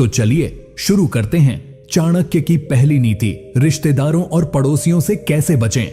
तो चलिए शुरू करते हैं। चाणक्य की पहली नीति, रिश्तेदारों और पड़ोसियों से कैसे बचें।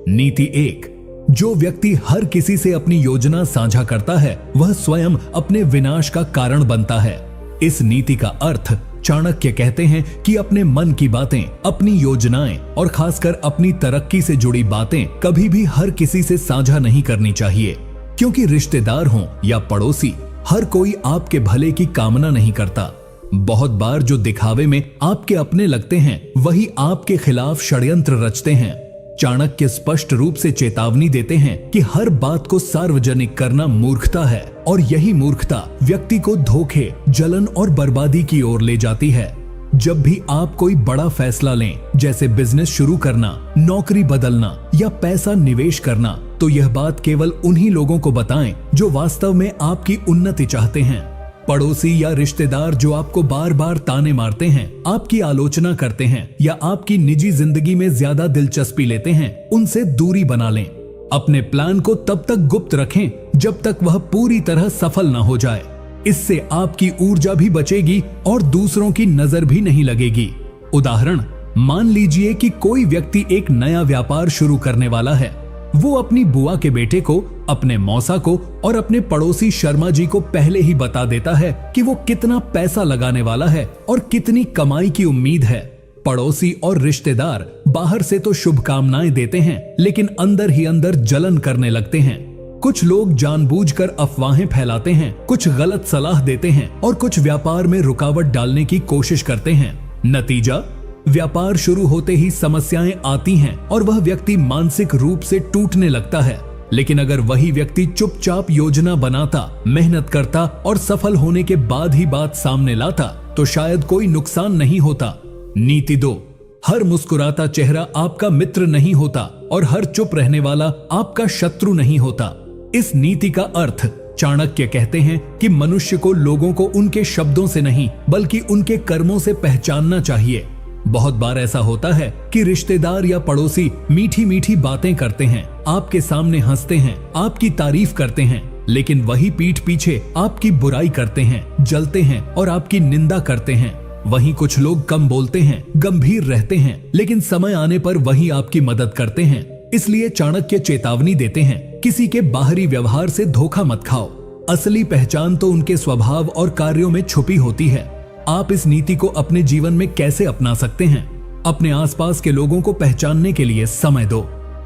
नीति 1, जो व्यक्ति हर किसी से अपनी योजना साझा करता है वह स्वयं अपने विनाश का कारण बनता है। इस नीति का अर्थ चाणक्य कहते हैं कि अपने मन की बातें, अपनी योजनाएं और खासकर अपनी तरक्की से जुड़ी बातें कभी भी हर किसी से साझा नहीं करनी चाहिए, क्योंकि रिश्तेदार हों या पड़ोसी, हर कोई आपके भले की कामना नहीं करता। बहुत बार जो दिखावे में आपके अपने लगते हैं वही आपके खिलाफ षड्यंत्र रचते हैं। चाणक्य स्पष्ट रूप से चेतावनी देते हैं कि हर बात को सार्वजनिक करना मूर्खता है और यही मूर्खता व्यक्ति को धोखे, जलन और बर्बादी की ओर ले जाती है। जब भी आप कोई बड़ा फैसला लें, जैसे बिजनेस शुरू करना, नौकरी बदलना या पैसा निवेश करना, तो यह बात केवल उन्हीं लोगों को बताएं जो वास्तव में आपकी उन्नति चाहते हैं। पड़ोसी या रिश्तेदार जो आपको बार बार ताने मारते हैं, आपकी आलोचना करते हैं या आपकी निजी जिंदगी में ज्यादा दिलचस्पी लेते हैं, उनसे दूरी बना लें। अपने प्लान को तब तक गुप्त रखें जब तक वह पूरी तरह सफल न हो जाए। इससे आपकी ऊर्जा भी बचेगी और दूसरों की नजर भी नहीं लगेगी। उदाहरण, मान लीजिए कि कोई व्यक्ति एक नया व्यापार शुरू करने वाला है। वो अपनी बुआ के बेटे को, अपने मौसा को और अपने पड़ोसी शर्मा जी को पहले ही बता देता है कि वो कितना पैसा लगाने वाला है और कितनी कमाई की उम्मीद है। पड़ोसी और रिश्तेदार बाहर से तो शुभकामनाएं देते हैं, लेकिन अंदर ही अंदर जलन करने लगते हैं। कुछ लोग जानबूझकर अफवाहें फैलाते हैं, कुछ गलत सलाह देते हैं और कुछ व्यापार में रुकावट डालने की कोशिश करते हैं। नतीजा, व्यापार शुरू होते ही समस्याएं आती हैं और वह व्यक्ति मानसिक रूप से टूटने लगता है। लेकिन अगर वही व्यक्ति चुपचाप योजना बनाता, मेहनत करता और सफल होने के बाद ही बात सामने लाता, तो शायद कोई नुकसान नहीं होता। नीति 2, हर मुस्कुराता चेहरा आपका मित्र नहीं होता और हर चुप रहने वाला आपका शत्रु नहीं होता। इस नीति का अर्थ चाणक्य कहते हैं कि मनुष्य को लोगों को उनके शब्दों से नहीं बल्कि उनके कर्मों से पहचानना चाहिए। बहुत बार ऐसा होता है कि रिश्तेदार या पड़ोसी मीठी मीठी बातें करते हैं, आपके सामने हंसते हैं, आपकी तारीफ करते हैं, लेकिन वही पीठ पीछे आपकी बुराई करते हैं, जलते हैं और आपकी निंदा करते हैं। वहीं कुछ लोग कम बोलते हैं, गंभीर रहते हैं, लेकिन समय आने पर वही आपकी मदद करते हैं। इसलिए चाणक्य चेतावनी देते हैं, किसी के बाहरी व्यवहार से धोखा मत खाओ। असली पहचान तो उनके स्वभाव और कार्यों में छुपी होती है। आप इस नीति को अपने जीवन में कैसे अपना सकते हैं? अपने आसपास के लोगों को पहचानने के लिए समय दो।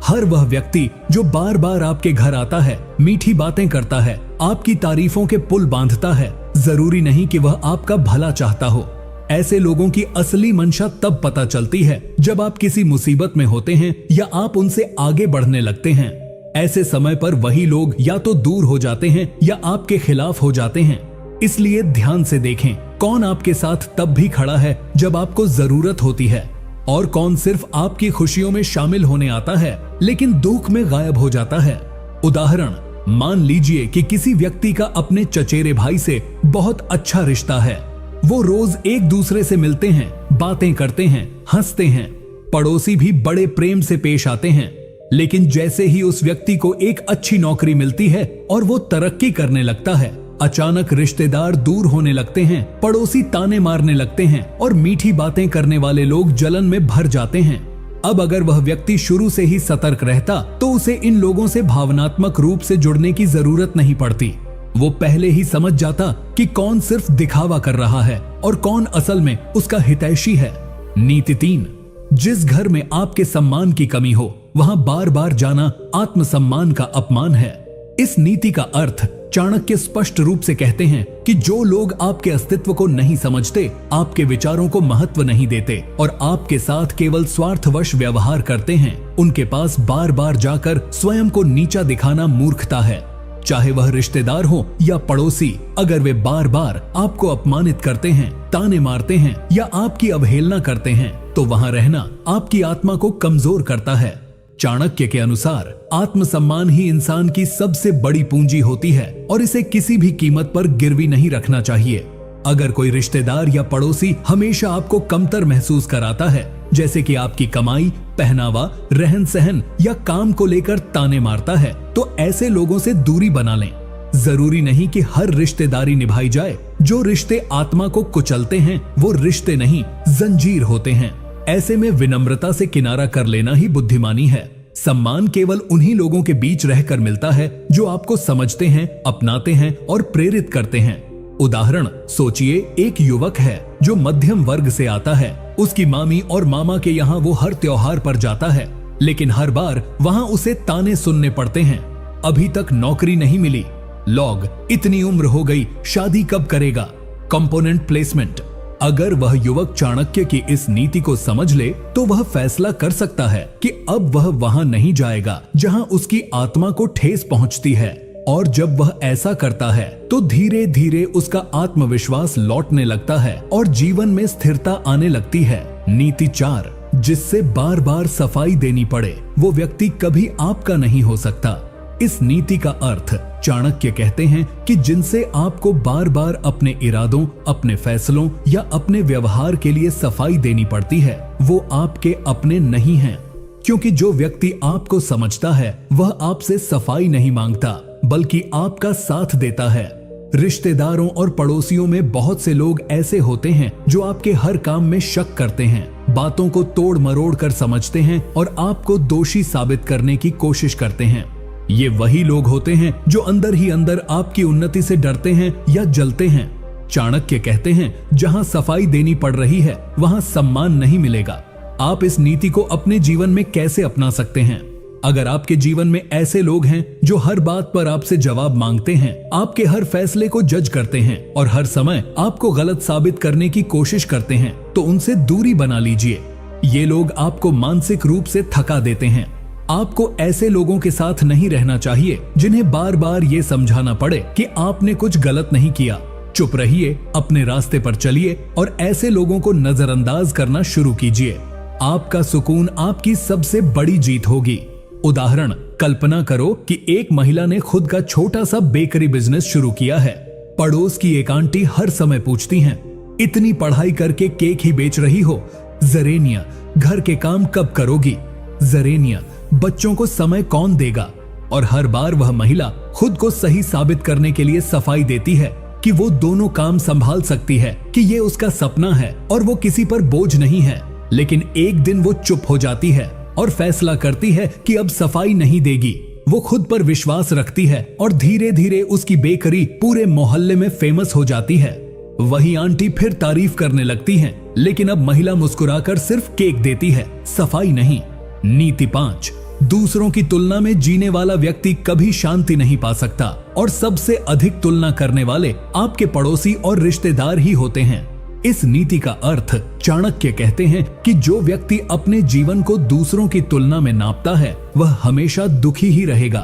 हर वह व्यक्ति जो बार बार आपके घर आता है, मीठी बातें करता है, आपकी तारीफों के पुल बांधता है, जरूरी नहीं कि वह आपका भला चाहता हो। ऐसे लोगों की असली मंशा तब पता चलती है जब आप किसी मुसीबत में होते हैं या आप उनसे आगे बढ़ने लगते हैं। ऐसे समय पर वही लोग या तो दूर हो जाते हैं या आपके खिलाफ हो जाते हैं। इसलिए ध्यान से देखें, कौन आपके साथ तब भी खड़ा है जब आपको जरूरत होती है और कौन सिर्फ आपकी खुशियों में शामिल होने आता है लेकिन दुख में गायब हो जाता है। उदाहरण, मान लीजिए कि किसी व्यक्ति का अपने चचेरे भाई से बहुत अच्छा रिश्ता है। वो रोज एक दूसरे से मिलते हैं, बातें करते हैं, हंसते हैं। पड़ोसी भी बड़े प्रेम से पेश आते हैं, लेकिन जैसे ही उस व्यक्ति को एक अच्छी नौकरी मिलती है और वो तरक्की करने लगता है, अचानक रिश्तेदार दूर होने लगते हैं, पड़ोसी ताने मारने लगते हैं और मीठी बातें करने वाले लोग जलन में भर जाते हैं। अब अगर वह व्यक्ति शुरू से ही सतर्क रहता तो उसे इन लोगों से भावनात्मक रूप से जुड़ने की जरूरत नहीं पड़ती। वो पहले ही समझ जाता कि कौन सिर्फ दिखावा कर रहा है और कौन असल में उसका हितैषी है। नीति 3, जिस घर में आपके सम्मान की कमी हो वहां बार बार जाना आत्मसम्मान का अपमान है। इस नीति का अर्थ चाणक्य स्पष्ट रूप से कहते हैं कि जो लोग आपके अस्तित्व को नहीं समझते, आपके विचारों को महत्व नहीं देते और आपके साथ केवल स्वार्थवश व्यवहार करते हैं, उनके पास बार बार जाकर स्वयं को नीचा दिखाना मूर्खता है। चाहे वह रिश्तेदार हो या पड़ोसी, अगर वे बार बार आपको अपमानित करते हैं, ताने मारते हैं या आपकी अवहेलना करते हैं, तो वहां रहना आपकी आत्मा को कमजोर करता है। चाणक्य के अनुसार आत्मसम्मान ही इंसान की सबसे बड़ी पूंजी होती है और इसे किसी भी कीमत पर गिरवी नहीं रखना चाहिए। अगर कोई रिश्तेदार या पड़ोसी हमेशा आपको कमतर महसूस कराता है, जैसे कि आपकी कमाई, पहनावा, रहन सहन या काम को लेकर ताने मारता है, तो ऐसे लोगों से दूरी बना लें। जरूरी नहीं कि हर रिश्तेदारी निभाई जाए। जो रिश्ते आत्मा को कुचलते हैं वो रिश्ते नहीं, जंजीर होते हैं। ऐसे में विनम्रता से किनारा कर लेना ही बुद्धिमानी है। सम्मान केवल उन्हीं लोगों के बीच रहकर मिलता है जो आपको समझते हैं, अपनाते हैं और प्रेरित करते हैं। उदाहरण सोचिए, एक युवक है जो मध्यम वर्ग से आता है। उसकी मामी और मामा के यहाँ वो हर त्योहार पर जाता है, लेकिन हर बार वहाँ उसे ताने सुनने पड़ते हैं। अभी तक नौकरी नहीं मिली, लॉग इतनी उम्र हो गई, शादी कब करेगा, कंपोनेंट प्लेसमेंट। अगर वह युवक चाणक्य की इस नीति को समझ ले तो वह फैसला कर सकता है कि अब वह वहां नहीं जाएगा जहां उसकी आत्मा को ठेस पहुंचती है। और जब वह ऐसा करता है तो धीरे धीरे उसका आत्मविश्वास लौटने लगता है और जीवन में स्थिरता आने लगती है। नीति 4, जिससे बार बार सफाई देनी पड़े वो व्यक्ति कभी आपका नहीं हो सकता। इस नीति का अर्थ चाणक्य कहते हैं कि जिनसे आपको बार बार अपने इरादों, अपने फैसलों या अपने व्यवहार के लिए सफाई देनी पड़ती है वो आपके अपने नहीं हैं। क्योंकि जो व्यक्ति आपको समझता है वह आपसे सफाई नहीं मांगता बल्कि आपका साथ देता है। रिश्तेदारों और पड़ोसियों में बहुत से लोग ऐसे होते हैं जो आपके हर काम में शक करते हैं, बातों को तोड़ मरोड़ कर समझते हैं और आपको दोषी साबित करने की कोशिश करते हैं। ये वही लोग होते हैं जो अंदर ही अंदर आपकी उन्नति से डरते हैं या जलते हैं। चाणक्य कहते हैं, जहां सफाई देनी पड़ रही है वहां सम्मान नहीं मिलेगा। आप इस नीति को अपने जीवन में कैसे अपना सकते हैं? अगर आपके जीवन में ऐसे लोग हैं जो हर बात पर आपसे जवाब मांगते हैं, आपके हर फैसले को जज करते हैं और हर समय आपको गलत साबित करने की कोशिश करते हैं, तो उनसे दूरी बना लीजिए। ये लोग आपको मानसिक रूप से थका देते हैं। आपको ऐसे लोगों के साथ नहीं रहना चाहिए जिन्हें बार बार ये समझाना पड़े कि आपने कुछ गलत नहीं किया। चुप रहिए, अपने रास्ते पर चलिए और ऐसे लोगों को नजरअंदाज करना शुरू कीजिए। आपका सुकून आपकी सबसे बड़ी जीत होगी। उदाहरण, कल्पना करो कि एक महिला ने खुद का छोटा सा बेकरी बिजनेस शुरू किया है। पड़ोस की एक आंटी हर समय पूछती हैं, इतनी पढ़ाई करके केक ही बेच रही हो, जरेनिया घर के काम कब करोगी, जरेनिया बच्चों को समय कौन देगा। और हर बार वह महिला खुद को सही साबित करने के लिए सफाई देती है कि वो दोनों काम संभाल सकती है, कि ये उसका सपना है और वो किसी पर बोझ नहीं है। लेकिन एक दिन वो चुप हो जाती है और फैसला करती है कि अब सफाई नहीं देगी। वो खुद पर विश्वास रखती है और धीरे धीरे उसकी बेकरी पूरे मोहल्ले में फेमस हो जाती है। वही आंटी फिर तारीफ करने लगती हैं, लेकिन अब महिला मुस्कुराकर सिर्फ केक देती है, सफाई नहीं। नीति 5, दूसरों की तुलना में जीने वाला व्यक्ति कभी शांति नहीं पा सकता और सबसे अधिक तुलना करने वाले आपके पड़ोसी और रिश्तेदार ही होते हैं। इस नीति का अर्थ चाणक्य कहते हैं कि जो व्यक्ति अपने जीवन को दूसरों की तुलना में नापता है वह हमेशा दुखी ही रहेगा,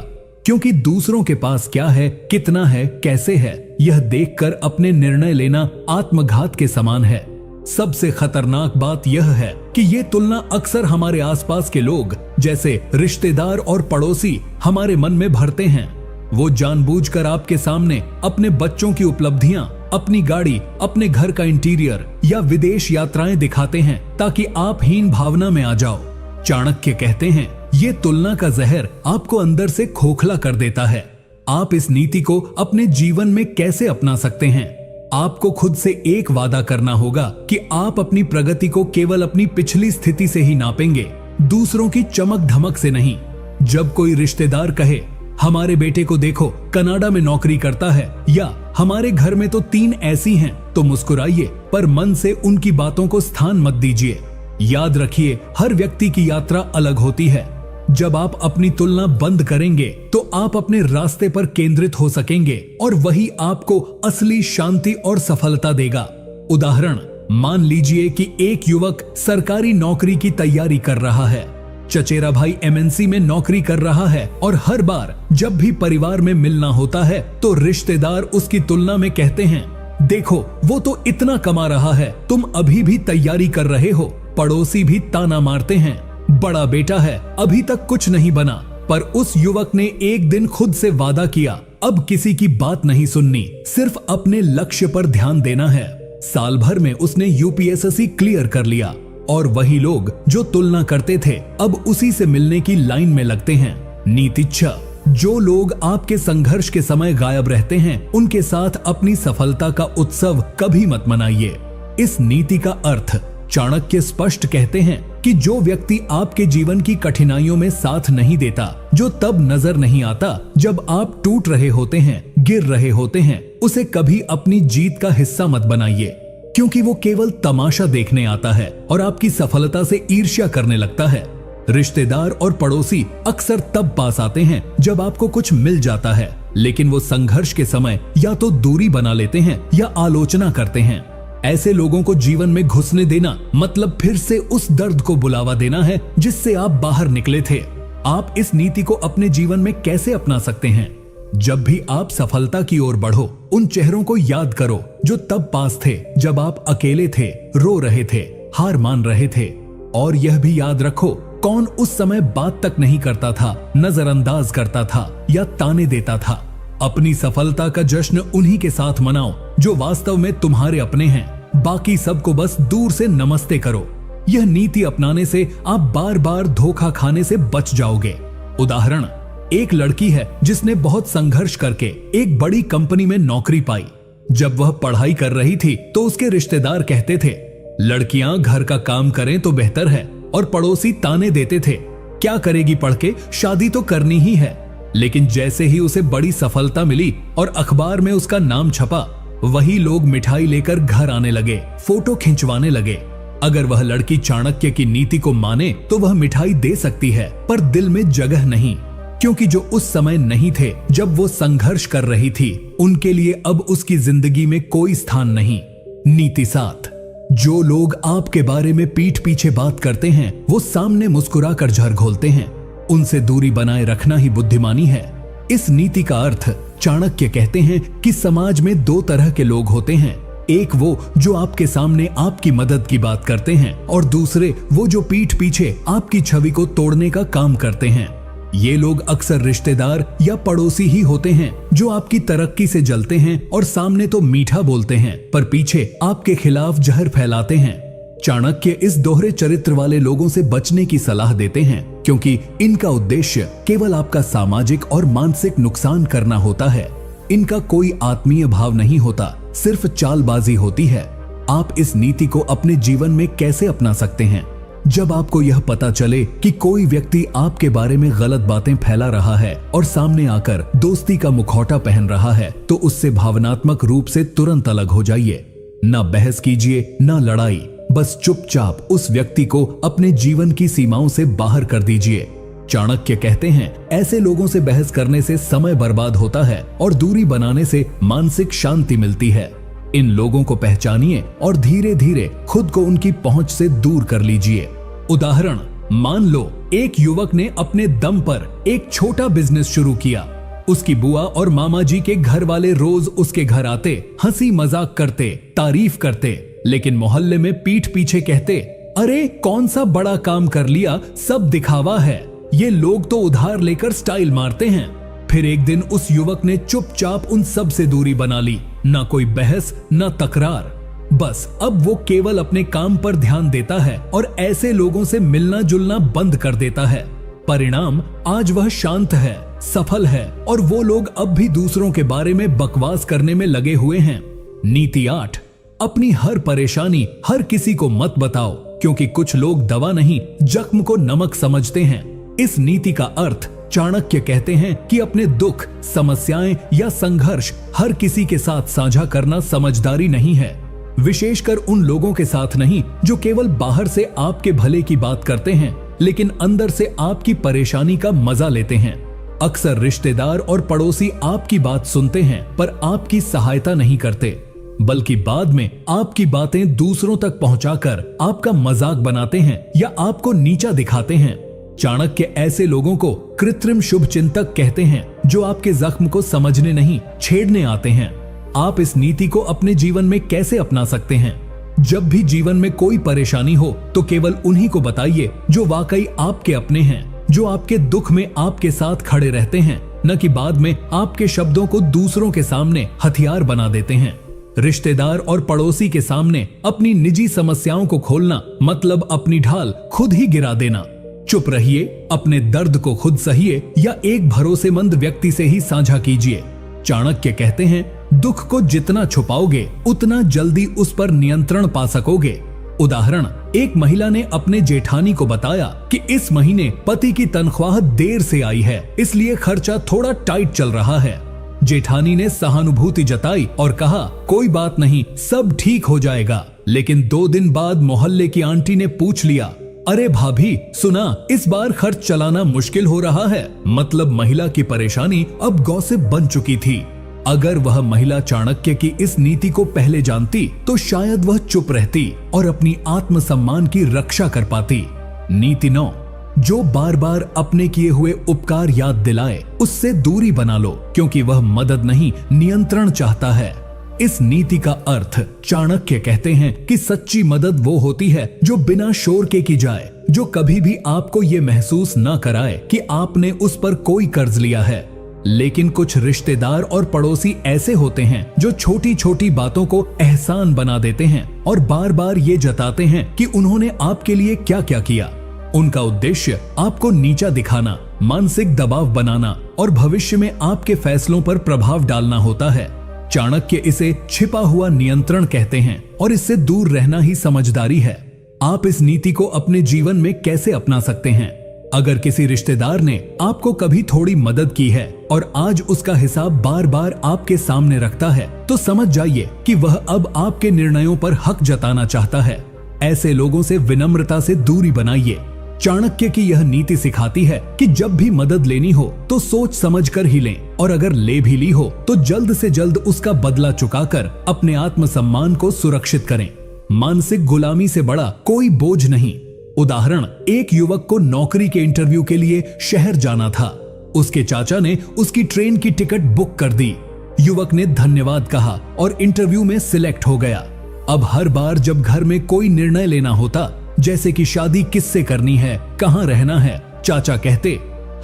क्योंकि दूसरों के पास क्या है, कितना है, कैसे है, यह देखकर अपने निर्णय लेना आत्मघात के समान है। सबसे खतरनाक बात यह है कि ये तुलना अक्सर हमारे आसपास के लोग जैसे रिश्तेदार और पड़ोसी हमारे मन में भरते हैं। वो जानबूझकर आपके सामने अपने बच्चों की उपलब्धियां, अपनी गाड़ी, अपने घर का इंटीरियर या विदेश यात्राएं दिखाते हैं ताकि आप हीन भावना में आ जाओ। चाणक्य कहते हैं, ये तुलना का जहर आपको अंदर से खोखला कर देता है। आप इस नीति को अपने जीवन में कैसे अपना सकते हैं? आपको खुद से एक वादा करना होगा कि आप अपनी प्रगति को केवल अपनी पिछली स्थिति से ही नापेंगे, दूसरों की चमक धमक से नहीं। जब कोई रिश्तेदार कहे, हमारे बेटे को देखो कनाडा में नौकरी करता है, या हमारे घर में तो 3 ऐसी हैं, तो मुस्कुराइए, पर मन से उनकी बातों को स्थान मत दीजिए। याद रखिए, हर व्यक्ति की यात्रा अलग होती है। जब आप अपनी तुलना बंद करेंगे तो आप अपने रास्ते पर केंद्रित हो सकेंगे और वही आपको असली शांति और सफलता देगा। उदाहरण, मान लीजिए कि एक युवक सरकारी नौकरी की तैयारी कर रहा है। चचेरा भाई MNC में नौकरी कर रहा है और हर बार जब भी परिवार में मिलना होता है तो रिश्तेदार उसकी तुलना में कहते हैं, देखो वो तो इतना कमा रहा है, तुम अभी भी तैयारी कर रहे हो। पड़ोसी भी ताना मारते हैं, बड़ा बेटा है, अभी तक कुछ नहीं बना। पर उस युवक ने एक दिन खुद से वादा किया, अब किसी की बात नहीं सुननी, सिर्फ अपने लक्ष्य पर ध्यान देना है। साल भर में उसने UPSSC क्लियर कर लिया और वही लोग जो तुलना करते थे अब उसी से मिलने की लाइन में लगते हैं। नीति 6, जो लोग आपके संघर्ष के समय गायब रहते हैं, उनके साथ अपनी सफलता का उत्सव कभी मत मनाइए। इस नीति का अर्थ चाणक्य स्पष्ट कहते हैं कि जो व्यक्ति आपके जीवन की कठिनाइयों में साथ नहीं देता, जो तब नजर नहीं आता जब आप टूट रहे होते हैं, गिर रहे होते हैं, उसे कभी अपनी जीत का हिस्सा मत बनाइए, क्योंकि वो केवल तमाशा देखने आता है और आपकी सफलता से ईर्ष्या करने लगता है। रिश्तेदार और पड़ोसी अक्सर तब पास आते हैं जब आपको कुछ मिल जाता है, लेकिन वो संघर्ष के समय या तो दूरी बना लेते हैं या आलोचना करते हैं। ऐसे लोगों को जीवन में घुसने देना मतलब फिर से उस दर्द को बुलावा देना है जिससे आप बाहर निकले थे। आप इस नीति को अपने जीवन में कैसे अपना सकते हैं? जब भी आप सफलता की ओर बढ़ो, उन चेहरों को याद करो जो तब पास थे जब आप अकेले थे, रो रहे थे, हार मान रहे थे। और यह भी याद रखो, कौन उस समय बात तक नहीं करता था, नजरअंदाज करता था या ताने देता था। अपनी सफलता का जश्न उन्हीं के साथ मनाओ जो वास्तव में तुम्हारे अपने हैं। बाकी सबको बस दूर से नमस्ते करो। यह नीति अपनाने से आप बार बार धोखा खाने से बच जाओगे। उदाहरण, एक लड़की है जिसने बहुत संघर्ष करके एक बड़ी कंपनी में नौकरी पाई। जब वह पढ़ाई कर रही थी तो उसके रिश्तेदार कहते थे, लड़कियां घर का काम करें तो बेहतर है, और पड़ोसी ताने देते थे, क्या करेगी पढ़ के, शादी तो करनी ही है। लेकिन जैसे ही उसे बड़ी सफलता मिली और अखबार में उसका नाम छपा, वही लोग मिठाई लेकर घर आने लगे, फोटो खिंचवाने लगे। अगर वह लड़की चाणक्य की नीति को माने तो वह मिठाई दे सकती है, पर दिल में जगह नहीं, क्योंकि जो उस समय नहीं थे जब वो संघर्ष कर रही थी, उनके लिए अब उसकी जिंदगी में कोई स्थान नहीं। नीति 7, जो लोग आपके बारे में पीठ पीछे बात करते हैं, वो सामने मुस्कुराकर झर घोलते हैं। उनसे दूरी बनाए रखना ही बुद्धिमानी है। इस नीति का अर्थ चाणक्य कहते हैं कि समाज में दो तरह के लोग होते हैं। एक वो जो आपके सामने आपकी मदद की बात करते हैं, और दूसरे वो जो पीठ पीछे आपकी छवि को तोड़ने का काम करते हैं। ये लोग अक्सर रिश्तेदार या पड़ोसी ही होते हैं जो आपकी तरक्की से जलते हैं और सामने तो मीठा बोलते हैं, पर पीछे आपके खिलाफ जहर फैलाते हैं। चाणक्य इस दोहरे चरित्र वाले लोगों से बचने की सलाह देते हैं, क्योंकि इनका उद्देश्य केवल आपका सामाजिक और मानसिक नुकसान करना होता है। इनका कोई आत्मीय भाव नहीं होता, सिर्फ चालबाजी होती है। आप इस नीति को अपने जीवन में कैसे अपना सकते हैं? जब आपको यह पता चले कि कोई व्यक्ति आपके बारे में गलत बातें फैला रहा है और सामने आकर दोस्ती का मुखौटा पहन रहा है, तो उससे भावनात्मक रूप से तुरंत अलग हो जाइए। ना बहस कीजिए, ना लड़ाई, बस चुपचाप उस व्यक्ति को अपने जीवन की सीमाओं से बाहर कर दीजिए। चाणक्य कहते हैं, ऐसे लोगों से बहस करने से समय बर्बाद होता है और दूरी बनाने से मानसिक शांति मिलती है। इन लोगों को पहचानिए और धीरे धीरे खुद को उनकी पहुंच से दूर कर लीजिए। उदाहरण, मान लो एक युवक ने अपने दम पर एक छोटा बिजनेस शुरू किया। उसकी बुआ और मामा जी के घर वाले रोज उसके घर आते, हंसी मजाक करते, तारीफ करते, लेकिन मोहल्ले में पीठ पीछे कहते, अरे कौन सा बड़ा काम कर लिया, सब दिखावा है, ये लोग तो उधार लेकर स्टाइल मारते हैं। फिर एक दिन उस युवक ने चुपचाप उन सब से दूरी बना ली। ना कोई बहस, ना तकरार, बस अब वो केवल अपने काम पर ध्यान देता है और ऐसे लोगों से मिलना जुलना बंद कर देता है। परिणाम, आज वह शांत है, सफल है, और वो लोग अब भी दूसरों के बारे में बकवास करने में लगे हुए हैं। नीति 8, अपनी हर परेशानी हर किसी को मत बताओ, क्योंकि कुछ लोग दवा नहीं, जख्म को नमक समझते हैं। इस नीति का अर्थ चाणक्य कहते हैं कि अपने दुख, समस्याएं या संघर्ष हर किसी के साथ साझा करना समझदारी नहीं है, विशेषकर उन लोगों के साथ नहीं जो केवल बाहर से आपके भले की बात करते हैं लेकिन अंदर से आपकी परेशानी का मजा लेते हैं। अक्सर रिश्तेदार और पड़ोसी आपकी बात सुनते हैं पर आपकी सहायता नहीं करते, बल्कि बाद में आपकी बातें दूसरों तक पहुंचाकर आपका मजाक बनाते हैं या आपको नीचा दिखाते हैं। चाणक्य ऐसे लोगों को कृत्रिम शुभचिंतक कहते हैं, जो आपके जख्म को समझने नहीं, छेड़ने आते हैं। आप इस नीति को अपने जीवन में कैसे अपना सकते हैं? जब भी जीवन में कोई परेशानी हो तो केवल उन्हीं को बताइए जो वाकई आपके अपने हैं, जो आपके दुख में आपके साथ खड़े रहते हैं, न कि बाद में आपके शब्दों को दूसरों के सामने हथियार बना देते हैं। रिश्तेदार और पड़ोसी के सामने अपनी निजी समस्याओं को खोलना मतलब अपनी ढाल खुद ही गिरा देना। चुप रहिए, अपने दर्द को खुद सहिए या एक भरोसेमंद व्यक्ति से ही साझा कीजिए। चाणक्य कहते हैं, दुख को जितना छुपाओगे उतना जल्दी उस पर नियंत्रण पा सकोगे। उदाहरण, एक महिला ने अपने जेठानी को बताया कि इस महीने पति की तनख्वाह देर से आई है, इसलिए खर्चा थोड़ा टाइट चल रहा है। जेठानी ने सहानुभूति जताई और कहा, कोई बात नहीं, सब ठीक हो जाएगा। लेकिन 2 दिन बाद मोहल्ले की आंटी ने पूछ लिया, अरे भाभी सुना, इस बार खर्च चलाना मुश्किल हो रहा है। मतलब महिला की परेशानी अब गॉसिप बन चुकी थी। अगर वह महिला चाणक्य की इस नीति को पहले जानती तो शायद वह चुप रहती और अपनी आत्मसम्मान की रक्षा कर पाती। नीति 9, जो बार बार अपने किए हुए उपकार याद दिलाए उससे दूरी बना लो, क्योंकि वह मदद नहीं नियंत्रण चाहता है। इस नीति का अर्थ चाणक्य कहते हैं कि सच्ची मदद वो होती है जो बिना शोर के की जाए, जो कभी भी आपको ये महसूस न कराए कि आपने उस पर कोई कर्ज लिया है। लेकिन कुछ रिश्तेदार और पड़ोसी ऐसे होते हैं जो छोटी छोटी बातों को एहसान बना देते हैं और बार बार ये जताते हैं कि उन्होंने आपके लिए क्या क्या किया। उनका उद्देश्य आपको नीचा दिखाना, मानसिक दबाव बनाना और भविष्य में आपके फैसलों पर प्रभाव डालना होता है। चाणक्य इसे छिपा हुआ नियंत्रण कहते हैं और इससे दूर रहना ही समझदारी है। आप इस नीति को अपने जीवन में कैसे अपना सकते हैं? अगर किसी रिश्तेदार ने आपको कभी थोड़ी मदद की है और आज उसका हिसाब बार बार आपके सामने रखता है, तो समझ जाइए कि वह अब आपके निर्णयों पर हक जताना चाहता है। ऐसे लोगों से विनम्रता से दूरी बनाइए। चाणक्य की यह नीति सिखाती है कि जब भी मदद लेनी हो तो सोच समझ कर ही लें, और अगर ले भी ली हो तो जल्द से जल्द उसका बदला चुकाकर अपने आत्मसम्मान को सुरक्षित करें। मानसिक गुलामी से बड़ा कोई बोझ नहीं। उदाहरण, एक युवक को नौकरी के इंटरव्यू के लिए शहर जाना था। उसके चाचा ने उसकी ट्रेन की टिकट बुक कर दी। युवक ने धन्यवाद कहा और इंटरव्यू में सिलेक्ट हो गया। अब हर बार जब घर में कोई निर्णय लेना होता, जैसे कि शादी किससे करनी है, कहाँ रहना है, चाचा कहते,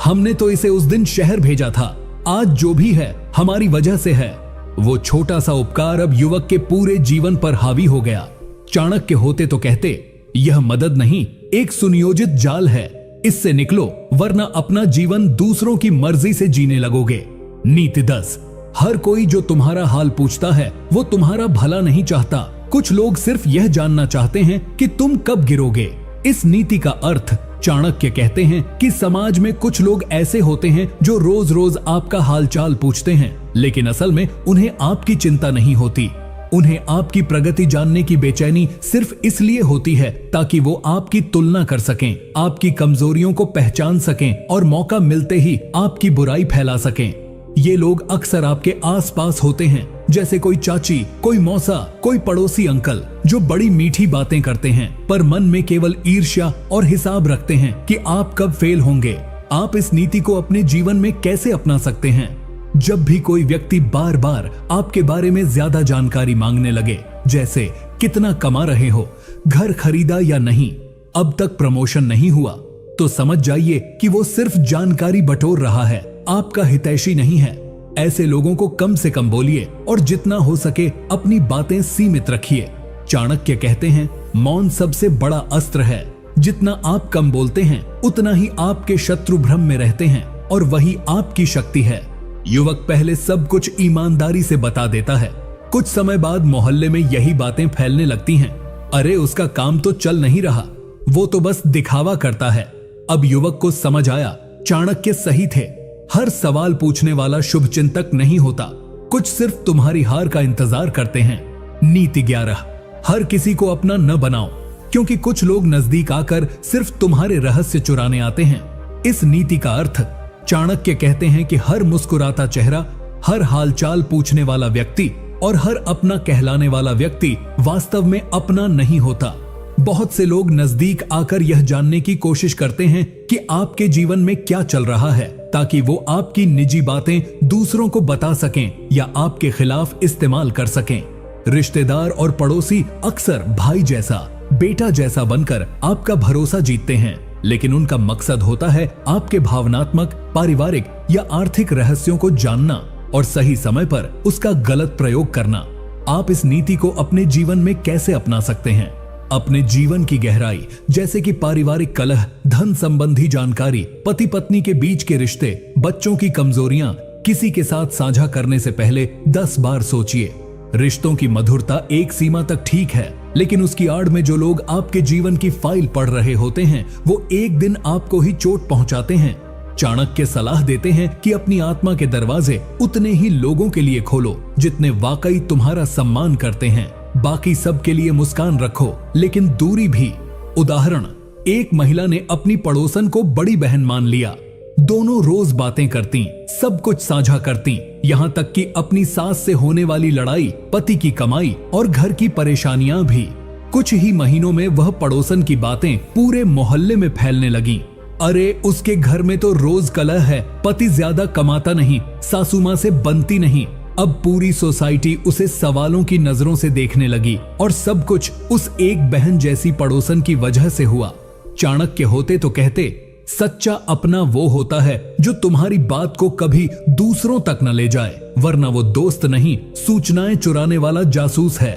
हमने तो इसे उस दिन शहर भेजा था, आज जो भी है हमारी वजह से है। वो छोटा सा उपकार अब युवक के पूरे जीवन पर हावी हो गया। चाणक्य होते तो कहते, यह मदद नहीं, एक सुनियोजित जाल है, इससे निकलो वरना अपना जीवन दूसरों की मर्जी से जीने लगोगे। नीति 10, हर कोई जो तुम्हारा हाल पूछता है वो तुम्हारा भला नहीं चाहता। कुछ लोग सिर्फ यह जानना चाहते हैं कि तुम कब गिरोगे। इस नीति का अर्थ चाणक्य कहते हैं कि समाज में कुछ लोग ऐसे होते हैं जो रोज रोज आपका हालचाल पूछते हैं, लेकिन असल में उन्हें आपकी चिंता नहीं होती। उन्हें आपकी प्रगति जानने की बेचैनी सिर्फ इसलिए होती है ताकि वो आपकी तुलना कर सकें, आपकी कमजोरियों को पहचान सकें और मौका मिलते ही आपकी बुराई फैला सकें। ये लोग अक्सर आपके आसपास होते हैं, जैसे कोई चाची, कोई मौसा, कोई पड़ोसी अंकल, जो बड़ी मीठी बातें करते हैं पर मन में केवल ईर्ष्या और हिसाब रखते हैं कि आप कब फेल होंगे। आप इस नीति को अपने जीवन में कैसे अपना सकते हैं? जब भी कोई व्यक्ति बार बार आपके बारे में ज्यादा जानकारी मांगने लगे, जैसे कितना कमा रहे हो, घर खरीदा या नहीं, अब तक प्रमोशन नहीं हुआ, तो समझ जाइए कि वो सिर्फ जानकारी बटोर रहा है, आपका हितैषी नहीं है। ऐसे लोगों को कम से कम बोलिए और जितना हो सके अपनी बातें सीमित रखिए। चाणक्य कहते हैं, मौन सबसे बड़ा अस्त्र है। जितना आप कम बोलते हैं उतना ही आपके शत्रु भ्रम में रहते हैं और वही आपकी शक्ति है। युवक पहले सब कुछ ईमानदारी से बता देता है, कुछ समय बाद मोहल्ले में यही बातें फैलने लगती हैं। अरे उसका काम तो चल नहीं रहा, वो तो बस दिखावा करता है। अब युवक को समझ आया, चाणक्य सही थे। हर सवाल पूछने वाला शुभचिंतक नहीं होता, कुछ सिर्फ तुम्हारी हार का इंतजार करते हैं। नीति 11, हर किसी को अपना न बनाओ, क्योंकि कुछ लोग नजदीक आकर सिर्फ तुम्हारे रहस्य चुराने आते हैं। इस नीति का अर्थ चाणक्य कहते हैं कि हर मुस्कुराता चेहरा, हर हालचाल पूछने वाला व्यक्ति और हर अपना कहलाने वाला व्यक्ति वास्तव में अपना नहीं होता। बहुत से लोग नजदीक आकर यह जानने की कोशिश करते हैं कि आपके जीवन में क्या चल रहा है, ताकि वो आपकी निजी बातें दूसरों को बता सकें या आपके खिलाफ इस्तेमाल कर सकें। रिश्तेदार और पड़ोसी अक्सर भाई जैसा, बेटा जैसा बनकर आपका भरोसा जीतते हैं, लेकिन उनका मकसद होता है आपके भावनात्मक, पारिवारिक या आर्थिक रहस्यों को जानना और सही समय पर उसका गलत प्रयोग करना। आप इस नीति को अपने जीवन में कैसे अपना सकते हैं? अपने जीवन की गहराई जैसे कि पारिवारिक कलह, धन संबंधी जानकारी, पति पत्नी के बीच के रिश्ते, बच्चों की कमजोरियां किसी के साथ साझा करने से पहले 10 बार सोचिए। रिश्तों की मधुरता एक सीमा तक ठीक है, लेकिन उसकी आड़ में जो लोग आपके जीवन की फाइल पढ़ रहे होते हैं वो एक दिन आपको ही चोट पहुंचाते हैं। चाणक्य सलाह देते हैं कि अपनी आत्मा के दरवाजे उतने ही लोगों के लिए खोलो जितने वाकई तुम्हारा सम्मान करते हैं। बाकी सब के लिए मुस्कान रखो, लेकिन दूरी भी। उदाहरण, एक महिला ने अपनी पड़ोसन को बड़ी बहन मान लिया। दोनों रोज बातें करती, सब कुछ साझा करती, यहाँ तक कि अपनी सास से होने वाली लड़ाई, पति की कमाई और घर की परेशानियां भी। कुछ ही महीनों में वह पड़ोसन की बातें पूरे मोहल्ले में फैलने लगीं। अरे उसके घर में तो रोज कलह है, पति ज्यादा कमाता नहीं, सासू माँ से बनती नहीं। अब पूरी सोसाइटी उसे सवालों की नजरों से देखने लगी और सब कुछ उस एक बहन जैसी पड़ोसन की वजह से हुआ। चाणक्य होते तो कहते, सच्चा अपना वो होता है जो तुम्हारी बात को कभी दूसरों तक न ले जाए, वरना वो दोस्त नहीं, सूचनाएं चुराने वाला जासूस है।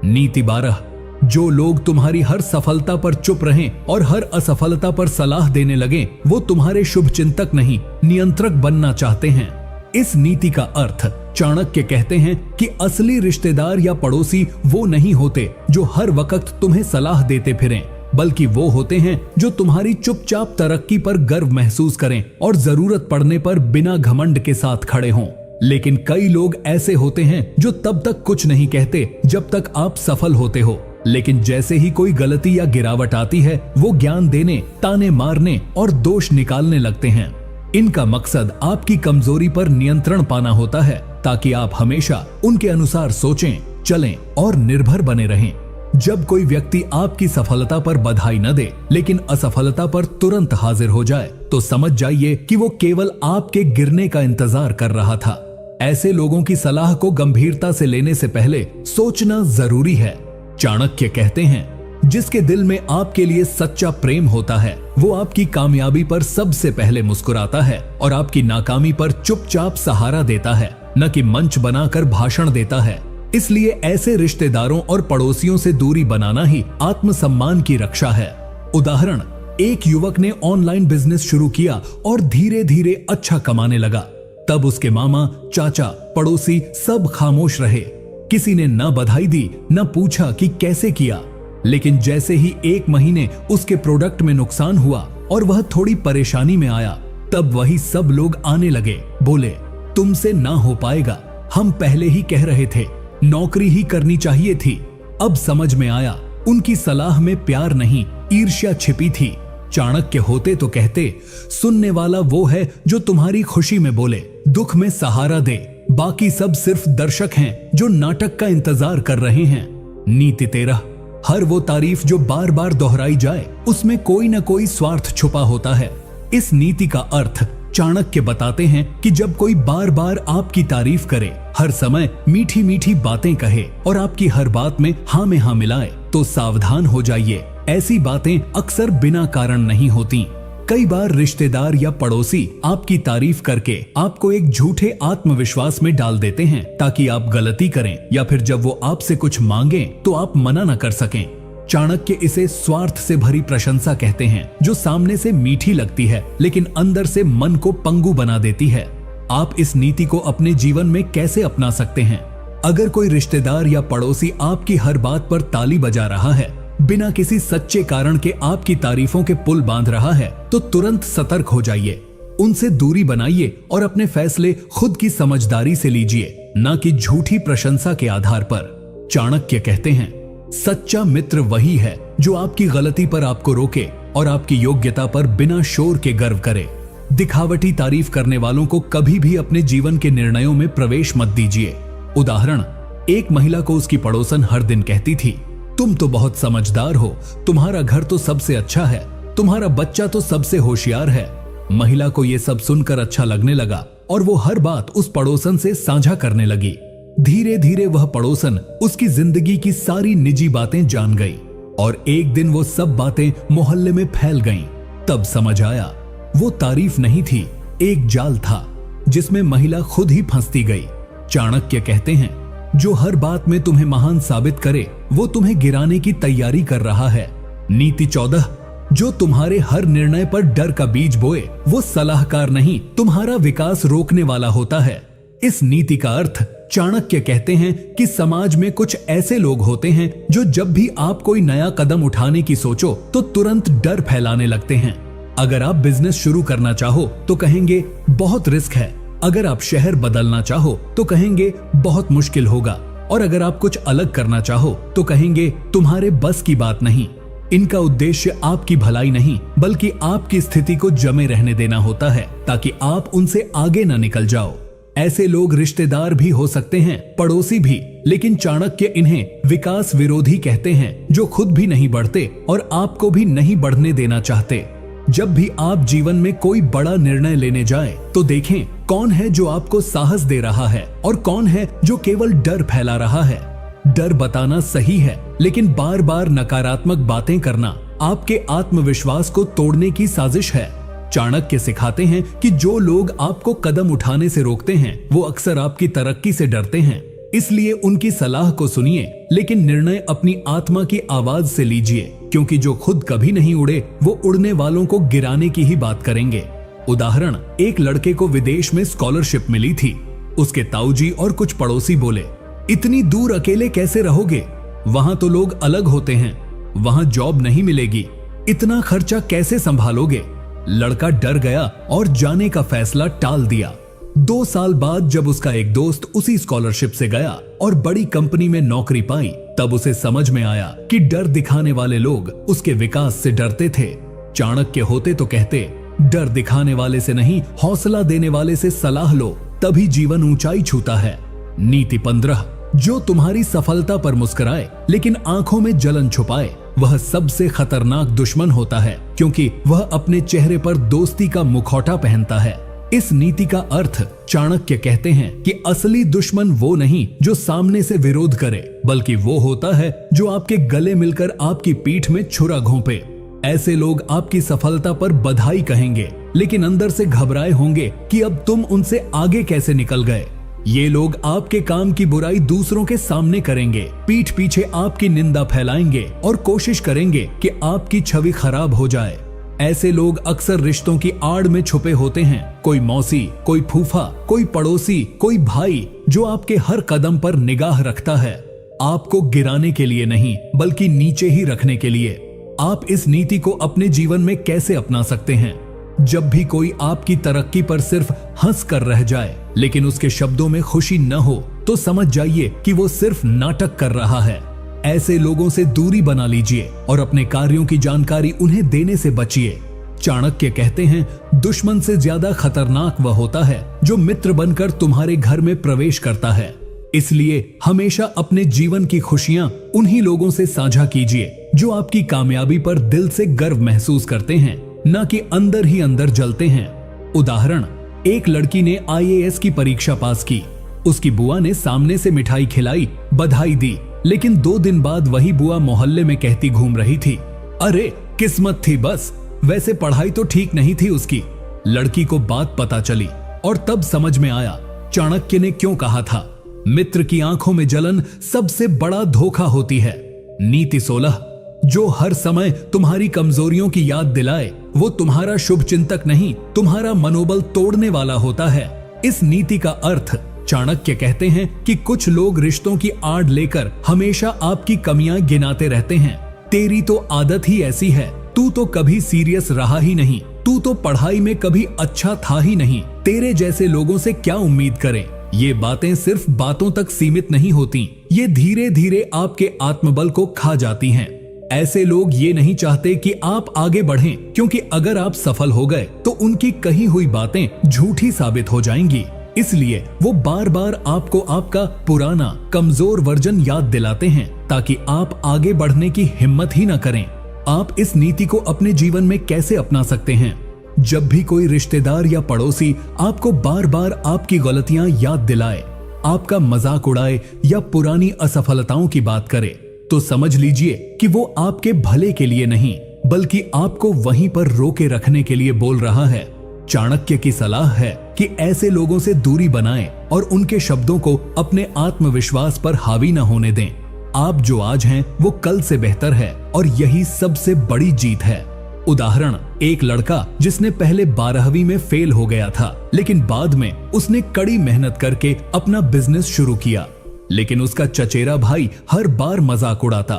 नीति 12, जो लोग तुम्हारी हर सफलता पर चुप रहें और हर असफलता पर सलाह देने लगे, वो तुम्हारे शुभ चिंतक नहीं, नियंत्रक बनना चाहते हैं। इस नीति का अर्थ चाणक्य कहते हैं कि असली रिश्तेदार या पड़ोसी वो नहीं होते जो हर वक्त तुम्हें सलाह देते फिरें, बल्कि वो होते हैं जो तुम्हारी चुपचाप तरक्की पर गर्व महसूस करें और जरूरत पड़ने पर बिना घमंड के साथ खड़े हों। लेकिन कई लोग ऐसे होते हैं जो तब तक कुछ नहीं कहते जब तक आप सफल होते हो, लेकिन जैसे ही कोई गलती या गिरावट आती है वो ज्ञान देने, ताने मारने और दोष निकालने लगते हैं। इनका मकसद आपकी कमजोरी पर नियंत्रण पाना होता है, ताकि आप हमेशा उनके अनुसार सोचें, चलें और निर्भर बने रहें। जब कोई व्यक्ति आपकी सफलता पर बधाई न दे लेकिन असफलता पर तुरंत हाजिर हो जाए, तो समझ जाइए कि वो केवल आपके गिरने का इंतजार कर रहा था। ऐसे लोगों की सलाह को गंभीरता से लेने से पहले सोचना जरूरी है। चाणक्य कहते हैं, जिसके दिल में आपके लिए सच्चा प्रेम होता है वो आपकी कामयाबी पर सबसे पहले मुस्कुराता है और आपकी नाकामी पर चुपचाप सहारा देता है, न कि मंच बनाकर भाषण देता है। इसलिए ऐसे रिश्तेदारों और पड़ोसियों से दूरी बनाना ही आत्मसम्मान की रक्षा है। उदाहरण, एक युवक ने ऑनलाइन बिजनेस शुरू किया और धीरे धीरे अच्छा कमाने लगा। तब उसके मामा, चाचा, पड़ोसी सब खामोश रहे। किसी ने न बधाई दी, न पूछा कि कैसे किया। लेकिन जैसे ही 1 महीने उसके प्रोडक्ट में नुकसान हुआ और वह थोड़ी परेशानी में आया, तब वही सब लोग आने लगे, बोले, तुमसे ना हो पाएगा, हम पहले ही कह रहे थे, नौकरी ही करनी चाहिए थी। अब समझ में आया, उनकी सलाह में प्यार नहीं, ईर्ष्या छिपी थी। चाणक्य होते तो कहते, सुनने वाला वो है जो तुम्हारी खुशी में बोले, दुख में सहारा दे। बाकी सब सिर्फ दर्शक हैं जो नाटक का इंतजार कर रहे हैं। नीति 13, हर वो तारीफ जो बार बार दोहराई जाए उसमें कोई न कोई स्वार्थ छुपा होता है। इस नीति का अर्थ चाणक्य बताते हैं कि जब कोई बार बार आपकी तारीफ करे, हर समय मीठी मीठी बातें कहे और आपकी हर बात में हाँ में हाँ मिलाए, तो सावधान हो जाइए। ऐसी बातें अक्सर बिना कारण नहीं होती। कई बार रिश्तेदार या पड़ोसी आपकी तारीफ करके आपको एक झूठे आत्मविश्वास में डाल देते हैं, ताकि आप गलती करें या फिर जब वो आपसे कुछ मांगे तो आप मना न कर सकें। चाणक्य इसे स्वार्थ से भरी प्रशंसा कहते हैं, जो सामने से मीठी लगती है लेकिन अंदर से मन को पंगु बना देती है। आप इस नीति को अपने जीवन में कैसे अपना सकते हैं? अगर कोई रिश्तेदार या पड़ोसी आपकी हर बात पर ताली बजा रहा है, बिना किसी सच्चे कारण के आपकी तारीफों के पुल बांध रहा है, तो तुरंत सतर्क हो जाइए। उनसे दूरी बनाइए और अपने फैसले खुद की समझदारी से लीजिए, न कि झूठी प्रशंसा के आधार पर। चाणक्य कहते हैं, सच्चा मित्र वही है जो आपकी गलती पर आपको रोके और आपकी योग्यता पर बिना शोर के गर्व करे। दिखावटी तारीफ करने वालों को कभी भी अपने जीवन के निर्णयों में प्रवेश मत दीजिए। उदाहरण, एक महिला को उसकी पड़ोसन हर दिन कहती थी, तुम तो बहुत समझदार हो, तुम्हारा घर तो सबसे अच्छा है, तुम्हारा बच्चा तो सबसे होशियार है। महिला को यह सब सुनकर अच्छा लगने लगा और वो हर बात उस पड़ोसन से साझा करने लगी। धीरे धीरे वह पड़ोसन उसकी जिंदगी की सारी निजी बातें जान गई और एक दिन वो सब बातें मोहल्ले में फैल गईं। तब समझ आया, वो तारीफ नहीं थी, एक जाल था जिसमें महिला खुद ही फंसती गई। चाणक्य कहते हैं, जो हर बात में तुम्हें महान साबित करे वो तुम्हें गिराने की तैयारी कर रहा है। नीति 14, जो तुम्हारे हर निर्णय पर डर का बीज बोए वो सलाहकार नहीं, तुम्हारा विकास रोकने वाला होता है। इस नीति का अर्थ चाणक्य कहते हैं कि समाज में कुछ ऐसे लोग होते हैं जो जब भी आप कोई नया कदम उठाने की सोचो तो तुरंत डर फैलाने लगते हैं। अगर आप बिजनेस शुरू करना चाहो तो कहेंगे बहुत रिस्क है, अगर आप शहर बदलना चाहो तो कहेंगे बहुत मुश्किल होगा, और अगर आप कुछ अलग करना चाहो तो कहेंगे तुम्हारे बस की बात नहीं। इनका उद्देश्य आपकी भलाई नहीं बल्कि आपकी स्थिति को जमे रहने देना होता है ताकि आप उनसे आगे न निकल जाओ। ऐसे लोग रिश्तेदार भी हो सकते हैं, पड़ोसी भी, लेकिन चाणक्य इन्हें विकास विरोधी कहते हैं, जो खुद भी नहीं बढ़ते और आपको भी नहीं बढ़ने देना चाहते। जब भी आप जीवन में कोई बड़ा निर्णय लेने जाएं, तो देखें कौन है जो आपको साहस दे रहा है और कौन है जो केवल डर फैला रहा है। डर बताना सही है, लेकिन बार बार नकारात्मक बातें करना आपके आत्मविश्वास को तोड़ने की साजिश है। चाणक्य सिखाते हैं कि जो लोग आपको कदम उठाने से रोकते हैं वो अक्सर आपकी तरक्की से डरते हैं। इसलिए उनकी सलाह को सुनिए, लेकिन निर्णय अपनी आत्मा की आवाज से लीजिए, क्योंकि जो खुद कभी नहीं उड़े वो उड़ने वालों को गिराने की ही बात करेंगे। उदाहरण, एक लड़के को विदेश में स्कॉलरशिप मिली थी। उसके ताऊजी और कुछ पड़ोसी बोले, इतनी दूर अकेले कैसे रहोगे, वहां तो लोग अलग होते हैं, वहां जॉब नहीं मिलेगी, इतना खर्चा कैसे संभालोगे। लड़का डर गया और जाने का फैसला टाल दिया। 2 साल बाद जब उसका एक दोस्त उसी स्कॉलरशिप से गया और बड़ी कंपनी में नौकरी पाई, तब उसे समझ में आया कि डर दिखाने वाले लोग उसके विकास से डरते थे। चाणक्य होते तो कहते, डर दिखाने वाले से नहीं, हौसला देने वाले से सलाह लो, तभी जीवन ऊंचाई छूता है। नीति 15, जो तुम्हारी सफलता पर मुस्कुराए लेकिन आंखों में जलन छुपाए वह सबसे खतरनाक दुश्मन होता है, क्योंकि वह अपने चेहरे पर दोस्ती का मुखौटा पहनता है। इस नीति का अर्थ चाणक्य कहते हैं कि असली दुश्मन वो नहीं जो सामने से विरोध करे, बल्कि वो होता है जो आपके गले मिलकर आपकी पीठ में छुरा घोंपे। ऐसे लोग आपकी सफलता पर बधाई कहेंगे, लेकिन अंदर से घबराए होंगे कि अब तुम उनसे आगे कैसे निकल गए। ये लोग आपके काम की बुराई दूसरों के सामने करेंगे, पीठ पीछे आपकी निंदा फैलाएंगे और कोशिश करेंगे कि आपकी छवि खराब हो जाए। ऐसे लोग अक्सर रिश्तों की आड़ में छुपे होते हैं। कोई मौसी, कोई फूफा, कोई पड़ोसी, कोई भाई, जो आपके हर कदम पर निगाह रखता है, आपको गिराने के लिए नहीं बल्कि नीचे ही रखने के लिए। आप इस नीति को अपने जीवन में कैसे अपना सकते हैं? जब भी कोई आपकी तरक्की पर सिर्फ हंस कर रह जाए लेकिन उसके शब्दों में खुशी न हो, तो समझ जाइए कि वो सिर्फ नाटक कर रहा है। ऐसे लोगों से दूरी बना लीजिए और अपने कार्यों की जानकारी उन्हें देने से बचिए। चाणक्य कहते हैं, दुश्मन से ज्यादा खतरनाक वह होता है जो मित्र बनकर तुम्हारे घर में प्रवेश करता है। इसलिए हमेशा अपने जीवन की खुशियां उन्हीं लोगों से साझा कीजिए जो आपकी कामयाबी पर दिल से गर्व महसूस करते हैं, न कि अंदर ही अंदर जलते हैं। उदाहरण, एक लड़की ने IAS की परीक्षा पास की। उसकी बुआ ने सामने से मिठाई खिलाई, बधाई दी, लेकिन 2 दिन बाद वही बुआ मोहल्ले में कहती घूम रही थी, अरे किस्मत थी बस, वैसे पढ़ाई तो ठीक नहीं थी उसकी। लड़की को बात पता चली और तब समझ में आया चाणक्य ने क्यों कहा था, मित्र की आंखों में जलन सबसे बड़ा धोखा होती है। नीति 16, जो हर समय तुम्हारी कमजोरियों की याद दिलाए वो तुम्हारा शुभ चिंतक नहीं, तुम्हारा मनोबल तोड़ने वाला होता है। इस नीति का अर्थ चाणक्य कहते हैं कि कुछ लोग रिश्तों की आड़ लेकर हमेशा आपकी कमियां गिनाते रहते हैं। तेरी तो आदत ही ऐसी है, तू तो कभी सीरियस रहा ही नहीं, तू तो पढ़ाई में कभी अच्छा था ही नहीं, तेरे जैसे लोगों से क्या उम्मीद करें। ये बातें सिर्फ बातों तक सीमित नहीं होती, ये धीरे धीरे आपके आत्मबल को खा जाती हैं। ऐसे लोग ये नहीं चाहते कि आप आगे बढ़ें, क्योंकि अगर आप सफल हो गए तो उनकी कही हुई बातें झूठी साबित हो जाएंगी। इसलिए वो बार बार आपको आपका पुराना कमजोर वर्जन याद दिलाते हैं ताकि आप आगे बढ़ने की हिम्मत ही न करें। आप इस नीति को अपने जीवन में कैसे अपना सकते हैं? जब भी कोई रिश्तेदार या पड़ोसी आपको बार बार आपकी गलतियां याद दिलाए, आपका मजाक उड़ाए या पुरानी असफलताओं की बात करे, तो समझ लीजिए कि वो आपके भले के लिए नहीं बल्कि आपको वहीं पर रोके रखने के लिए बोल रहा है। चाणक्य की सलाह है कि ऐसे लोगों से दूरी बनाएं और उनके शब्दों को अपने आत्मविश्वास पर हावी न होने दें। आप जो आज हैं वो कल से बेहतर है और यही सबसे बड़ी जीत है। उदाहरण, एक लड़का जिसने पहले 12वीं में फेल हो गया था, लेकिन बाद में उसने कड़ी मेहनत करके अपना बिजनेस शुरू किया। लेकिन उसका चचेरा भाई हर बार मजाक उड़ाता,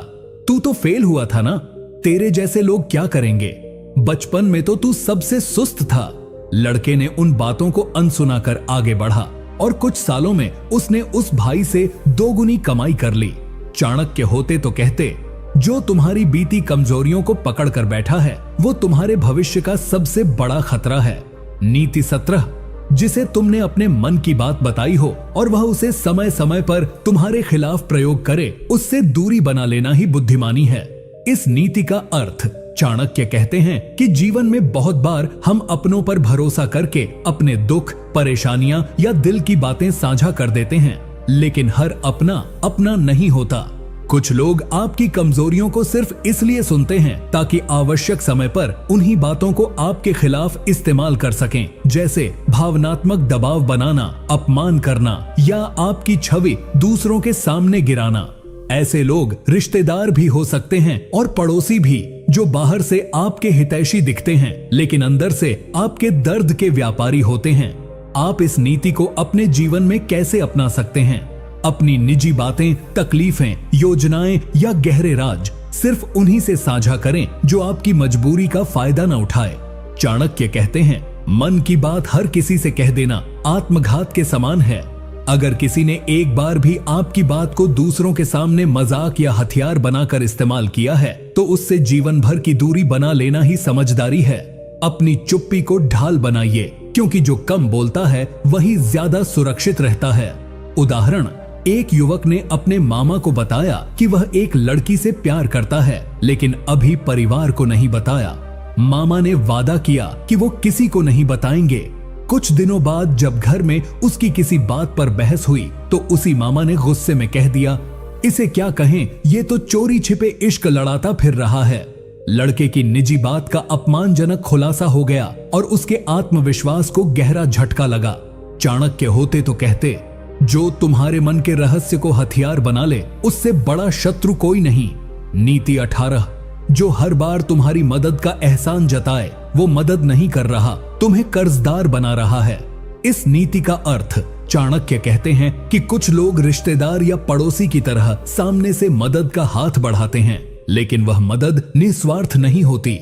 तू तो फेल हुआ था ना, तेरे जैसे लोग क्या करेंगे, बचपन में तो तू सबसे सुस्त था। लड़के ने उन बातों को अनसुना कर आगे बढ़ा और कुछ सालों में उसने उस भाई से 2 गुनी कमाई कर ली। चाणक्य होते तो कहते, जो तुम्हारी बीती कमजोरियों को पकड़ कर बैठा है वो तुम्हारे भविष्य का सबसे बड़ा खतरा है। नीति 17, जिसे तुमने अपने मन की बात बताई हो और वह उसे समय समय पर तुम्हारे खिलाफ प्रयोग करे, उससे दूरी बना लेना ही बुद्धिमानी है। इस नीति का अर्थ चाणक्य कहते हैं कि जीवन में बहुत बार हम अपनों पर भरोसा करके अपने दुख, परेशानियां या दिल की बातें साझा कर देते हैं, लेकिन हर अपना अपना नहीं होता। कुछ लोग आपकी कमजोरियों को सिर्फ इसलिए सुनते हैं ताकि आवश्यक समय पर उन्हीं बातों को आपके खिलाफ इस्तेमाल कर सकें, जैसे भावनात्मक दबाव बनाना, अपमान करना या आपकी छवि दूसरों के सामने गिराना। ऐसे लोग रिश्तेदार भी हो सकते हैं और पड़ोसी भी, जो बाहर से आपके हितैषी दिखते हैं लेकिन अंदर से आपके दर्द के व्यापारी होते हैं। आप इस नीति को अपने जीवन में कैसे अपना सकते हैं? अपनी निजी बातें, तकलीफें, योजनाएं या गहरे राज सिर्फ उन्हीं से साझा करें जो आपकी मजबूरी का फायदा न उठाए। चाणक्य कहते हैं, मन की बात हर किसी से कह देना आत्मघात के समान है। अगर किसी ने एक बार भी आपकी बात को दूसरों के सामने मजाक या हथियार बनाकर इस्तेमाल किया है तो उससे जीवन भर की दूरी बना लेना ही समझदारी है। अपनी चुप्पी को ढाल बनाइए, क्योंकि जो कम बोलता है वही ज्यादा सुरक्षित रहता है। उदाहरण, एक युवक ने अपने मामा को बताया कि वह एक लड़की से प्यार करता है, लेकिन अभी परिवार को नहीं बताया। मामा ने वादा किया कि वो किसी को नहीं बताएंगे। कुछ दिनों बाद जब घर में उसकी किसी बात पर बहस हुई तो उसी मामा ने गुस्से में कह दिया, इसे क्या कहें, ये तो चोरी छिपे इश्क लड़ाता फिर रहा है। लड़के की निजी बात का अपमानजनक खुलासा हो गया और उसके आत्मविश्वास को गहरा झटका लगा। चाणक्य होते तो कहते, जो तुम्हारे मन के रहस्य को हथियार बना ले उससे बड़ा शत्रु कोई नहीं। नीति 18, जो हर बार तुम्हारी मदद का एहसान जताए वो मदद नहीं कर रहा, तुम्हें कर्जदार बना रहा है। इस नीति का अर्थ चाणक्य कहते हैं कि कुछ लोग रिश्तेदार या पड़ोसी की तरह सामने से मदद का हाथ बढ़ाते हैं, लेकिन वह मदद निस्वार्थ नहीं होती।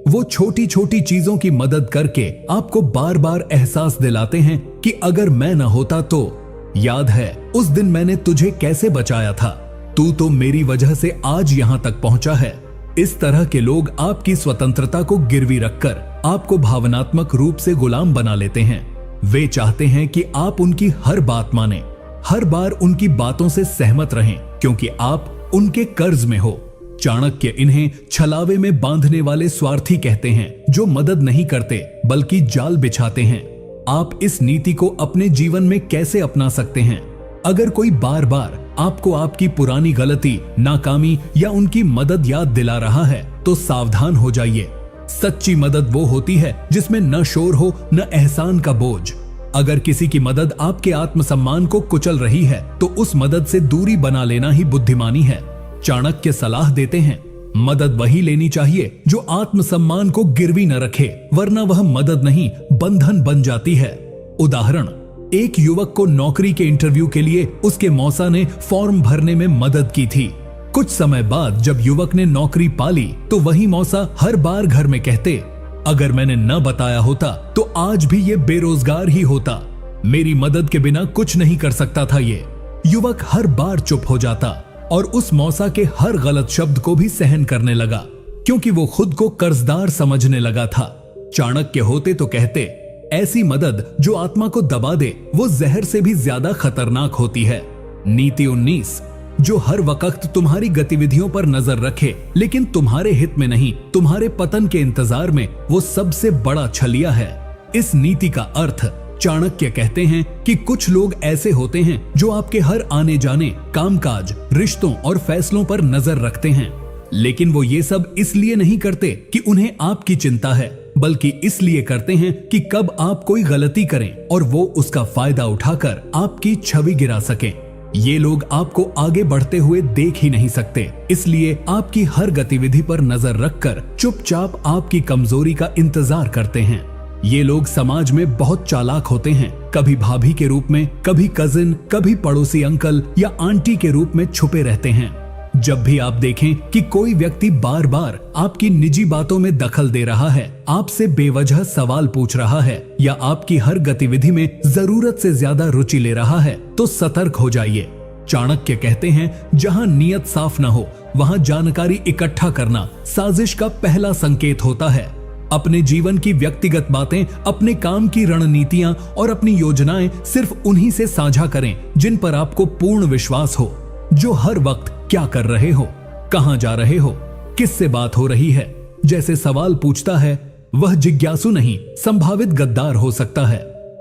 वो छोटी छोटी चीजों की मदद करके आपको बार बार एहसास दिलाते हैं कि अगर मैं न होता तो, याद है उस दिन मैंने तुझे कैसे बचाया था, तू तो मेरी वजह से आज यहाँ तक पहुंचा है। इस तरह के लोग आपकी स्वतंत्रता को गिरवी रखकर आपको भावनात्मक रूप से गुलाम बना लेते हैं। वे चाहते हैं कि आप उनकी हर बात माने, हर बार उनकी बातों से सहमत रहें, क्योंकि आप उनके कर्ज में हो। चाणक्य इन्हें छलावे में बांधने वाले स्वार्थी कहते हैं, जो मदद नहीं करते बल्कि जाल बिछाते हैं। आप इस नीति को अपने जीवन में कैसे अपना सकते हैं? अगर कोई बार बार आपको आपकी पुरानी गलती, नाकामी या उनकी मदद याद दिला रहा है तो सावधान हो जाइए। सच्ची मदद वो होती है जिसमें न शोर हो न एहसान का बोझ। अगर किसी की मदद आपके आत्मसम्मान को कुचल रही है तो उस मदद से दूरी बना लेना ही बुद्धिमानी है। चाणक्य सलाह देते हैं, मदद वही लेनी चाहिए जो आत्मसम्मान को गिरवी न रखे, वरना वह मदद नहीं बंधन बन जाती है। उदाहरण, एक युवक को नौकरी के इंटरव्यू के लिए उसके मौसा ने फॉर्म भरने में मदद की थी। कुछ समय बाद जब युवक ने नौकरी पाली तो वही मौसा हर बार घर में कहते, अगर मैंने न बताया होता तो आज भी ये बेरोजगार ही होता, मेरी मदद के बिना कुछ नहीं कर सकता था ये। युवक हर बार चुप हो जाता और उस मौसा के हर गलत शब्द को भी सहन करने लगा, क्योंकि वो खुद को कर्जदार समझने लगा था। चाणक्य होते तो कहते, ऐसी मदद जो आत्मा को दबा दे वो जहर से भी ज्यादा खतरनाक होती है। नीति 19, जो हर वक्त तुम्हारी गतिविधियों पर नजर रखे लेकिन तुम्हारे हित में नहीं, तुम्हारे पतन के इंतजार में, वो सबसे बड़ा छलिया है। इस नीति का अर्थ चाणक्य कहते हैं कि कुछ लोग ऐसे होते हैं जो आपके हर आने जाने, कामकाज, रिश्तों और फैसलों पर नजर रखते हैं, लेकिन वो ये सब इसलिए नहीं करते कि उन्हें आपकी चिंता है, बल्कि इसलिए करते हैं कि कब आप कोई गलती करें और वो उसका फायदा उठाकर आपकी छवि गिरा सकें। ये लोग आपको आगे बढ़ते हुए देख ही नहीं सकते, इसलिए आपकी हर गतिविधि पर नजर रखकर चुपचाप आपकी कमजोरी का इंतजार करते हैं। ये लोग समाज में बहुत चालाक होते हैं, कभी भाभी के रूप में, कभी कजिन, कभी पड़ोसी अंकल या आंटी के रूप में छुपे रहते हैं। जब भी आप देखें कि कोई व्यक्ति बार बार आपकी निजी बातों में दखल दे रहा है, आपसे बेवजह सवाल पूछ रहा है या आपकी हर गतिविधि में जरूरत से ज्यादा रुचि ले रहा है, तो सतर्क हो जाइए। चाणक्य कहते हैं, जहां नियत साफ न हो वहां जानकारी इकट्ठा करना साजिश का पहला संकेत होता है। अपने जीवन की व्यक्तिगत बातें, अपने काम की रणनीतियां और अपनी योजनाएं सिर्फ उन्हीं से साझा करें जिन पर आपको पूर्ण विश्वास हो, जो हर वक्त क्या कर रहे हो, कहां जा रहे हो, किससे बात हो रही है जैसे सवाल पूछता है, वह जिज्ञासु नहीं संभावित गद्दार हो सकता है।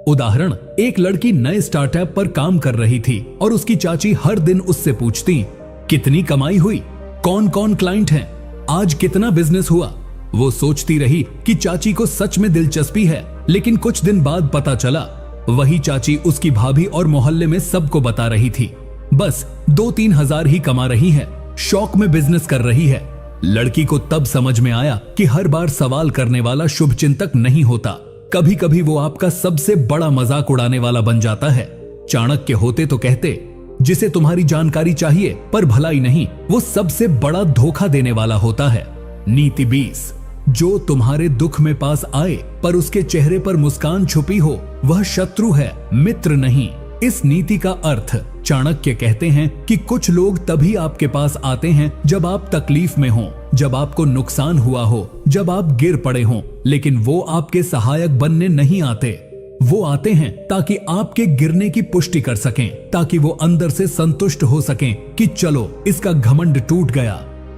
उदाहरण, एक लड़की नए स्टार्टअप पर काम कर रही थी और उसकी चाची हर दिन उससे पूछती, कितनी कमाई हुई, कौन कौन क्लाइंट हैं, आज कितना बिजनेस हुआ। वो सोचती रही कि चाची को सच में दिलचस्पी है, लेकिन कुछ दिन बाद पता चला वही चाची उसकी भाभी और मोहल्ले में सबको बता रही थी, बस 2-3 हजार ही कमा रही है, शौक में बिजनेस कर रही है। लड़की को तब समझ में आया कि हर बार सवाल करने वाला शुभचिंतक नहीं होता, कभी कभी वो आपका सबसे बड़ा मजाक उड़ाने वाला बन जाता है। चाणक्य होते तो कहते, जिसे तुम्हारी जानकारी चाहिए पर भलाई नहीं, वो सबसे बड़ा धोखा देने वाला होता है। नीति 20, जो तुम्हारे दुख में पास आए पर उसके चेहरे पर मुस्कान छुपी हो, वह शत्रु है, मित्र नहीं। इस नीति का अर्थ चाणक्य कहते हैं कि कुछ लोग तभी आपके पास आते हैं जब आप तकलीफ में हो, जब आपको नुकसान हुआ हो, जब आप गिर पड़े हो, लेकिन वो आपके सहायक बनने नहीं आते। वो आते हैं ताकि आपके गिरने की पुष्टि कर सकें, ताकि वो अंदर से संतुष्ट हो सकें कि चलो इसका घमंड टूट गया,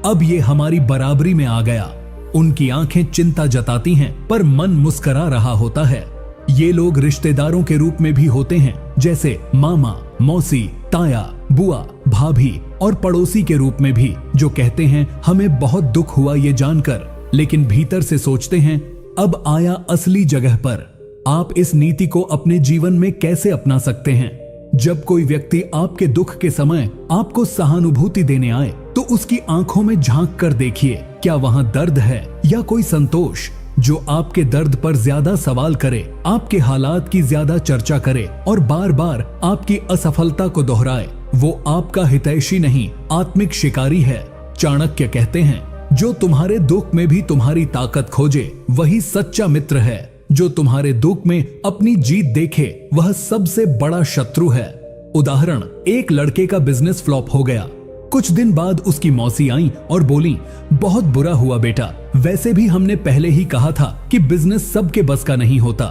अब ये हमारी बराबरी में आ गया। उनकी आंखें चिंता जताती हैं पर मन मुस्करा रहा होता है। ये लोग रिश्तेदारों के रूप में भी होते हैं, जैसे मामा, मौसी, ताया, बुआ, भाभी और पड़ोसी के रूप में भी, जो कहते हैं हमें बहुत दुख हुआ ये जानकर, लेकिन भीतर से सोचते हैं अब आया असली जगह पर। आप इस नीति को अपने जीवन में कैसे अपना सकते हैं? जब कोई व्यक्ति आपके दुख के समय आपको सहानुभूति देने आए तो उसकी आंखों में झांक कर देखिए, क्या वहां दर्द है या कोई संतोष। जो आपके दर्द पर ज्यादा सवाल करे, आपके हालात की ज्यादा चर्चा करे और बार बार आपकी असफलता को दोहराए, वो आपका हितैषी नहीं, आत्मिक शिकारी है। चाणक्य कहते हैं, जो तुम्हारे दुख में भी तुम्हारी ताकत खोजे वही सच्चा मित्र है। जो तुम्हारे दुख में अपनी जीत देखे वह सबसे बड़ा शत्रु है। उदाहरण, एक लड़के का बिजनेस फ्लॉप हो गया। कुछ दिन बाद उसकी मौसी आई और बोली, बहुत बुरा हुआ बेटा, वैसे भी हमने पहले ही कहा था कि बिजनेस सबके बस का नहीं होता।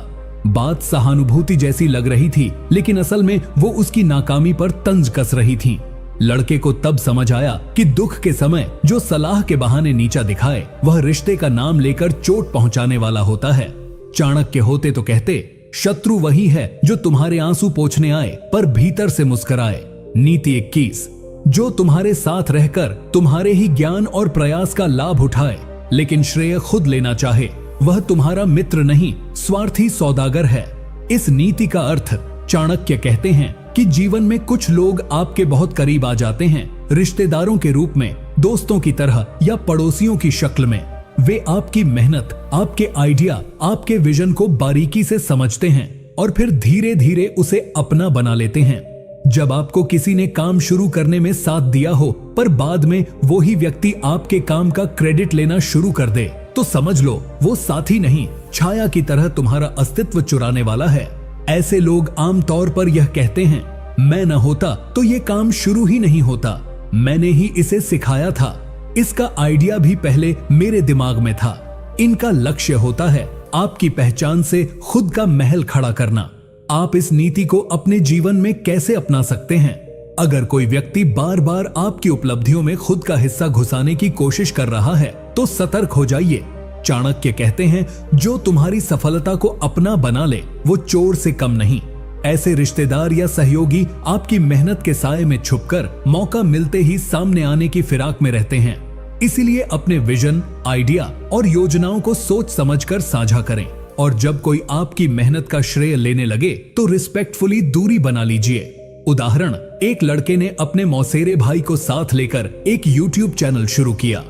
बात सहानुभूति जैसी लग रही थी, लेकिन असल में वो उसकी नाकामी पर तंज कस रही थी। लड़के को तब समझ आया कि दुख के समय जो सलाह के बहाने नीचा दिखाए, वह रिश्ते का नाम लेकर चोट पहुंचाने वाला होता है। चाणक्य होते तो कहते, शत्रु वही है जो तुम्हारे आंसू पोंछने आए पर भीतर से मुस्कुराए। नीति 21, जो तुम्हारे साथ रहकर तुम्हारे ही ज्ञान और प्रयास का लाभ उठाए लेकिन श्रेय खुद लेना चाहे, वह तुम्हारा मित्र नहीं, स्वार्थी सौदागर है। इस नीति का अर्थ चाणक्य कहते हैं कि जीवन में कुछ लोग आपके बहुत करीब आ जाते हैं, रिश्तेदारों के रूप में, दोस्तों की तरह या पड़ोसियों की शक्ल में। वे आपकी मेहनत, आपके आइडिया, आपके विजन को बारीकी से समझते हैं और फिर धीरे धीरे उसे अपना बना लेते हैं। जब आपको किसी ने काम शुरू करने में साथ दिया हो पर बाद में वो ही व्यक्ति आपके काम का क्रेडिट लेना शुरू कर दे, तो समझ लो वो साथी नहीं, छाया की तरह तुम्हारा अस्तित्व चुराने वाला है। ऐसे लोग आमतौर पर यह कहते हैं, मैं न होता तो ये काम शुरू ही नहीं होता, मैंने ही इसे सिखाया था, इसका आइडिया भी पहले मेरे दिमाग में था। इनका लक्ष्य होता है आपकी पहचान से खुद का महल खड़ा करना। आप इस नीति को अपने जीवन में कैसे अपना सकते हैं? अगर कोई व्यक्ति बार बार आपकी उपलब्धियों में खुद का हिस्सा घुसाने की कोशिश कर रहा है तो सतर्क हो जाइए। चाणक्य कहते हैं, जो तुम्हारी सफलता को अपना बना ले वो चोर से कम नहीं। ऐसे रिश्तेदार या सहयोगी आपकी मेहनत के साए में छुपकर मौका मिलते ही सामने आने की फिराक में रहते हैं। इसीलिए अपने विजन, आइडिया और योजनाओं को सोच समझकर साझा करें और जब कोई आपकी मेहनत का श्रेय लेने लगे तो रिस्पेक्टफुली दूरी बना लीजिए। उदाहरण, एक लड़के ने अपने मौसेरे भाई को साथ लेकर एक यूट्यूब चैनल शुरू किया।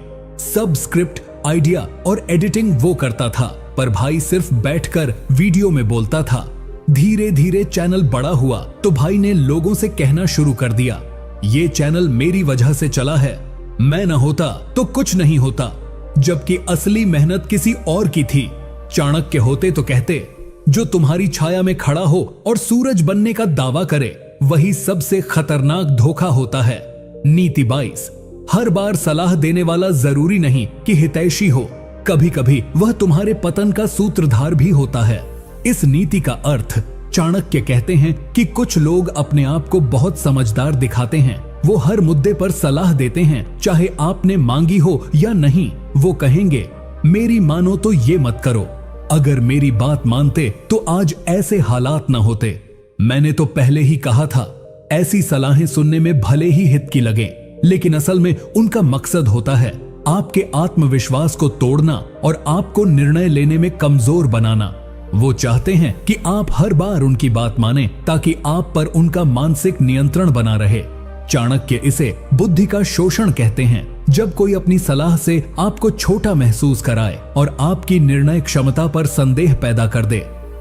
सब स्क्रिप्ट, आइडिया और एडिटिंग वो करता था, पर भाई सिर्फ बैठकर वीडियो में बोलता था। धीरे धीरे चैनल बड़ा हुआ तो भाई ने लोगों से कहना शुरू कर दिया, ये चैनल मेरी वजह से चला है, मैं न होता तो कुछ नहीं होता। जबकि असली मेहनत किसी और की थी। चाणक्य होते तो कहते, जो तुम्हारी छाया में खड़ा हो और सूरज बनने का दावा करे वही सबसे खतरनाक धोखा होता है। नीति 22, हर बार सलाह देने वाला जरूरी नहीं कि हितैषी हो, कभी कभी वह तुम्हारे पतन का सूत्रधार भी होता है। इस नीति का अर्थ, चाणक्य कहते हैं कि कुछ लोग अपने आप को बहुत समझदार दिखाते हैं। वो हर मुद्दे पर सलाह देते हैं, चाहे आपने मांगी हो या नहीं। वो कहेंगे, मेरी मानो तो ये मत करो, अगर मेरी बात मानते तो आज ऐसे हालात न होते। मैंने तो पहले ही कहा था। ऐसी सलाहें सुनने में भले ही हित की लगे, लेकिन असल में उनका मकसद होता है आपके आत्मविश्वास को तोड़ना और आपको निर्णय लेने में कमजोर बनाना। वो चाहते हैं कि आप हर बार उनकी बात माने ताकि आप पर उनका मानसिक नियंत्रण बना रहे। चाणक्य इसे बुद्धि का शोषण कहते हैं। जब कोई अपनी सलाह से आपको छोटा महसूस कराए और आपकी निर्णय क्षमता पर संदेह पैदा कर दे।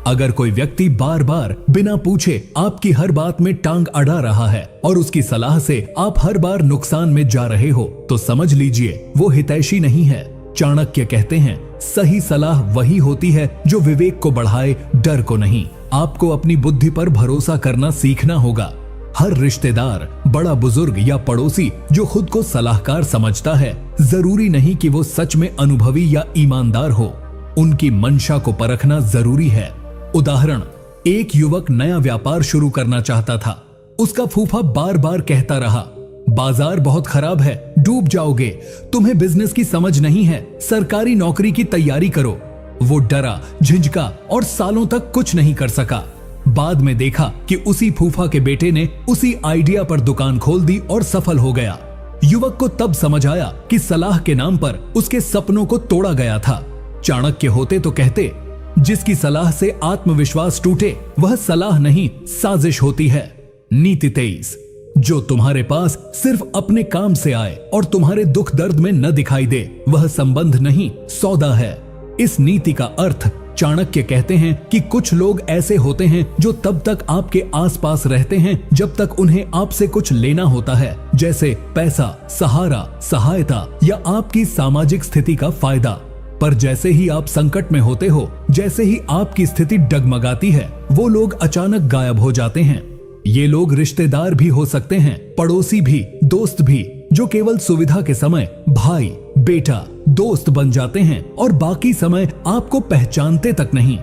अगर कोई व्यक्ति बार बार बिना पूछे आपकी हर बात में टांग अड़ा रहा है और उसकी सलाह से आप हर बार नुकसान में जा रहे हो, तो समझ लीजिए वो हितैषी नहीं है। चाणक्य कहते हैं, सही सलाह वही होती है जो विवेक को बढ़ाए, डर को नहीं। आपको अपनी बुद्धि पर भरोसा करना सीखना होगा। हर रिश्तेदार, बड़ा बुजुर्ग या पड़ोसी जो खुद को सलाहकार समझता है, जरूरी नहीं कि वो सच में अनुभवी या ईमानदार हो। उनकी मंशा को परखना जरूरी है। उदाहरण, एक युवक नया व्यापार शुरू करना चाहता था। उसका फूफा बार बार कहता रहा, बाजार बहुत खराब है, डूब जाओगे, तुम्हें बिजनेस की समझ नहीं है, सरकारी नौकरी की तैयारी करो। वो डरा, झिझका और सालों तक कुछ नहीं कर सका। बाद में देखा कि उसी फूफा के बेटे ने उसी आइडिया पर दुकान खोल दी और सफल हो गया। युवक को तब समझ आया कि सलाह के नाम पर उसके सपनों को तोड़ा गया था। चाणक्य होते तो कहते, जिसकी सलाह से आत्मविश्वास टूटे वह सलाह नहीं, साजिश होती है। नीति 23, जो तुम्हारे पास सिर्फ अपने काम से आए और तुम्हारे दुख दर्द में न दिखाई दे, वह संबंध नहीं, सौदा है। इस नीति का अर्थ, चाणक्य कहते हैं कि कुछ लोग ऐसे होते हैं जो तब तक आपके आसपास रहते हैं जब तक उन्हें आपसे कुछ लेना होता है, जैसे पैसा, सहारा, सहायता या आपकी सामाजिक स्थिति का फायदा। पर जैसे ही आप संकट में होते हो, जैसे ही आपकी स्थिति डगमगाती है, वो लोग अचानक गायब हो जाते हैं। ये लोग रिश्तेदार भी हो सकते हैं, पड़ोसी भी, दोस्त भी, जो केवल सुविधा के समय भाई, बेटा, दोस्त बन जाते हैं और बाकी समय आपको पहचानते तक नहीं।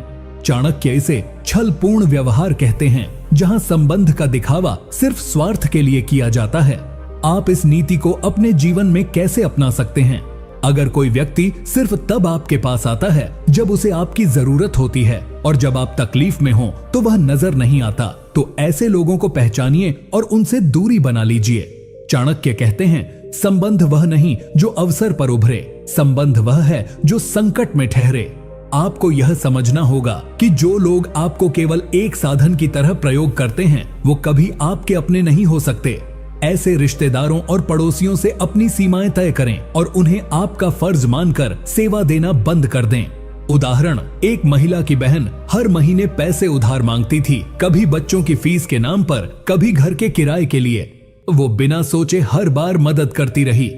चाणक्य इसे छलपूर्ण व्यवहार कहते हैं, जहां संबंध का दिखावा सिर्फ स्वार्थ के लिए किया जाता है। आप इस नीति को अपने जीवन में कैसे अपना सकते हैं? अगर कोई व्यक्ति सिर्फ तब आपके पास आता है जब उसे आपकी जरूरत होती है और जब आप तकलीफ में हो तो वह नजर नहीं आता, तो ऐसे लोगों को पहचानिए और उनसे दूरी बना लीजिए। चाणक्य कहते हैं, संबंध वह नहीं जो अवसर पर उभरे, संबंध वह है जो संकट में ठहरे। आपको यह समझना होगा कि जो लोग आपको केवल एक साधन की तरह प्रयोग करते हैं, वो कभी आपके अपने नहीं हो सकते। ऐसे रिश्तेदारों और पड़ोसियों से अपनी सीमाएं तय करें और उन्हें आपका फर्ज मानकर सेवा देना बंद कर दें। उदाहरण, एक महिला की बहन हर महीने पैसे उधार मांगती थी, कभी बच्चों की फीस के नाम पर, कभी घर के किराए के लिए। वो बिना सोचे हर बार मदद करती रही,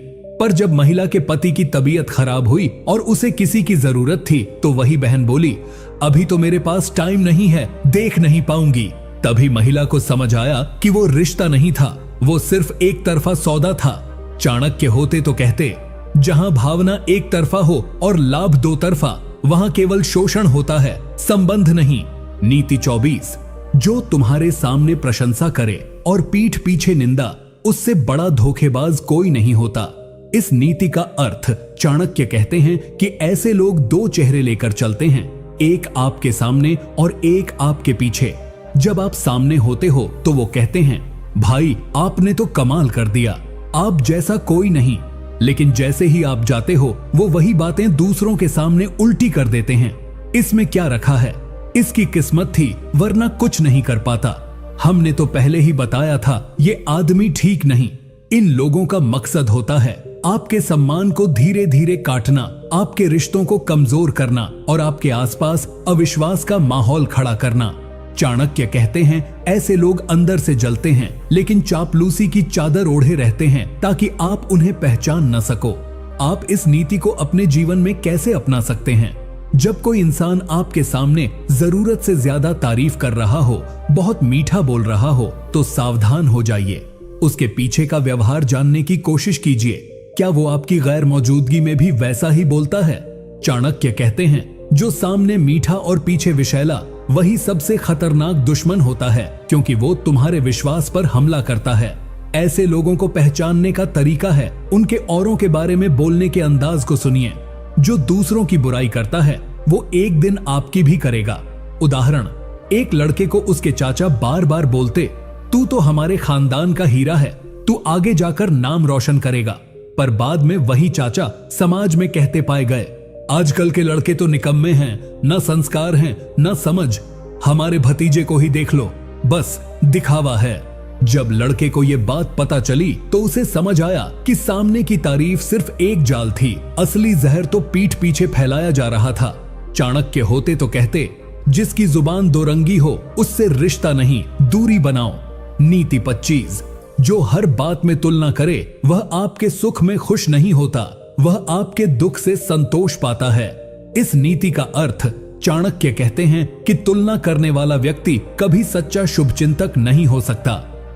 पर जब महिला के पति की तबीयत खराब हुई और उसे किसी की जरूरत थी, तो वही बहन बोली, अभी तो मेरे पास टाइम नहीं है, देख नहीं पाऊंगी। तभी महिला को समझ आया कि वो रिश्ता नहीं था, वो सिर्फ एक तरफा सौदा था। चाणक्य होते तो कहते, जहां भावना एक तरफा हो और लाभ दो तरफा, वहां केवल शोषण होता है, संबंध नहीं। नीति 24, जो तुम्हारे सामने प्रशंसा करे और पीठ पीछे निंदा, उससे बड़ा धोखेबाज कोई नहीं होता। इस नीति का अर्थ, चाणक्य कहते हैं कि ऐसे लोग दो चेहरे लेकर चलते हैं, एक आपके सामने और एक आपके पीछे। जब आप सामने होते हो तो वो कहते हैं, भाई आपने तो कमाल कर दिया, आप जैसा कोई नहीं। लेकिन जैसे ही आप जाते हो वो वही बातें दूसरों के सामने उल्टी कर देते हैं। इसमें क्या रखा है? इसकी किस्मत थी, वरना कुछ नहीं कर पाता। हमने तो पहले ही बताया था ये आदमी ठीक नहीं। इन लोगों का मकसद होता है आपके सम्मान को धीरे धीरे काटना, आपके रिश्तों को कमजोर करना और आपके आसपास अविश्वास का माहौल खड़ा करना। चाणक्य कहते हैं ऐसे लोग अंदर से जलते हैं, लेकिन चापलूसी की चादर ओढ़े रहते हैं ताकि आप उन्हें पहचान न सको। आप इस नीति को अपने जीवन में कैसे अपना सकते हैं? जब कोई इंसान आपके सामने जरूरत से ज्यादा तारीफ कर रहा हो, बहुत मीठा बोल रहा हो, तो सावधान हो जाइए। उसके पीछे का व्यवहार जानने की कोशिश कीजिए। क्या वो आपकी गैर मौजूदगी में भी वैसा ही बोलता है? चाणक्य कहते हैं जो सामने मीठा और पीछे विषैला, वही सबसे खतरनाक दुश्मन होता है, क्योंकि वो तुम्हारे विश्वास पर हमला करता है। ऐसे लोगों को पहचानने का तरीका है उनके औरों के बारे में बोलने के अंदाज को सुनिए। जो दूसरों की बुराई करता है वो एक दिन आपकी भी करेगा। उदाहरण, एक लड़के को उसके चाचा बार बार बोलते, तू तो हमारे खानदान का हीरा है, तू आगे जाकर नाम रोशन करेगा। पर बाद में वही चाचा समाज में कहते पाए गए, आजकल के लड़के तो निकम्मे हैं, न संस्कार हैं न समझ, हमारे भतीजे को ही देख लो, बस दिखावा है। जब लड़के को ये बात पता चली तो उसे समझ आया कि सामने की तारीफ सिर्फ एक जाल थी, असली जहर तो पीठ पीछे फैलाया जा रहा था। चाणक्य होते तो कहते, जिसकी जुबान दो रंगी हो उससे रिश्ता नहीं, दूरी बनाओ। नीति 25, जो हर बात में तुलना करे वह आपके सुख में खुश नहीं होता, वह आपके दुख से संतोष पाता है। इस नीति का अर्थ चाणक्य कहते हैं कि तुलना करने वाला व्यक्ति कभी सच्चा शुभचिंतक नहीं हो सकता।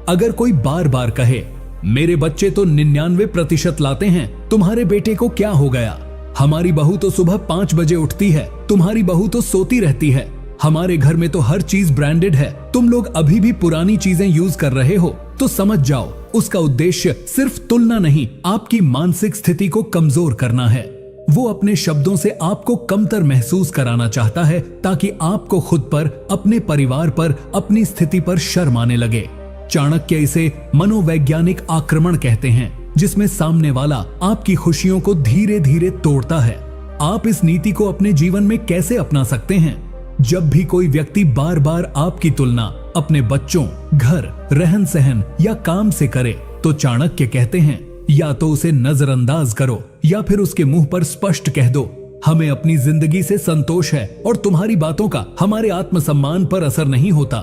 अगर कोई बार बार कहे, मेरे बच्चे तो 99% लाते हैं, तुम्हारे बेटे को क्या हो गया? हमारी बहू तो सुबह 5 बजे उठती है, तुम्हारी बहू तो सोती रहती है। हमारे घर में तो हर चीज ब्रांडेड है, तुम लोग अभी भी पुरानी चीजें यूज कर रहे हो, तो समझ जाओ उसका उद्देश्य सिर्फ तुलना नहीं, आपकी मानसिक स्थिति को कमजोर करना है। वो अपने शब्दों से आपको कमतर महसूस कराना चाहता है ताकि आपको खुद पर, अपने परिवार पर, अपनी स्थिति पर शर्म आने लगे। चाणक्य इसे मनोवैज्ञानिक आक्रमण कहते हैं, जिसमें सामने वाला आपकी खुशियों को धीरे धीरे तोड़ता है। आप इस नीति को अपने जीवन में कैसे अपना सकते हैं? जब भी कोई व्यक्ति बार बार आपकी तुलना अपने बच्चों, घर, रहन सहन या काम से करे, तो चाणक्य कहते हैं या तो उसे नजरअंदाज करो या फिर उसके मुंह पर स्पष्ट कह दो, हमें अपनी जिंदगी से संतोष है और तुम्हारी बातों का हमारे आत्मसम्मान पर असर नहीं होता।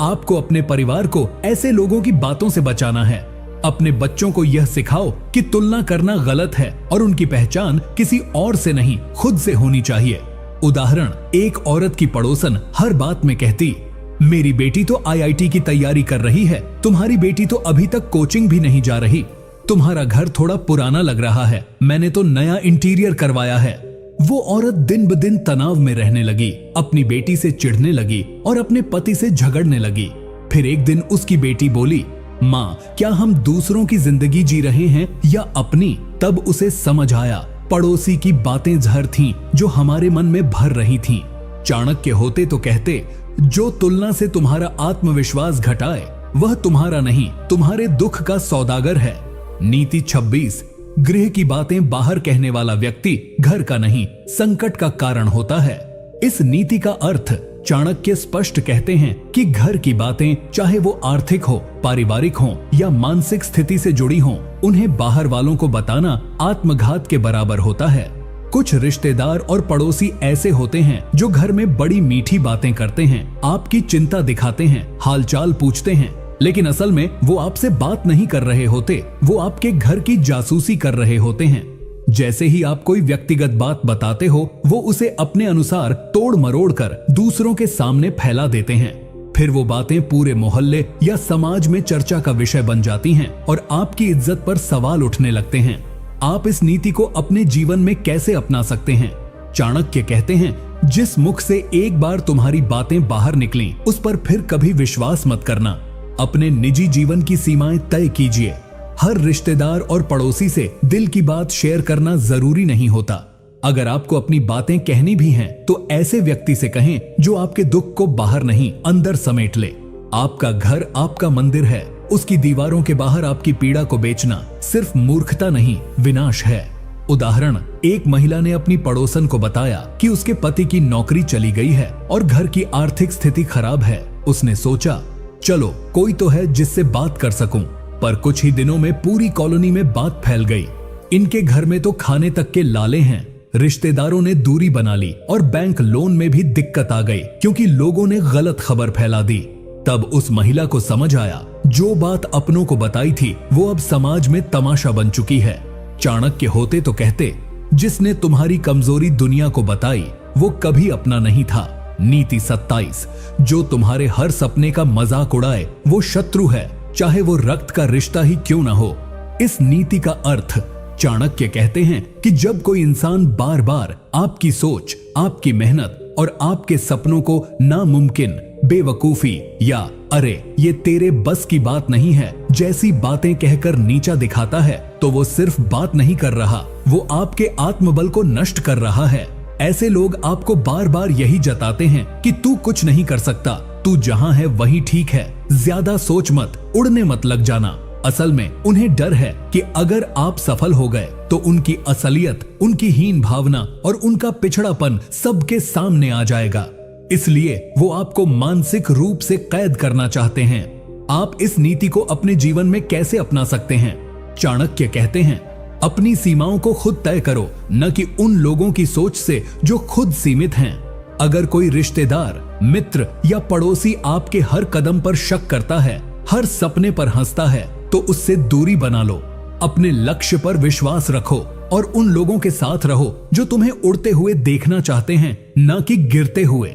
आपको अपने परिवार को ऐसे लोगों की बातों से बचाना है। अपने बच्चों को यह सिखाओ कि तुलना करना गलत है और उनकी पहचान किसी और से नहीं, खुद से होनी चाहिए। उदाहरण, एक औरत की पड़ोसन हर बात में कहती, मेरी बेटी तो IIT की तैयारी कर रही है, तुम्हारी बेटी तो अभी तक कोचिंग भी नहीं जा रही, तुम्हारा घर थोड़ा पुराना लग रहा है, मैंने तो नया इंटीरियर करवाया है। वो औरत दिन ब दिन तनाव में रहने लगी, अपनी बेटी से चिढ़ने लगी और अपने पति से झगड़ने लगी। फिर एक दिन उसकी बेटी बोली, माँ, क्या हम दूसरों की जिंदगी जी रहे हैं या अपनी? तब उसे समझ आया, पड़ोसी की बातें जहर थीं जो हमारे मन में भर रही थीं। चाणक्य होते तो कहते, जो तुलना से तुम्हारा आत्मविश्वास घटाए वह तुम्हारा नहीं, तुम्हारे दुख का सौदागर है। नीति 26, गृह की बातें बाहर कहने वाला व्यक्ति घर का नहीं, संकट का कारण होता है। इस नीति का अर्थ चाणक्य स्पष्ट कहते हैं कि घर की बातें, चाहे वो आर्थिक हो, पारिवारिक हो या मानसिक स्थिति से जुड़ी हो, उन्हें बाहर वालों को बताना आत्मघात के बराबर होता है। कुछ रिश्तेदार और पड़ोसी ऐसे होते हैं जो घर में बड़ी मीठी बातें करते हैं, आपकी चिंता दिखाते हैं, हालचाल पूछते हैं, लेकिन असल में वो आपसे बात नहीं कर रहे होते, वो आपके घर की जासूसी कर रहे होते हैं। जैसे ही आप कोई व्यक्तिगत बात बताते हो, वो उसे अपने अनुसार तोड़ मरोड़ कर दूसरों के सामने फैला देते हैं। फिर वो बातें पूरे मोहल्ले या समाज में चर्चा का विषय बन जाती हैं और आपकी इज्जत पर सवाल उठने लगते हैं। आप इस नीति को अपने जीवन में कैसे अपना सकते हैं? चाणक्य कहते हैं, जिस मुख से एक बार तुम्हारी बातें बाहर निकली, उस पर फिर कभी विश्वास मत करना। अपने निजी जीवन की सीमाएं तय कीजिए। हर रिश्तेदार और पड़ोसी से दिल की बात शेयर करना जरूरी नहीं होता। अगर आपको अपनी बातें कहनी भी हैं, तो ऐसे व्यक्ति से कहें जो आपके दुख को बाहर नहीं, अंदर समेट ले। आपका घर आपका मंदिर है, उसकी दीवारों के बाहर आपकी पीड़ा को बेचना सिर्फ मूर्खता नहीं, विनाश है। उदाहरण, एक महिला ने अपनी पड़ोसन को बताया कि उसके पति की नौकरी चली गई है और घर की आर्थिक स्थिति खराब है। उसने सोचा, चलो कोई तो है जिससे बात कर सकूं। पर कुछ ही दिनों में पूरी कॉलोनी में बात फैल गई। इनके घर में तो खाने तक के लाले हैं। रिश्तेदारों ने दूरी बना ली और बैंक लोन में भी दिक्कत आ गई क्योंकि लोगों ने गलत खबर फैला दी। तब उस महिला को समझ आया, जो बात अपनों को बताई थी वो अब समाज में तमाशा बन चुकी है। चाणक्य होते तो कहते, जिसने तुम्हारी कमजोरी दुनिया को बताई वो कभी अपना नहीं था। नीति 27, जो तुम्हारे हर सपने का मजाक उड़ाए वो शत्रु है, चाहे वो रक्त का रिश्ता ही क्यों ना हो। इस नीति का अर्थ, चाणक्य कहते हैं कि जब कोई इंसान बार बार आपकी सोच, आपकी मेहनत और आपके सपनों को नामुमकिन, बेवकूफी या अरे ये तेरे बस की बात नहीं है जैसी बातें कहकर नीचा दिखाता है, तो वो सिर्फ बात नहीं कर रहा, वो आपके आत्मबल को नष्ट कर रहा है। ऐसे लोग आपको बार बार यही जताते हैं कि तू कुछ नहीं कर सकता, तू जहां है वही ठीक है, ज्यादा सोच मत, उड़ने मत लग जाना। असल में उन्हें डर है कि अगर आप सफल हो गए तो उनकी असलियत, उनकी हीन भावना और उनका पिछड़ापन सबके सामने आ जाएगा। इसलिए वो आपको मानसिक रूप से कैद करना चाहते हैं। आप इस नीति को अपने जीवन में कैसे अपना सकते हैं? चाणक्य कहते हैं, अपनी सीमाओं को खुद तय करो, न कि उन लोगों की सोच से जो खुद सीमित हैं। अगर कोई रिश्तेदार, मित्र या पड़ोसी आपके हर कदम पर शक करता है, हर सपने पर हंसता है, तो उससे दूरी बना लो। अपने लक्ष्य पर विश्वास रखो और उन लोगों के साथ रहो जो तुम्हें उड़ते हुए देखना चाहते हैं, न कि गिरते हुए।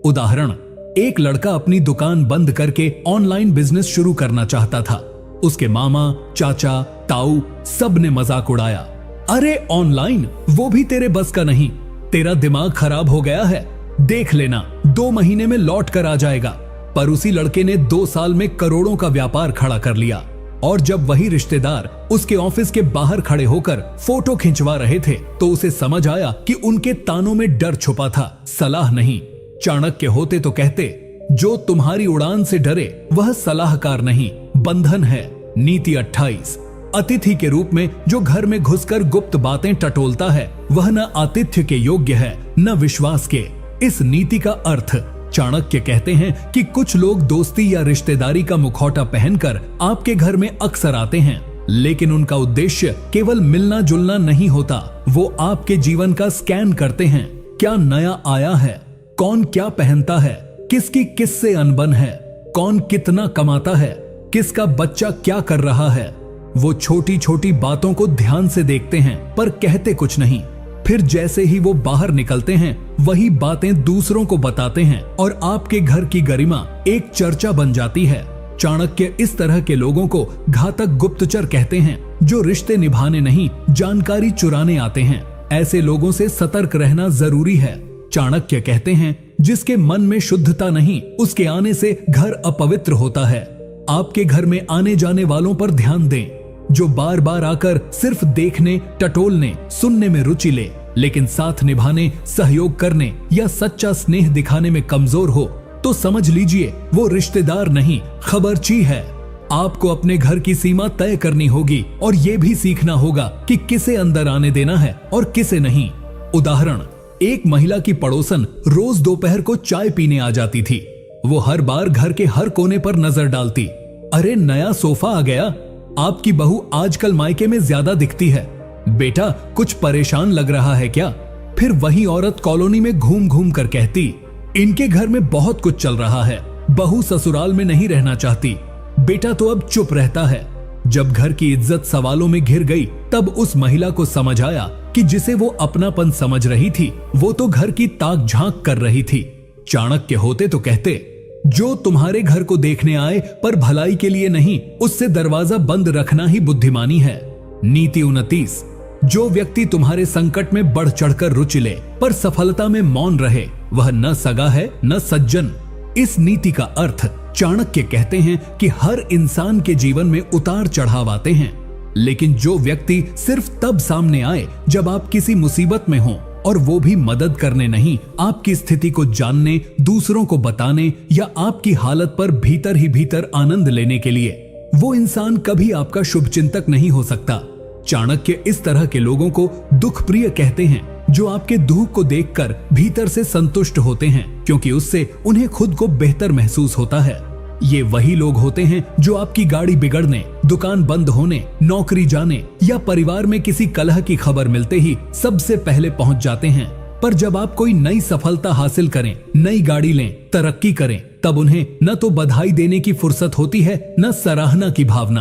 उदाहरण, एक लड़का अपनी दुकान बंद करके ऑनलाइन बिजनेस शुरू करना चाहता था। उसके मामा, चाचा, ताऊ सब ने मजाक उड़ाया, अरे ऑनलाइन, वो भी तेरे बस का नहीं, तेरा दिमाग खराब हो गया है, देख लेना 2 महीने में लौट कर आ जाएगा। पर उसी लड़के ने 2 साल में करोड़ों का व्यापार खड़ा कर लिया। और जब वही रिश्तेदार उसके ऑफिस के बाहर खड़े होकर फोटो खिंचवा रहे थे तो उसे समझ आया कि उनके तानों में डर छुपा था, सलाह नहीं। चाणक्य होते तो कहते, जो तुम्हारी उड़ान से डरे वह सलाहकार नहीं, बंधन है। नीति 28, अतिथि के रूप में जो घर में घुसकर गुप्त बातें टटोलता है वह न आतिथ्य के योग्य है न विश्वास के। इस नीति का अर्थ, चाणक्य कहते हैं कि कुछ लोग दोस्ती या रिश्तेदारी का मुखौटा पहनकर आपके घर में अक्सर आते हैं, लेकिन उनका उद्देश्य केवल मिलना जुलना नहीं होता। वो आपके जीवन का स्कैन करते हैं, क्या नया आया है, कौन क्या पहनता है, किसकी किससे अनबन है, कौन कितना कमाता है, किसका बच्चा क्या कर रहा है। वो छोटी छोटी बातों को ध्यान से देखते हैं पर कहते कुछ नहीं। फिर जैसे ही वो बाहर निकलते हैं वही बातें दूसरों को बताते हैं और आपके घर की गरिमा एक चर्चा बन जाती है। चाणक्य इस तरह के लोगों को घातक गुप्तचर कहते हैं, जो रिश्ते निभाने नहीं जानकारी चुराने आते हैं। ऐसे लोगों से सतर्क रहना जरूरी है। चाणक्य कहते हैं, जिसके मन में शुद्धता नहीं उसके आने से घर अपवित्र होता है। आपके घर में आने जाने वालों पर ध्यान दें, जो बार बार आकर सिर्फ देखने, टटोलने, सुनने में रुचि ले, लेकिन साथ निभाने, सहयोग करने या सच्चा स्नेह दिखाने में कमजोर हो, तो समझ लीजिए वो रिश्तेदार नहीं, खबरची है। आपको अपने घर की सीमा तय करनी होगी और ये भी सीखना होगा कि किसे अंदर आने देना है और किसे नहीं। उदाहरण, एक महिला की पड़ोसन रोज दोपहर को चाय पीने आ जाती थी। वो हर बार घर के हर कोने पर नजर डालती, अरे नया सोफा आ गया, आपकी बहू आजकल मायके में ज्यादा दिखती है, बेटा कुछ परेशान लग रहा है क्या। फिर वही औरत कॉलोनी में घूम घूम कर कहती, इनके घर में बहुत कुछ चल रहा है, बहू ससुराल में नहीं रहना चाहती, बेटा तो अब चुप रहता है। जब घर की इज्जत सवालों में घिर गई तब उस महिला को समझ आया कि जिसे वो अपनापन समझ रही थी वो तो घर की ताक झांक कर रही थी। चाणक्य होते तो कहते, जो तुम्हारे घर को देखने आए पर भलाई के लिए नहीं, उससे दरवाजा बंद रखना ही बुद्धिमानी है। नीति 29, जो व्यक्ति तुम्हारे संकट में बढ़ चढ़कर रुचि ले पर सफलता में मौन रहे वह न सगा है न सज्जन। इस नीति का अर्थ, चाणक्य कहते हैं कि हर इंसान के जीवन में उतार चढ़ाव आते हैं, लेकिन जो व्यक्ति सिर्फ तब सामने आए जब आप किसी मुसीबत में हो, और वो भी मदद करने नहीं, आपकी स्थिति को जानने, दूसरों को बताने या आपकी हालत पर भीतर ही भीतर आनंद लेने के लिए, वो इंसान कभी आपका शुभचिंतक नहीं हो सकता। चाणक्य इस तरह के लोगों को दुख प्रिय कहते हैं, जो आपके दुख को देखकर भीतर से संतुष्ट होते हैं, क्योंकि उससे उन्हें खुद को बेहतर महसूस होता है। ये वही लोग होते हैं जो आपकी गाड़ी बिगड़ने, दुकान बंद होने, नौकरी जाने या परिवार में किसी कलह की खबर मिलते ही सबसे पहले पहुंच जाते हैं। पर जब आप कोई नई सफलता हासिल करें, नई गाड़ी लें, तरक्की करें, तब उन्हें न तो बधाई देने की फुर्सत होती है, न सराहना की भावना।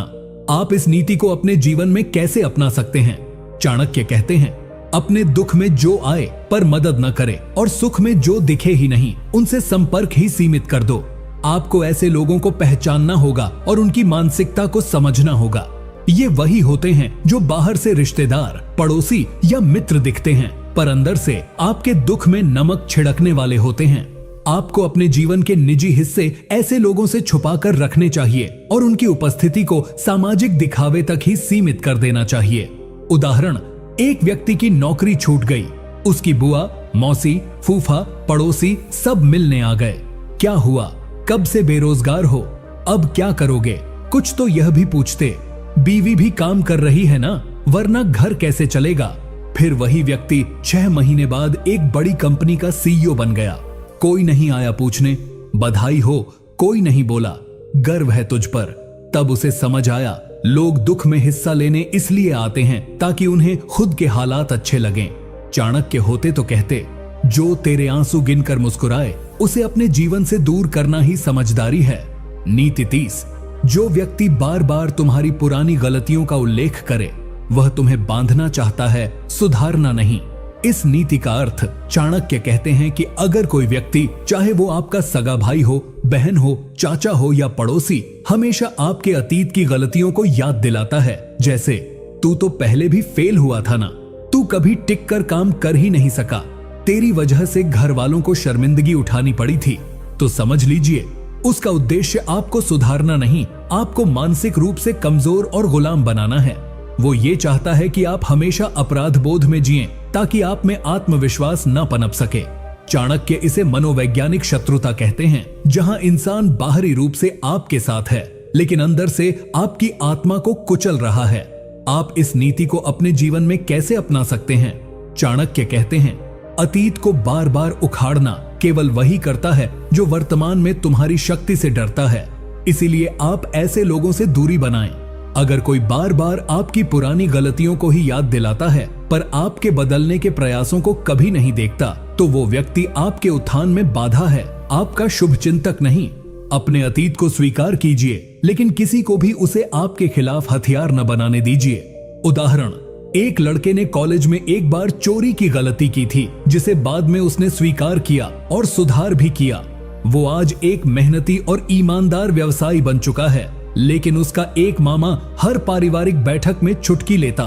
आप इस नीति को अपने जीवन में कैसे अपना सकते हैं? चाणक्य कहते हैं, अपने दुख में जो आए पर मदद न करे और सुख में जो दिखे ही नहीं, उनसे संपर्क ही सीमित कर दो। आपको ऐसे लोगों को पहचानना होगा और उनकी मानसिकता को समझना होगा। ये वही होते हैं जो बाहर से रिश्तेदार, पड़ोसी या मित्र दिखते हैं, पर अंदर से आपके दुख में नमक छिड़कने वाले होते हैं। आपको अपने जीवन के निजी हिस्से ऐसे लोगों से छुपाकर रखने चाहिए और उनकी उपस्थिति को सामाजिक दिखावे तक ही सीमित कर देना चाहिए। उदाहरण, एक व्यक्ति की नौकरी छूट गई। उसकी बुआ, मौसी, फूफा, पड़ोसी सब मिलने आ गए। क्या हुआ? कब से बेरोजगार हो? अब क्या करोगे? कुछ तो यह भी पूछते, बीवी भी काम कर रही है ना, वरना घर कैसे चलेगा? फिर वही व्यक्ति 6 महीने बाद एक बड़ी कंपनी का सीईओ बन गया। कोई नहीं आया पूछने, बधाई हो, कोई नहीं बोला, गर्व है तुझ पर। तब उसे समझ आया, लोग दुख में हिस्सा लेने इसलिए आते हैं ताकि उन्हें खुद के हालात अच्छे लगें। चाणक्य होते तो कहते, जो तेरे आंसू गिनकर मुस्कुराए, उसे अपने जीवन से दूर करना ही समझदारी है। नीति 30, जो व्यक्ति बार बार तुम्हारी पुरानी गलतियों का उल्लेख करे, वह तुम्हें बांधना चाहता है, सुधारना नहीं। इस नीति का अर्थ चाणक्य कहते हैं कि अगर कोई व्यक्ति, चाहे वो आपका सगा भाई हो, बहन हो, चाचा हो या पड़ोसी, हमेशा आपके अतीत की गलतियों को याद दिलाता है, जैसे तू तो पहले भी फेल हुआ था ना, तू कभी टिक कर काम कर ही नहीं सका, तेरी वजह से घर वालों को शर्मिंदगी उठानी पड़ी थी, तो समझ लीजिए उसका उद्देश्य आपको सुधारना नहीं, आपको मानसिक रूप से कमजोर और गुलाम बनाना है। वो ये चाहता है कि आप हमेशा अपराध बोध में जिएं, ताकि आप में आत्मविश्वास न पनप सके। चाणक्य इसे मनोवैज्ञानिक शत्रुता कहते हैं, जहां इंसान बाहरी रूप से आपके साथ है, लेकिन अंदर से आपकी आत्मा को कुचल रहा है। आप इस नीति को अपने जीवन में कैसे अपना सकते हैं? चाणक्य कहते हैं, अतीत को बार बार उखाड़ना केवल वही करता है जो वर्तमान में तुम्हारी शक्ति से डरता है। इसीलिए आप ऐसे लोगों से दूरी बनाएं। अगर कोई बार बार आपकी पुरानी गलतियों को ही याद दिलाता है, पर आपके बदलने के प्रयासों को कभी नहीं देखता, तो वो व्यक्ति आपके उत्थान में बाधा है, आपका शुभचिंतक नहीं। अपने अतीत को स्वीकार कीजिए, लेकिन किसी को भी उसे आपके खिलाफ हथियार न बनाने दीजिए। उदाहरण, एक लड़के ने कॉलेज में एक बार चोरी की गलती की थी, जिसे बाद में उसने स्वीकार किया और सुधार भी किया। वो आज एक मेहनती और ईमानदार व्यवसायी बन चुका है, लेकिन उसका एक मामा हर पारिवारिक बैठक में चुटकी लेता,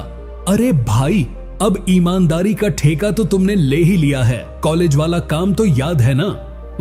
अरे भाई, अब ईमानदारी का ठेका तो तुमने ले ही लिया है, कॉलेज वाला काम तो याद है ना।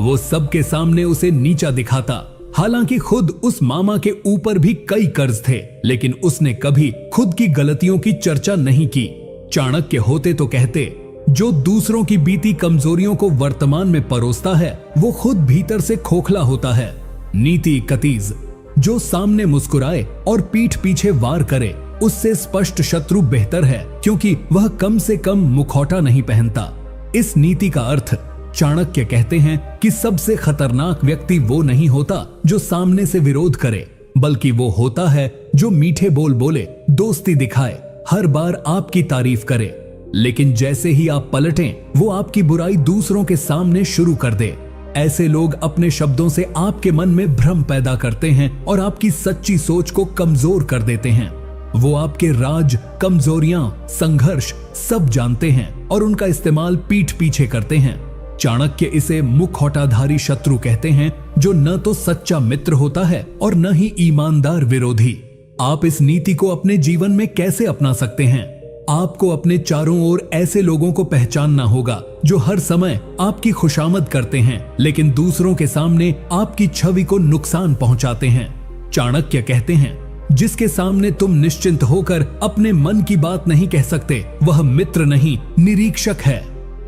वो सबके सामने उसे नीचा दिखाता। हालांकि खुद उस मामा के ऊपर भी कई कर्ज थे, लेकिन उसने कभी खुद की गलतियों की चर्चा नहीं की। चाणक्य होते तो कहते, जो दूसरों की बीती कमजोरियों को वर्तमान में परोसता है, वो खुद भीतर से खोखला होता है। नीति 31, जो सामने मुस्कुराए और पीठ पीछे वार करे, उससे स्पष्ट शत्रु बेहतर है, क्योंकि वह कम से कम मुखौटा नहीं पहनता। इस नीति का अर्थ चाणक्य कहते हैं कि सबसे खतरनाक व्यक्ति वो नहीं होता जो सामने से विरोध करे, बल्कि वो होता है जो मीठे बोल बोले, दोस्ती दिखाए, हर बार आपकी तारीफ करे, लेकिन जैसे ही आप पलटें, वो आपकी बुराई दूसरों के सामने शुरू कर दे। ऐसे लोग अपने शब्दों से आपके मन में भ्रम पैदा करते हैं और आपकी सच्ची सोच को कमजोर कर देते हैं। वो आपके राज, कमजोरियां, संघर्ष सब जानते हैं और उनका इस्तेमाल पीठ पीछे करते हैं। चाणक्य इसे मुखौटाधारी शत्रु कहते हैं, जो न तो सच्चा मित्र होता है और न ही ईमानदार विरोधी। आप इस नीति को अपने जीवन में कैसे अपना सकते हैं? आपको अपने चारों ओर ऐसे लोगों को पहचानना होगा जो हर समय आपकी खुशामद करते हैं, लेकिन दूसरों के सामने आपकी छवि को नुकसान पहुंचाते हैं। चाणक्य कहते हैं, जिसके सामने तुम निश्चिंत होकर अपने मन की बात नहीं कह सकते, वह मित्र नहीं, निरीक्षक है।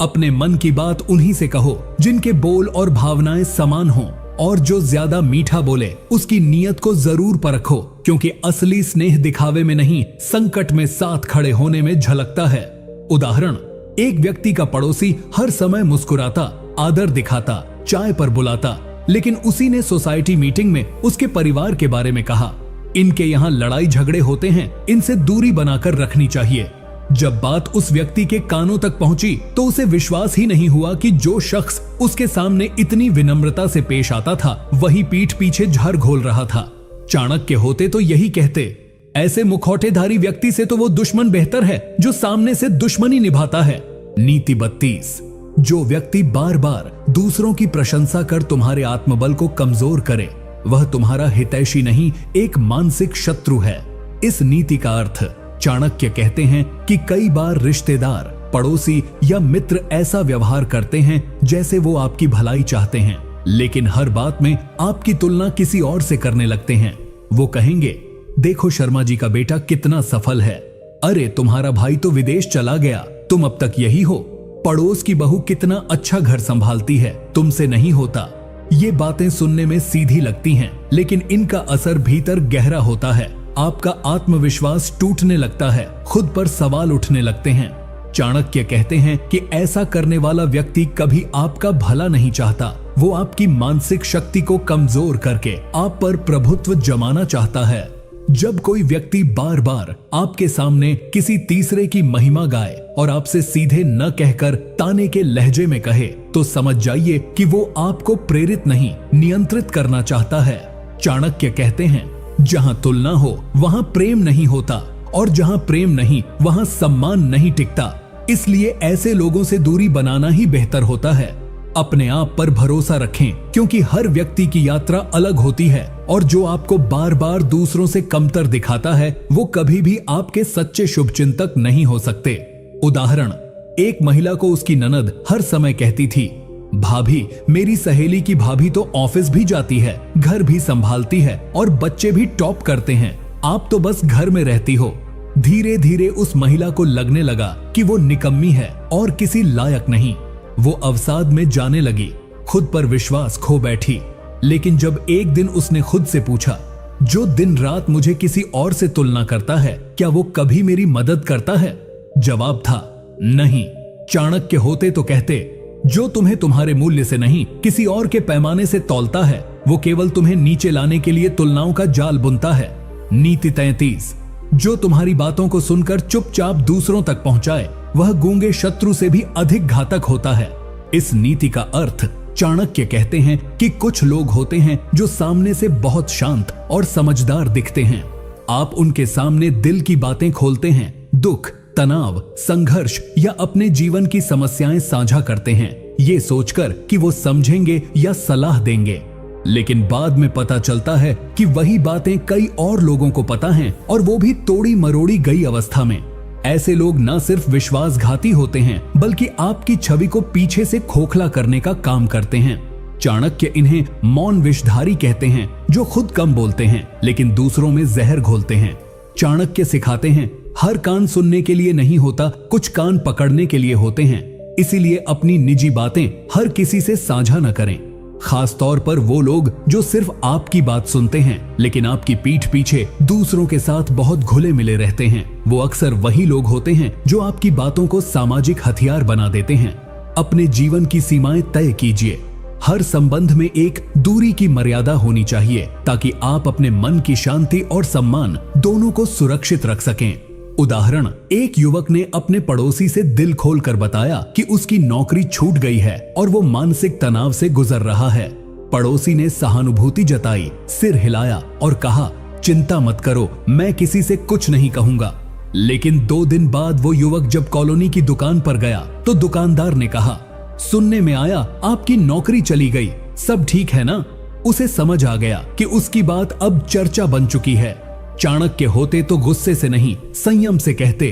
अपने मन की बात उन्हीं से कहो जिनके बोल और भावनाएं समान हों, और जो ज्यादा मीठा बोले उसकी नीयत को जरूर परखो, क्योंकि असली स्नेह दिखावे में नहीं, संकट में साथ खड़े होने में झलकता है। उदाहरण, एक व्यक्ति का पड़ोसी हर समय मुस्कुराता, आदर दिखाता, चाय पर बुलाता, लेकिन उसी ने सोसाइटी मीटिंग में उसके परिवार के बारे में कहा, इनके यहाँ लड़ाई झगड़े होते हैं, इनसे दूरी बनाकर रखनी चाहिए। जब बात उस व्यक्ति के कानों तक पहुंची तो उसे विश्वास ही नहीं हुआ कि जो शख्स उसके सामने इतनी विनम्रता से पेश आता था, वही पीठ पीछे झर घोल रहा था। चाणक्य होते तो यही कहते, ऐसे मुखौटेधारी व्यक्ति से तो वो दुश्मन बेहतर है जो सामने से दुश्मनी निभाता है। नीति 32, जो व्यक्ति बार बार दूसरों की प्रशंसा कर तुम्हारे आत्मबल को कमजोर करे, वह तुम्हारा हितैषी नहीं, एक मानसिक शत्रु है। इस नीति का अर्थ चाणक्य कहते हैं कि कई बार रिश्तेदार, पड़ोसी या मित्र ऐसा व्यवहार करते हैं जैसे वो आपकी भलाई चाहते हैं, लेकिन हर बात में आपकी तुलना किसी और से करने लगते हैं। वो कहेंगे, देखो शर्मा जी का बेटा कितना सफल है, अरे तुम्हारा भाई तो विदेश चला गया, तुम अब तक यही हो, पड़ोस की बहू कितना अच्छा घर संभालती है, तुमसे नहीं होता। ये बातें सुनने में सीधी लगती हैं, लेकिन इनका असर भीतर गहरा होता है। आपका आत्मविश्वास टूटने लगता है, खुद पर सवाल उठने लगते हैं। चाणक्य कहते हैं कि ऐसा करने वाला व्यक्ति कभी आपका भला नहीं चाहता, वो आपकी मानसिक शक्ति को कमजोर करके आप पर प्रभुत्व जमाना चाहता है। जब कोई व्यक्ति बार बार आपके सामने किसी तीसरे की महिमा गाए और आपसे सीधे न कहकर ताने के लहजे में कहे, तो समझ जाइए कि वो आपको प्रेरित नहीं, नियंत्रित करना चाहता है। चाणक्य कहते हैं, जहां तुलना हो वहां प्रेम नहीं होता, और जहां प्रेम नहीं वहां सम्मान नहीं टिकता। इसलिए ऐसे लोगों से दूरी बनाना ही बेहतर होता है। अपने आप पर भरोसा रखें, क्योंकि हर व्यक्ति की यात्रा अलग होती है, और जो आपको बार बार दूसरों से कमतर दिखाता है, वो कभी भी आपके सच्चे शुभचिंतक नहीं हो सकते। उदाहरण, एक महिला को उसकी ननद हर समय कहती थी, भाभी, मेरी सहेली की भाभी तो ऑफिस भी जाती है, घर भी संभालती है और बच्चे भी टॉप करते हैं, आप तो बस घर में रहती हो। धीरे धीरे उस महिला को लगने लगा कि वो निकम्मी है और किसी लायक नहीं। वो अवसाद में जाने लगी, खुद पर विश्वास खो बैठी। लेकिन जब एक दिन उसने खुद से पूछा, जो दिन रात मुझे किसी और से तुलना करता है, क्या वो कभी मेरी मदद करता है? जवाब था, नहीं। चाणक्य होते तो कहते, जो तुम्हें तुम्हारे मूल्य से नहीं, किसी और के पैमाने से तौलता है, वो केवल तुम्हें नीचे लाने के लिए तुलनाओं का जाल बुनता है। नीति 33, जो तुम्हारी बातों को सुनकर चुपचाप दूसरों तक पहुंचाए, वह गूंगे शत्रु से भी अधिक घातक होता है। इस नीति का अर्थ चाणक्य कहते हैं कि कुछ लोग होते हैं जो सामने से बहुत शांत और समझदार दिखते हैं। आप उनके सामने दिल की बातें खोलते हैं, दुख, तनाव, संघर्ष या अपने जीवन की समस्याएं साझा करते हैं, ये सोचकर कि वो समझेंगे या सलाह देंगे। लेकिन बाद में पता चलता है कि वही बातें कई और लोगों को पता हैं, और वो भी तोड़ी मरोड़ी गई अवस्था में। ऐसे लोग न सिर्फ विश्वासघाती होते हैं, बल्कि आपकी छवि को पीछे से खोखला करने का काम करते हैं। चाणक्य इन्हें मौन विषधारी कहते हैं, जो खुद कम बोलते हैं लेकिन दूसरों में जहर घोलते हैं। चाणक्य सिखाते हैं, हर कान सुनने के लिए नहीं होता, कुछ कान पकड़ने के लिए होते हैं। इसीलिए अपनी निजी बातें हर किसी से साझा न करें, खास तौर पर वो लोग जो सिर्फ आपकी बात सुनते हैं लेकिन आपकी पीठ पीछे दूसरों के साथ बहुत घुले मिले रहते हैं। वो अक्सर वही लोग होते हैं जो आपकी बातों को सामाजिक हथियार बना देते हैं। अपने जीवन की सीमाएं तय कीजिए। हर संबंध में एक दूरी की मर्यादा होनी चाहिए, ताकि आप अपने मन की शांति और सम्मान दोनों को सुरक्षित रख सकें। उदाहरण, एक युवक ने अपने पड़ोसी से दिल खोलकर बताया कि उसकी नौकरी छूट गई है और वो मानसिक तनाव से गुजर रहा है। पड़ोसी ने सहानुभूति जताई, सिर हिलाया और कहा, चिंता मत करो, मैं किसी से कुछ नहीं कहूंगा। लेकिन 2 दिन बाद वो युवक जब कॉलोनी की दुकान पर गया तो दुकानदार ने कहा, सुनने में आया आपकी नौकरी चली गई, सब ठीक है ना? उसे समझ आ गया कि उसकी बात अब चर्चा बन चुकी है। चाणक्य होते तो गुस्से से नहीं, संयम से कहते,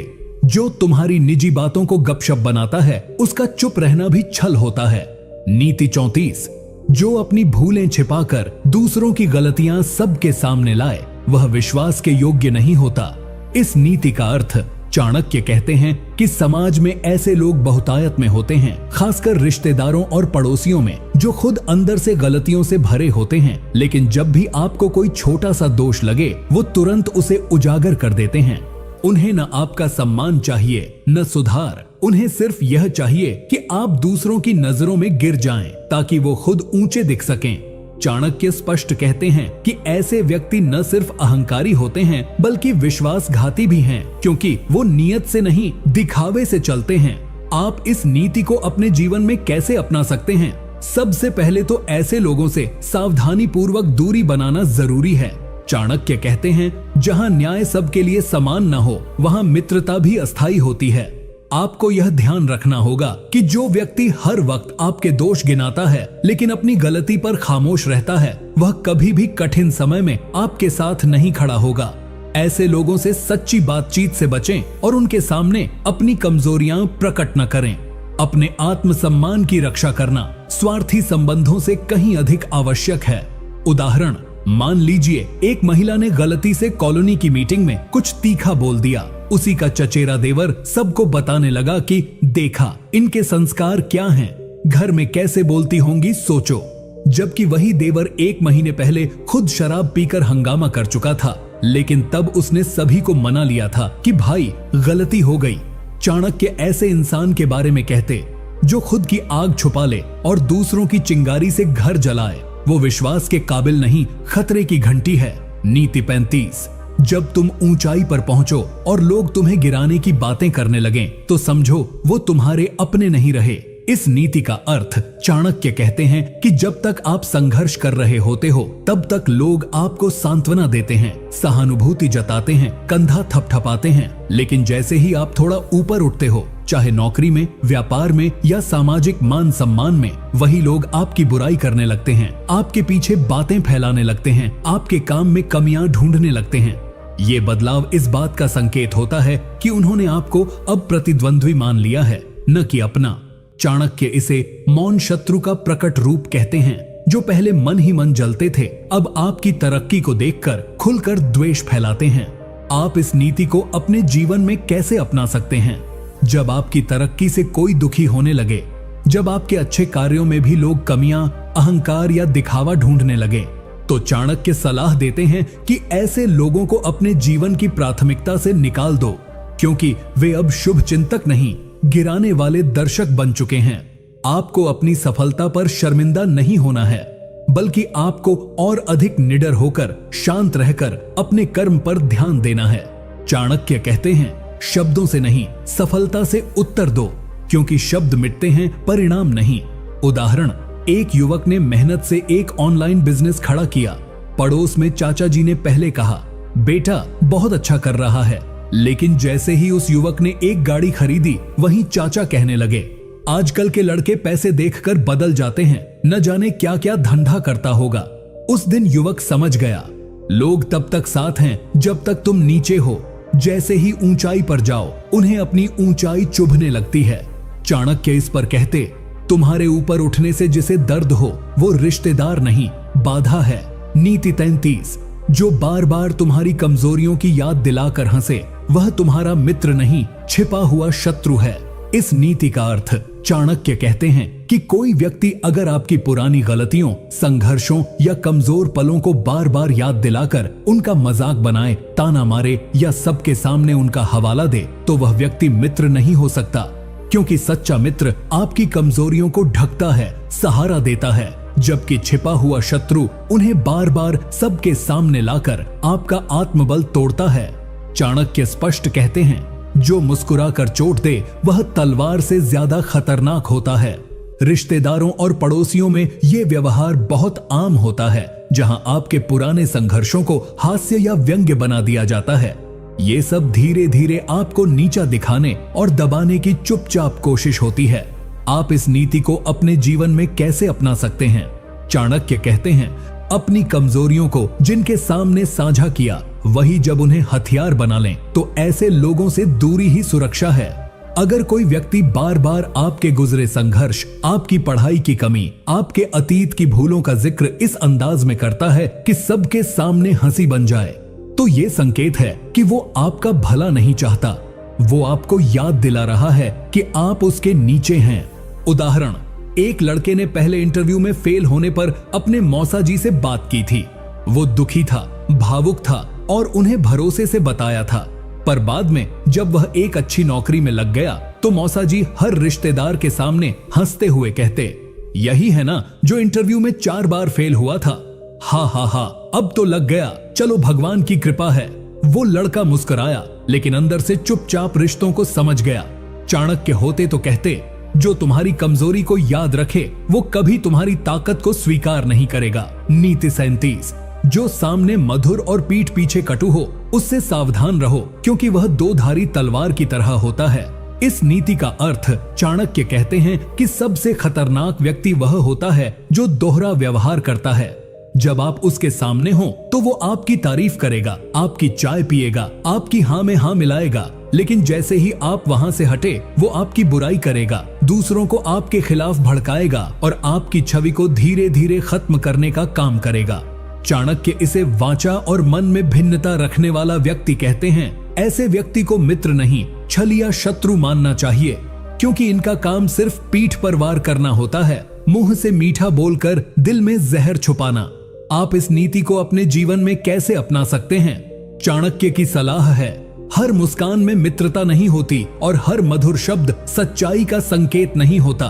जो तुम्हारी निजी बातों को गपशप बनाता है, उसका चुप रहना भी छल होता है। नीति 34, जो अपनी भूलें छिपाकर दूसरों की गलतियां सबके सामने लाए, वह विश्वास के योग्य नहीं होता। इस नीति का अर्थ चाणक्य कहते हैं कि समाज में ऐसे लोग बहुतायत में होते हैं, खासकर रिश्तेदारों और पड़ोसियों में, जो खुद अंदर से गलतियों से भरे होते हैं, लेकिन जब भी आपको कोई छोटा सा दोष लगे वो तुरंत उसे उजागर कर देते हैं। उन्हें न आपका सम्मान चाहिए न सुधार, उन्हें सिर्फ यह चाहिए कि आप दूसरों की नजरों में गिर जाएं ताकि वो खुद ऊंचे दिख सकें। चाणक्य स्पष्ट कहते हैं कि ऐसे व्यक्ति न सिर्फ अहंकारी होते हैं बल्कि विश्वासघाती भी हैं, क्योंकि वो नियत से नहीं दिखावे से चलते हैं। आप इस नीति को अपने जीवन में कैसे अपना सकते हैं? सबसे पहले तो ऐसे लोगों से सावधानी पूर्वक दूरी बनाना जरूरी है। चाणक्य कहते हैं, जहां न्याय सबके लिए समान न हो वहां मित्रता भी अस्थायी होती है। आपको यह ध्यान रखना होगा कि जो व्यक्ति हर वक्त आपके दोष गिनाता है लेकिन अपनी गलती पर खामोश रहता है, वह कभी भी कठिन समय में आपके साथ नहीं खड़ा होगा। ऐसे लोगों से सच्ची बातचीत से बचें और उनके सामने अपनी कमजोरियां प्रकट न करें। अपने आत्मसम्मान की रक्षा करना स्वार्थी संबंधों से कहीं अधिक आवश्यक है। उदाहरण, मान लीजिए एक महिला ने गलती से कॉलोनी की मीटिंग में कुछ तीखा बोल दिया। उसी का चचेरा देवर सबको बताने लगा कि देखा इनके संस्कार क्या हैं, घर में कैसे बोलती होंगी सोचो। जबकि वही देवर 1 महीने पहले खुद शराब पीकर हंगामा कर चुका था, लेकिन तब उसने सभी को मना लिया था कि भाई गलती हो गई। चाणक्य ऐसे इंसान के बारे में कहते जो खुद की आग छुपा ले और दूसरों की चिंगारी से घर जलाए, वो विश्वास के काबिल नहीं, खतरे की घंटी है। नीति 35, जब तुम ऊंचाई पर पहुंचो और लोग तुम्हें गिराने की बातें करने लगें, तो समझो वो तुम्हारे अपने नहीं रहे। इस नीति का अर्थ चाणक्य कहते हैं कि जब तक आप संघर्ष कर रहे होते हो तब तक लोग आपको सांत्वना देते हैं, सहानुभूति जताते हैं, कंधा थपथपाते हैं, लेकिन जैसे ही आप थोड़ा ऊपर उठते हो, चाहे नौकरी में, व्यापार में या सामाजिक मान सम्मान में, वही लोग आपकी बुराई करने लगते हैं, आपके पीछे बातें फैलाने लगते हैं, आपके काम में कमियां ढूंढने लगते हैं। ये बदलाव इस बात का संकेत होता है कि उन्होंने आपको अब प्रतिद्वंद्वी मान लिया है, न कि अपना। चाणक्य इसे मौन शत्रु का प्रकट रूप कहते हैं। जो पहले मन ही मन जलते थे, अब आपकी तरक्की को देखकर खुलकर द्वेष फैलाते हैं। आप इस नीति को अपने जीवन में कैसे अपना सकते हैं? जब आपकी तरक्की से कोई दुखी होने लगे, जब आपके अच्छे कार्यों में भी लोग कमियां, अहंकार या दिखावा ढूंढने लगे, तो चाणक्य सलाह देते हैं कि ऐसे लोगों को अपने जीवन की प्राथमिकता से निकाल दो, क्योंकि वे अब शुभ चिंतक नहीं, गिराने वाले दर्शक बन चुके हैं। आपको अपनी सफलता पर शर्मिंदा नहीं होना है, बल्कि आपको और अधिक निडर होकर, शांत रहकर अपने कर्म पर ध्यान देना है। चाणक्य कहते हैं, शब्दों से नहीं, सफलता से उत्तर दो, क्योंकि शब्द मिटते हैं, परिणाम नहीं। उदाहरण, एक युवक ने मेहनत से एक ऑनलाइन बिजनेस खड़ा किया। पड़ोस में चाचा जी ने पहले कहा, बेटा बहुत अच्छा कर रहा है, लेकिन जैसे ही उस युवक ने एक गाड़ी खरीदी, वहीं चाचा कहने लगे, आजकल के लड़के पैसे देखकर बदल जाते हैं, न जाने क्या क्या धंधा करता होगा। उस दिन युवक समझ गया, लोग तब तक साथ हैं जब तक तुम नीचे हो, जैसे ही ऊंचाई पर जाओ उन्हें अपनी ऊंचाई चुभने लगती है। चाणक्य इस पर कहते, तुम्हारे ऊपर उठने से जिसे दर्द हो वो रिश्तेदार नहीं, बाधा है। नीति 33, जो बार बार तुम्हारी कमजोरियों की याद दिलाकर हंसे, वह तुम्हारा मित्र नहीं, छिपा हुआ शत्रु है। इस नीति का अर्थ चाणक्य कहते हैं कि कोई व्यक्ति अगर आपकी पुरानी गलतियों, संघर्षों या कमजोर पलों को बार बार याद दिलाकर उनका मजाक बनाए, ताना मारे या सबके सामने उनका हवाला दे, तो वह व्यक्ति मित्र नहीं हो सकता, क्योंकि सच्चा मित्र आपकी कमजोरियों को ढकता है, सहारा देता है, जबकि छिपा हुआ शत्रु उन्हें बार बार सबके सामने लाकर आपका आत्मबल तोड़ता है। चाणक्य स्पष्ट कहते हैं, जो मुस्कुरा कर चोट दे वह तलवार से ज्यादा खतरनाक होता है। रिश्तेदारों और पड़ोसियों में ये व्यवहार बहुत आम होता है, जहां आपके पुराने संघर्षों को हास्य या व्यंग्य बना दिया जाता है। ये सब धीरे धीरे आपको नीचा दिखाने और दबाने की चुपचाप कोशिश होती है। आप इस नीति को अपने जीवन में कैसे अपना सकते हैं? चाणक्य कहते हैं, अपनी कमजोरियों को जिनके सामने साझा किया, वही जब उन्हें हथियार बना लें, तो ऐसे लोगों से दूरी ही सुरक्षा है। अगर कोई व्यक्ति बार बार आपके गुजरे संघर्ष, आपकी पढ़ाई की कमी, आपके अतीत की भूलों का जिक्र इस अंदाज में करता है कि सबके सामने हंसी बन जाए, तो ये संकेत है कि वो आपका भला नहीं चाहता। वो आपको याद दिला रहा है कि आप उसके नीचे हैं। उदाहरण, एक लड़के ने पहले इंटरव्यू में फेल होने पर अपने मौसा जी से बात की थी। वो दुखी था, भावुक था और उन्हें भरोसे से बताया था। पर बाद में जब वह एक अच्छी नौकरी में लग गया तो मौसा जी हर रिश्तेदार के सामने हंसते हुए कहते, यही है ना जो इंटरव्यू में 4 बार फेल हुआ था। हा हा हा, अब तो लग गया, चलो भगवान की कृपा है। वो लड़का मुस्कुराया लेकिन अंदर से चुपचाप रिश्तों को समझ गया। चाणक्य होते तो कहते, जो तुम्हारी कमजोरी को याद रखे वो कभी तुम्हारी ताकत को स्वीकार नहीं करेगा। नीति 37, जो सामने मधुर और पीठ पीछे कटु हो उससे सावधान रहो, क्योंकि वह 2-धारी तलवार की तरह होता है। इस नीति का अर्थ चाणक्य कहते हैं कि सबसे खतरनाक व्यक्ति वह होता है जो दोहरा व्यवहार करता है। जब आप उसके सामने हो तो वो आपकी तारीफ करेगा, आपकी चाय पिएगा, आपकी हाँ में हाँ मिलाएगा, लेकिन जैसे ही आप वहाँ से हटे वो आपकी बुराई करेगा, दूसरों को आपके खिलाफ भड़काएगा और आपकी छवि को धीरे धीरे खत्म करने का काम करेगा। चाणक्य इसे वाचा और मन में भिन्नता रखने वाला व्यक्ति कहते हैं। ऐसे व्यक्ति को मित्र नहीं, छलिया शत्रु मानना चाहिए, क्योंकि इनका काम सिर्फ पीठ पर वार करना होता है, मुंह से मीठा बोलकर दिल में जहर छुपाना। आप इस नीति को अपने जीवन में कैसे अपना सकते हैं? चाणक्य की सलाह है, हर मुस्कान में मित्रता नहीं होती और हर मधुर शब्द सच्चाई का संकेत नहीं होता।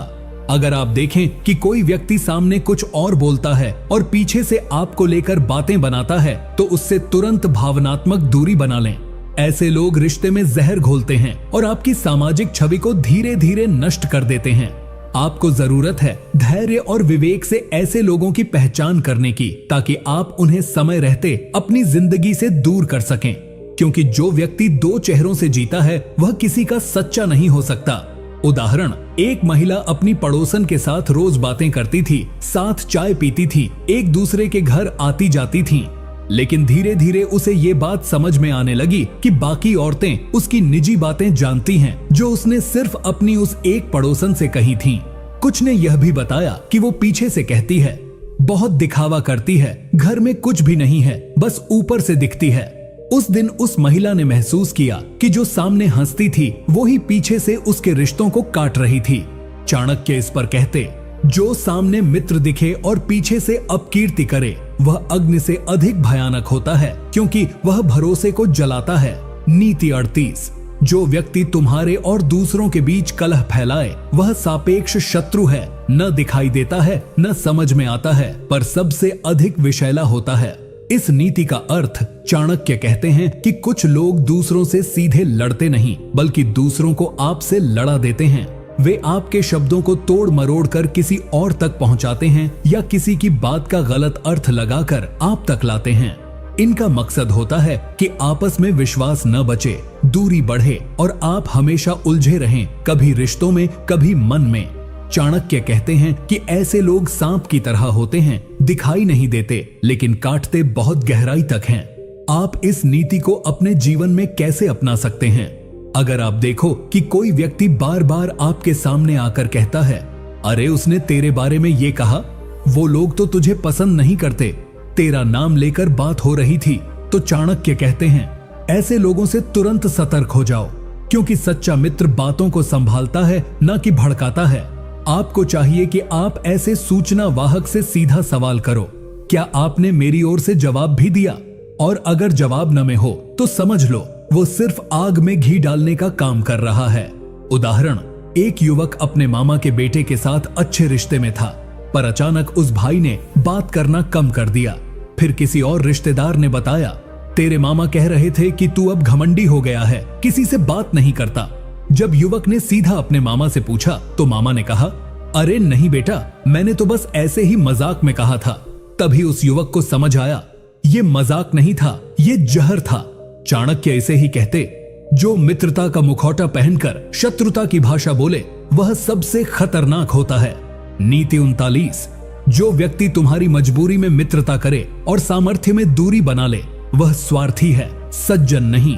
अगर आप देखें कि कोई व्यक्ति सामने कुछ और बोलता है और पीछे से आपको लेकर बातें बनाता है तो उससे तुरंत भावनात्मक दूरी बना लें। ऐसे लोग रिश्ते में जहर घोलते हैं और आपकी सामाजिक छवि को धीरे धीरे नष्ट कर देते हैं। आपको जरूरत है धैर्य और विवेक से ऐसे लोगों की पहचान करने की, ताकि आप उन्हें समय रहते अपनी जिंदगी से दूर कर सकें, क्योंकि जो व्यक्ति 2 चेहरों से जीता है वह किसी का सच्चा नहीं हो सकता। उदाहरण, एक महिला अपनी पड़ोसन के साथ रोज बातें करती थी, साथ चाय पीती थी, एक दूसरे के घर आती जाती थीं। लेकिन धीरे धीरे उसे ये बात समझ में आने लगी कि बाकी औरतें उसकी निजी बातें जानती हैं, जो उसने सिर्फ अपनी उस एक पड़ोसन से कही थीं। कुछ ने यह भी बताया कि वो पीछे से कहती है, बहुत दिखावा करती है, घर में कुछ भी नहीं है, बस ऊपर से दिखती है। उस दिन उस महिला ने महसूस किया कि जो सामने हंसती थी वो ही पीछे से उसके रिश्तों को काट रही थी। चाणक्य इस पर कहते, जो सामने मित्र दिखे और पीछे से अपकीर्ति करे वह अग्नि से अधिक भयानक होता है, क्योंकि वह भरोसे को जलाता है। नीति 38, जो व्यक्ति तुम्हारे और दूसरों के बीच कलह फैलाए वह सापेक्ष शत्रु है, न दिखाई देता है, न समझ में आता है, पर सबसे अधिक विषैला होता है। इस नीति का अर्थ चाणक्य कहते हैं कि कुछ लोग दूसरों से सीधे लड़ते नहीं, बल्कि दूसरों को आपसे लड़ा देते हैं। वे आपके शब्दों को तोड़ मरोड़ कर किसी और तक पहुंचाते हैं या किसी की बात का गलत अर्थ लगाकर आप तक लाते हैं। इनका मकसद होता है कि आपस में विश्वास न बचे, दूरी बढ़े और आप हमेशा उलझे रहें, कभी रिश्तों में, कभी मन में। चाणक्य कहते हैं कि ऐसे लोग सांप की तरह होते हैं, दिखाई नहीं देते लेकिन काटते बहुत गहराई तक हैं। आप इस नीति को अपने जीवन में कैसे अपना सकते हैं? अगर आप देखो कि कोई व्यक्ति बार बार आपके सामने आकर कहता है, अरे उसने तेरे बारे में ये कहा, वो लोग तो तुझे पसंद नहीं करते, तेरा नाम लेकर बात हो रही थी, तो चाणक्य कहते हैं ऐसे लोगों से तुरंत सतर्क हो जाओ, क्योंकि सच्चा मित्र बातों को संभालता है, न कि भड़काता है। आपको चाहिए कि आप ऐसे सूचना वाहक से सीधा सवाल करो, क्या आपने मेरी ओर से जवाब भी दिया? और अगर जवाब न में हो तो समझ लो वो सिर्फ आग में घी डालने का काम कर रहा है। उदाहरण, एक युवक अपने मामा के बेटे के साथ अच्छे रिश्ते में था, पर अचानक उस भाई ने बात करना कम कर दिया। फिर किसी और रिश्तेदार ने बताया, तेरे मामा कह रहे थे कि तू अब घमंडी हो गया है, किसी से बात नहीं करता। जब युवक ने सीधा अपने मामा से पूछा तो मामा ने कहा, अरे नहीं बेटा, मैंने तो बस ऐसे ही मजाक में कहा था। तभी उस युवक को समझ आया ये मजाक नहीं था, ये जहर था। चाणक्य इसे ही कहते, जो मित्रता का मुखौटा पहनकर शत्रुता की भाषा बोले वह सबसे खतरनाक होता है। नीति 39, जो व्यक्ति तुम्हारी मजबूरी में मित्रता करे और सामर्थ्य में दूरी बना ले वह स्वार्थी है, सज्जन नहीं।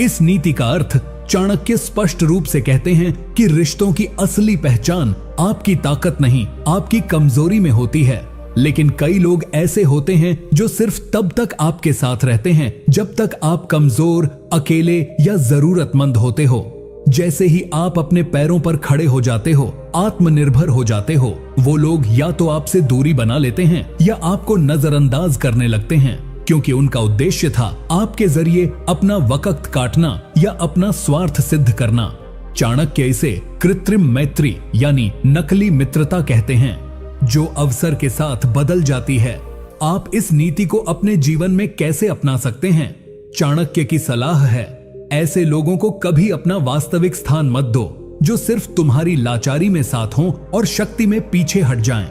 इस नीति का अर्थ चाणक्य स्पष्ट रूप से कहते हैं कि रिश्तों की असली पहचान आपकी ताकत नहीं, आपकी कमजोरी में होती है। लेकिन कई लोग ऐसे होते हैं जो सिर्फ तब तक आपके साथ रहते हैं जब तक आप कमजोर, अकेले या जरूरतमंद होते हो। जैसे ही आप अपने पैरों पर खड़े हो जाते हो, आत्मनिर्भर हो जाते हो, वो लोग या तो आपसे दूरी बना लेते हैं या आपको नजरअंदाज करने लगते हैं, क्योंकि उनका उद्देश्य था आपके जरिए अपना वक्त काटना या अपना स्वार्थ सिद्ध करना। चाणक्य इसे कृत्रिम मैत्री यानी नकली मित्रता कहते हैं, जो अवसर के साथ बदल जाती है। आप इस नीति को अपने जीवन में कैसे अपना सकते हैं? चाणक्य की सलाह है, ऐसे लोगों को कभी अपना वास्तविक स्थान मत दो जो सिर्फ तुम्हारी लाचारी में साथ हों और शक्ति में पीछे हट जाएं।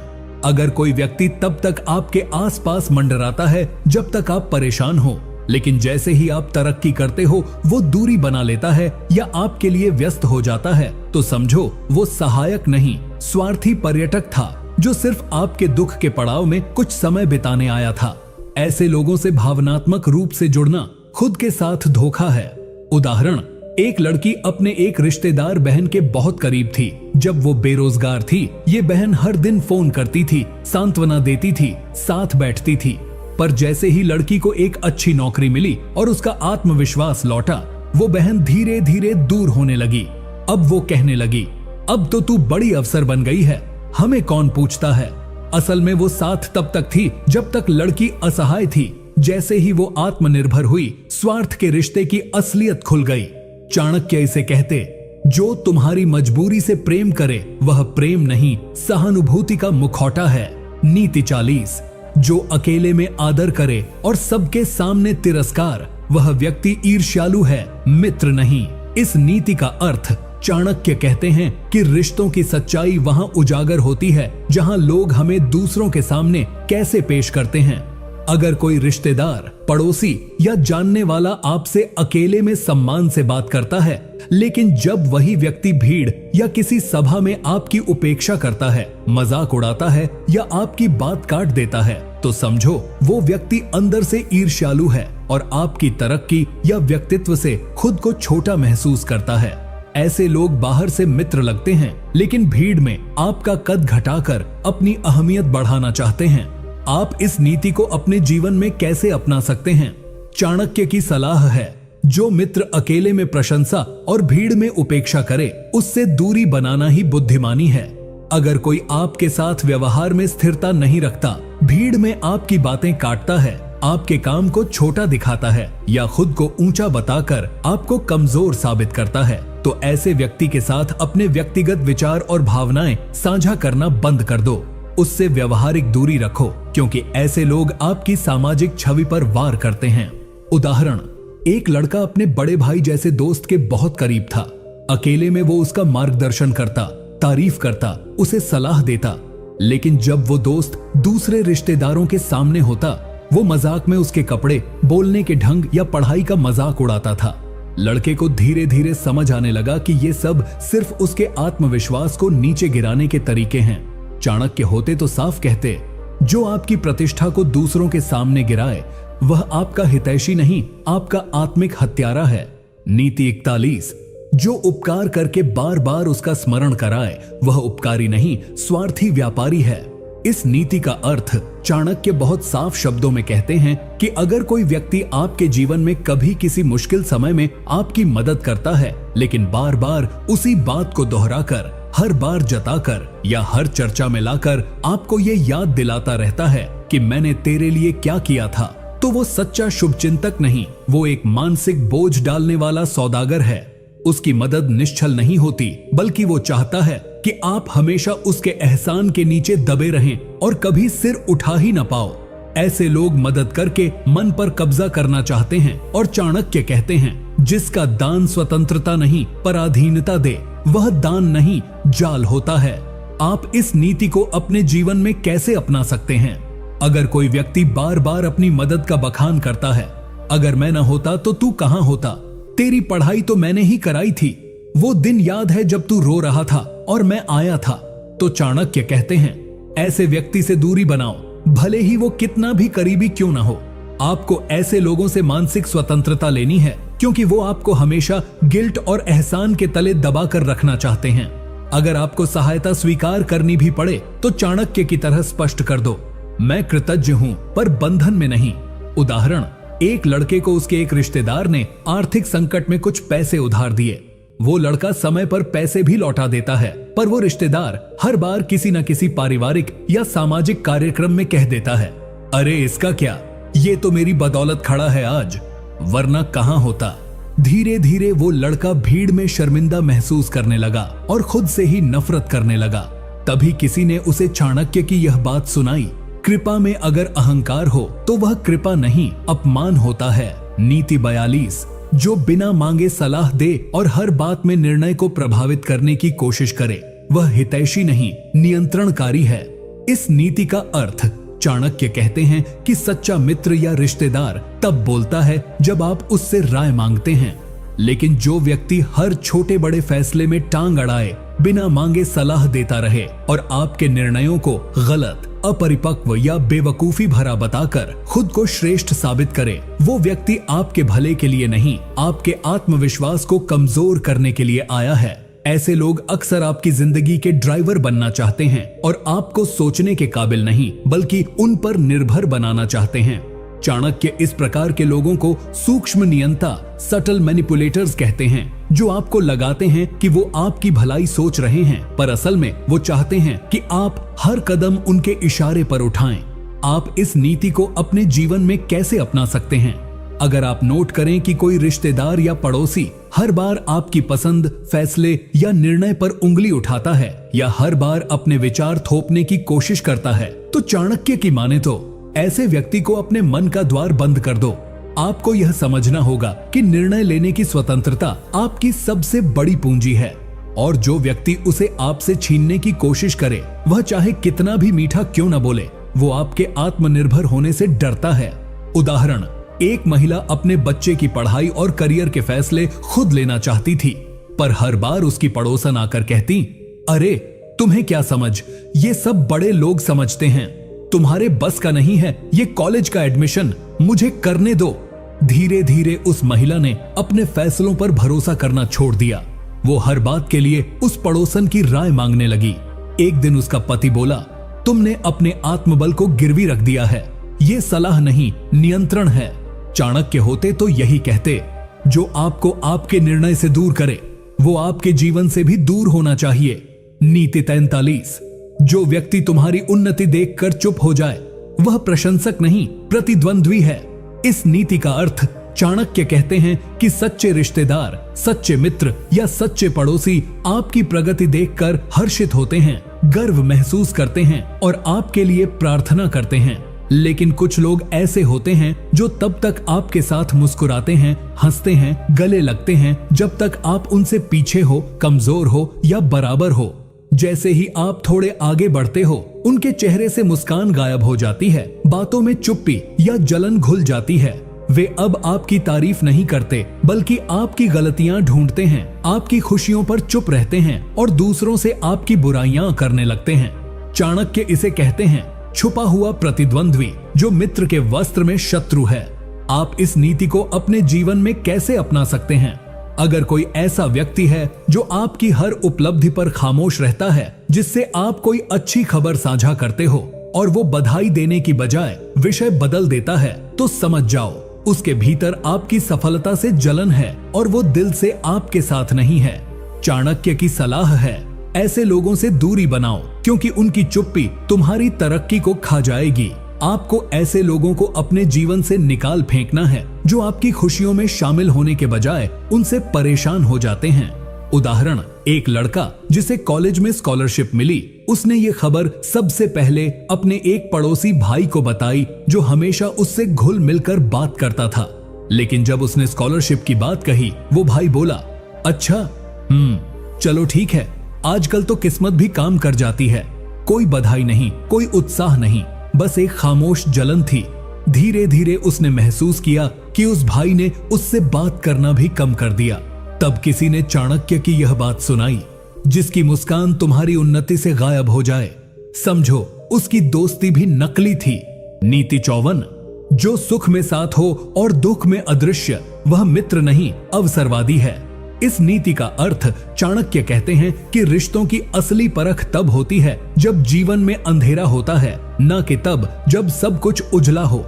अगर कोई व्यक्ति तब तक आपके आसपास मंडराता है जब तक आप परेशान हो, लेकिन जैसे ही आप तरक्की करते हो वो दूरी बना लेता है या आपके लिए व्यस्त हो जाता है, तो समझो वो सहायक नहीं, स्वार्थी पर्यटक था जो सिर्फ आपके दुख के पड़ाव में कुछ समय बिताने आया था। ऐसे लोगों से भावनात्मक रूप से जुड़ना खुद के साथ धोखा है। उदाहरण, एक लड़की अपने एक रिश्तेदार बहन के बहुत करीब थी। जब वो बेरोजगार थी, ये बहन हर दिन फोन करती थी, सांत्वना देती थी, साथ बैठती थी। पर जैसे ही लड़की को एक अच्छी नौकरी मिली और उसका आत्मविश्वास लौटा, वो बहन धीरे धीरे दूर होने लगी। अब वो कहने लगी, अब तो तू बड़ी अफसर बन गई है, हमें कौन पूछता है। असल में वो साथ तब तक थी जब तक लड़की असहाय थी। जैसे ही वो आत्मनिर्भर हुई, स्वार्थ के रिश्ते की असलियत खुल गई। चाणक्य इसे कहते, जो तुम्हारी मजबूरी से प्रेम करे वह प्रेम नहीं, सहानुभूति का मुखौटा है। नीति 40, जो अकेले में आदर करे और सबके सामने तिरस्कार, वह व्यक्ति ईर्ष्यालु है, मित्र नहीं। इस नीति का अर्थ चाणक्य कहते हैं कि रिश्तों की सच्चाई वहां उजागर होती है जहां लोग हमें दूसरों के सामने कैसे पेश करते हैं। अगर कोई रिश्तेदार, पड़ोसी या जानने वाला आपसे अकेले में सम्मान से बात करता है, लेकिन जब वही व्यक्ति भीड़ या किसी सभा में आपकी उपेक्षा करता है, मजाक उड़ाता है या आपकी बात काट देता है, तो समझो वो व्यक्ति अंदर से ईर्ष्यालु है और आपकी तरक्की या व्यक्तित्व से खुद को छोटा महसूस करता है। ऐसे लोग बाहर से मित्र लगते हैं, लेकिन भीड़ में आपका कद घटाकर अपनी अहमियत बढ़ाना चाहते हैं। आप इस नीति को अपने जीवन में कैसे अपना सकते हैं? चाणक्य की सलाह है, जो मित्र अकेले में प्रशंसा और भीड़ में उपेक्षा करे, उससे दूरी बनाना ही बुद्धिमानी है। अगर कोई आपके साथ व्यवहार में स्थिरता नहीं रखता, भीड़ में आपकी बातें काटता है, आपके काम को छोटा दिखाता है या खुद को ऊंचा बताकर आपको कमजोर साबित करता है, तो ऐसे व्यक्ति के साथ अपने व्यक्तिगत विचार और भावनाएं साझा करना बंद कर दो। उससे व्यवहारिक दूरी रखो, क्योंकि ऐसे लोग आपकी सामाजिक छवि पर वार करते हैं। उदाहरण, एक लड़का अपने बड़े भाई जैसे दोस्त के बहुत करीब था। अकेले में वो उसका मार्गदर्शन करता, तारीफ करता, उसे सलाह देता, लेकिन जब वो दोस्त दूसरे रिश्तेदारों के सामने होता, वो मजाक में उसके कपड़े, बोलने के ढंग या पढ़ाई का मजाक उड़ाता था। लड़के को धीरे धीरे समझ आने लगा कि ये सब सिर्फ उसके आत्मविश्वास को नीचे गिराने के तरीके हैं। चाणक्य होते तो साफ कहते, जो आपकी प्रतिष्ठा को दूसरों के सामने गिराए वह आपका हितैषी नहीं, आपका आत्मिक हत्यारा है। नीति 41, जो उपकार करके बार बार उसका स्मरण कराए वह उपकारी नहीं, स्वार्थी व्यापारी है। इस नीति का अर्थ चाणक्य बहुत साफ शब्दों में कहते हैं कि अगर कोई व्यक्ति आपके जीवन में कभी किसी मुश्किल समय में आपकी मदद करता है, लेकिन बार बार उसी बात को दोहराकर, हर बार जताकर या हर चर्चा में लाकर आपको ये याद दिलाता रहता है कि मैंने तेरे लिए क्या किया था, तो वो सच्चा शुभचिंतक नहीं, वो एक मानसिक बोझ डालने वाला सौदागर है। उसकी मदद निश्चल नहीं होती, बल्कि वो चाहता है कि आप हमेशा उसके एहसान के नीचे दबे रहें और कभी सिर उठा ही न पाओ। ऐसे लोग मदद करके मन पर कब्जा करना चाहते हैं और चाणक्य कहते हैं, जिसका दान स्वतंत्रता नहीं पराधीनता दे, वह दान नहीं जाल होता है। आप इस नीति को अपने जीवन में कैसे अपना सकते हैं? अगर कोई व्यक्ति बार बार अपनी मदद का बखान करता है, अगर मैं न होता तो तू कहां होता, तेरी पढ़ाई तो मैंने ही कराई थी, वो दिन याद है जब तू रो रहा था और मैं आया था, तो चाणक्य कहते हैं, ऐसे व्यक्ति से दूरी बनाओ, भले ही वो कितना भी करीबी क्यों ना हो। आपको ऐसे लोगों से मानसिक स्वतंत्रता लेनी है, क्योंकि वो आपको हमेशा गिल्ट और एहसान के तले दबाकर रखना चाहते हैं। अगर आपको सहायता स्वीकार करनी भी पड़े तो चाणक्य की तरह स्पष्ट कर दो, मैं कृतज्ञ हूं पर बंधन में नहीं। उदाहरण, एक लड़के को उसके एक रिश्तेदार ने आर्थिक संकट में कुछ पैसे उधार दिए। वो लड़का समय पर पैसे भी लौटा देता है, पर वो रिश्तेदार हर बार किसी न किसी पारिवारिक या सामाजिक कार्यक्रम में कह देता है, अरे इसका क्या, ये तो मेरी बदौलत खड़ा है आज, वरना कहां होता। धीरे धीरे वो लड़का भीड़ में शर्मिंदा महसूस करने लगा और खुद से ही नफरत करने लगा। तभी किसी ने उसे चाणक्य की यह बात सुनाई, कृपा में अगर अहंकार हो तो वह कृपा नहीं अपमान होता है। नीति 42, जो बिना मांगे सलाह दे और हर बात में निर्णय को प्रभावित करने की कोशिश करे, वह हितैषी नहीं नियंत्रणकारी है। इस नीति का अर्थ चाणक्य कहते हैं कि सच्चा मित्र या रिश्तेदार तब बोलता है जब आप उससे राय मांगते हैं, लेकिन जो व्यक्ति हर छोटे बड़े फैसले में टांग अड़ाए, बिना मांगे सलाह देता रहे और आपके निर्णयों को गलत, अपरिपक्व या बेवकूफी भरा बताकर खुद को श्रेष्ठ साबित करे, वो व्यक्ति आपके भले के लिए नहीं, आपके आत्मविश्वास को कमजोर करने के लिए आया है। ऐसे लोग अक्सर आपकी जिंदगी के ड्राइवर बनना चाहते हैं और आपको सोचने के काबिल नहीं बल्कि उन पर निर्भर बनाना चाहते हैं। चाणक्य इस प्रकार के लोगों को सूक्ष्म नियंता, सटल मैनिपुलेटर्स कहते हैं, जो आपको लगाते हैं कि वो आपकी भलाई सोच रहे हैं, पर असल में वो चाहते हैं कि आप हर कदम उनके इशारे पर उठाएं। आप इस नीति को अपने जीवन में कैसे अपना सकते हैं? अगर आप नोट करें कि कोई रिश्तेदार या पड़ोसी हर बार आपकी पसंद, फैसले या निर्णय पर उंगली उठाता है या हर बार अपने विचार थोपने की कोशिश करता है, तो चाणक्य की माने तो ऐसे व्यक्ति को अपने मन का द्वार बंद कर दो। आपको यह समझना होगा कि निर्णय लेने की स्वतंत्रता आपकी सबसे बड़ी पूंजी है और जो व्यक्ति उसे आपसे छीनने की कोशिश करे, वह चाहे कितना भी मीठा क्यों न बोले, वो आपके आत्मनिर्भर होने से डरता है। उदाहरण, एक महिला अपने बच्चे की पढ़ाई और करियर के फैसले खुद लेना चाहती थी, पर हर बार उसकी पड़ोसन आकर कहती, अरे तुम्हें क्या समझ, ये सब बड़े लोग समझते हैं, तुम्हारे बस का नहीं है ये कॉलेज का एडमिशन, मुझे करने दो। धीरे धीरे उस महिला ने अपने फैसलों पर भरोसा करना छोड़ दिया। वो हर बात के लिए उस पड़ोसन की राय मांगने लगी। एक दिन उसका पति बोला, तुमने अपने आत्मबल को गिरवी रख दिया है, ये सलाह नहीं नियंत्रण है। चाणक्य होते तो यही कहते, जो आपको आपके निर्णय से दूर करे, वो आपके जीवन से भी दूर होना चाहिए। नीति 43, जो व्यक्ति तुम्हारी उन्नति देखकर चुप हो जाए, वह प्रशंसक नहीं प्रतिद्वंद्वी है। इस नीति का अर्थ चाणक्य कहते हैं कि सच्चे रिश्तेदार, सच्चे मित्र या सच्चे पड़ोसी आपकी प्रगति देखकर हर्षित होते हैं, गर्व महसूस करते हैं और आपके लिए प्रार्थना करते हैं। लेकिन कुछ लोग ऐसे होते हैं जो तब तक आपके साथ मुस्कुराते हैं, हंसते हैं, गले लगते हैं, जब तक आप उनसे पीछे हो, कमजोर हो या बराबर हो। जैसे ही आप थोड़े आगे बढ़ते हो, उनके चेहरे से मुस्कान गायब हो जाती है, बातों में चुप्पी या जलन घुल जाती है। वे अब आपकी तारीफ नहीं करते बल्कि आपकी गलतियां ढूंढते हैं, आपकी खुशियों पर चुप रहते हैं और दूसरों से आपकी बुराइयां करने लगते हैं। चाणक्य इसे कहते हैं छुपा हुआ प्रतिद्वंद्वी, जो मित्र के वस्त्र में शत्रु है। आप इस नीति को अपने जीवन में कैसे अपना सकते हैं? अगर कोई ऐसा व्यक्ति है जो आपकी हर उपलब्धि पर खामोश रहता है, जिससे आप कोई अच्छी खबर साझा करते हो और वो बधाई देने की बजाय विषय बदल देता है, तो समझ जाओ उसके भीतर आपकी सफलता से जलन है और वो दिल से आपके साथ नहीं है। चाणक्य की सलाह है, ऐसे लोगों से दूरी बनाओ, क्योंकि उनकी चुप्पी तुम्हारी तरक्की को खा जाएगी। आपको ऐसे लोगों को अपने जीवन से निकाल फेंकना है जो आपकी खुशियों में शामिल होने के बजाय उनसे परेशान हो जाते हैं। उदाहरण, एक लड़का जिसे कॉलेज में स्कॉलरशिप मिली, उसने ये खबर सबसे पहले अपने एक पड़ोसी भाई को बताई जो हमेशा उससे घुल मिलकर बात करता था। लेकिन जब उसने स्कॉलरशिप की बात कही, वो भाई बोला, अच्छा चलो ठीक है, आजकल तो किस्मत भी काम कर जाती है। कोई बधाई नहीं, कोई उत्साह नहीं, बस एक खामोश जलन थी। धीरे धीरे उसने महसूस किया कि उस भाई ने उससे बात करना भी कम कर दिया। तब किसी ने चाणक्य की यह बात सुनाई, जिसकी मुस्कान तुम्हारी उन्नति से गायब हो जाए, समझो उसकी दोस्ती भी नकली थी। नीति 54, जो सुख में साथ हो और दुख में अदृश्य, वह मित्र नहीं अवसरवादी है। इस नीति का अर्थ चाणक्य कहते हैं कि रिश्तों की असली परख तब होती है जब जीवन में अंधेरा होता है, न कि तब जब सब कुछ उजला हो।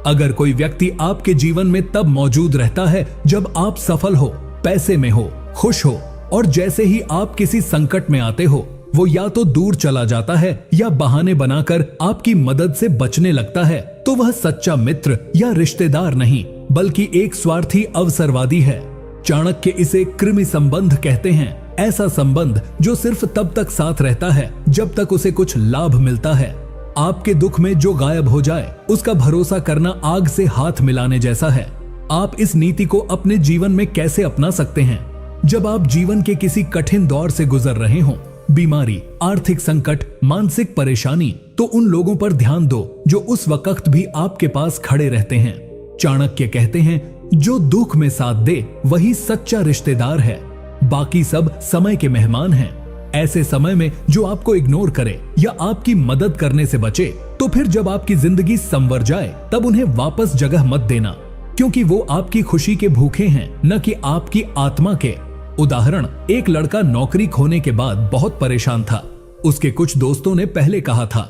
अगर कोई व्यक्ति आपके जीवन में तब मौजूद रहता है जब आप सफल हो, पैसे में हो, खुश हो, और जैसे ही आप किसी संकट में आते हो वो या तो दूर चला जाता है या बहाने बनाकर आपकी मदद से बचने लगता है, तो वह सच्चा मित्र या रिश्तेदार नहीं बल्कि एक स्वार्थी अवसरवादी है। चाणक्य इसे कृमि संबंध कहते हैं, ऐसा संबंध जो सिर्फ तब तक साथ रहता है जब तक उसे कुछ लाभ मिलता है। आपके दुख में जो गायब हो जाए उसका भरोसा करना आग से हाथ मिलाने जैसा है। आप इस नीति को अपने जीवन में कैसे अपना सकते हैं? जब आप जीवन के किसी कठिन दौर से गुजर रहे हों, बीमारी, आर्थिक संकट, मानसिक परेशानी, तो उन लोगों पर ध्यान दो जो उस वक्त भी आपके पास खड़े रहते हैं। चाणक्य कहते हैं, जो दुख में साथ दे वही सच्चा रिश्तेदार है, बाकी सब समय के मेहमान हैं। ऐसे समय में जो आपको इग्नोर करे या आपकी मदद करने से बचे, तो फिर जब आपकी जिंदगी संवर जाए तब उन्हें वापस जगह मत देना, क्योंकि वो आपकी खुशी के भूखे हैं, न कि आपकी आत्मा के। उदाहरण, एक लड़का नौकरी खोने के बाद बहुत परेशान था। उसके कुछ दोस्तों ने पहले कहा था,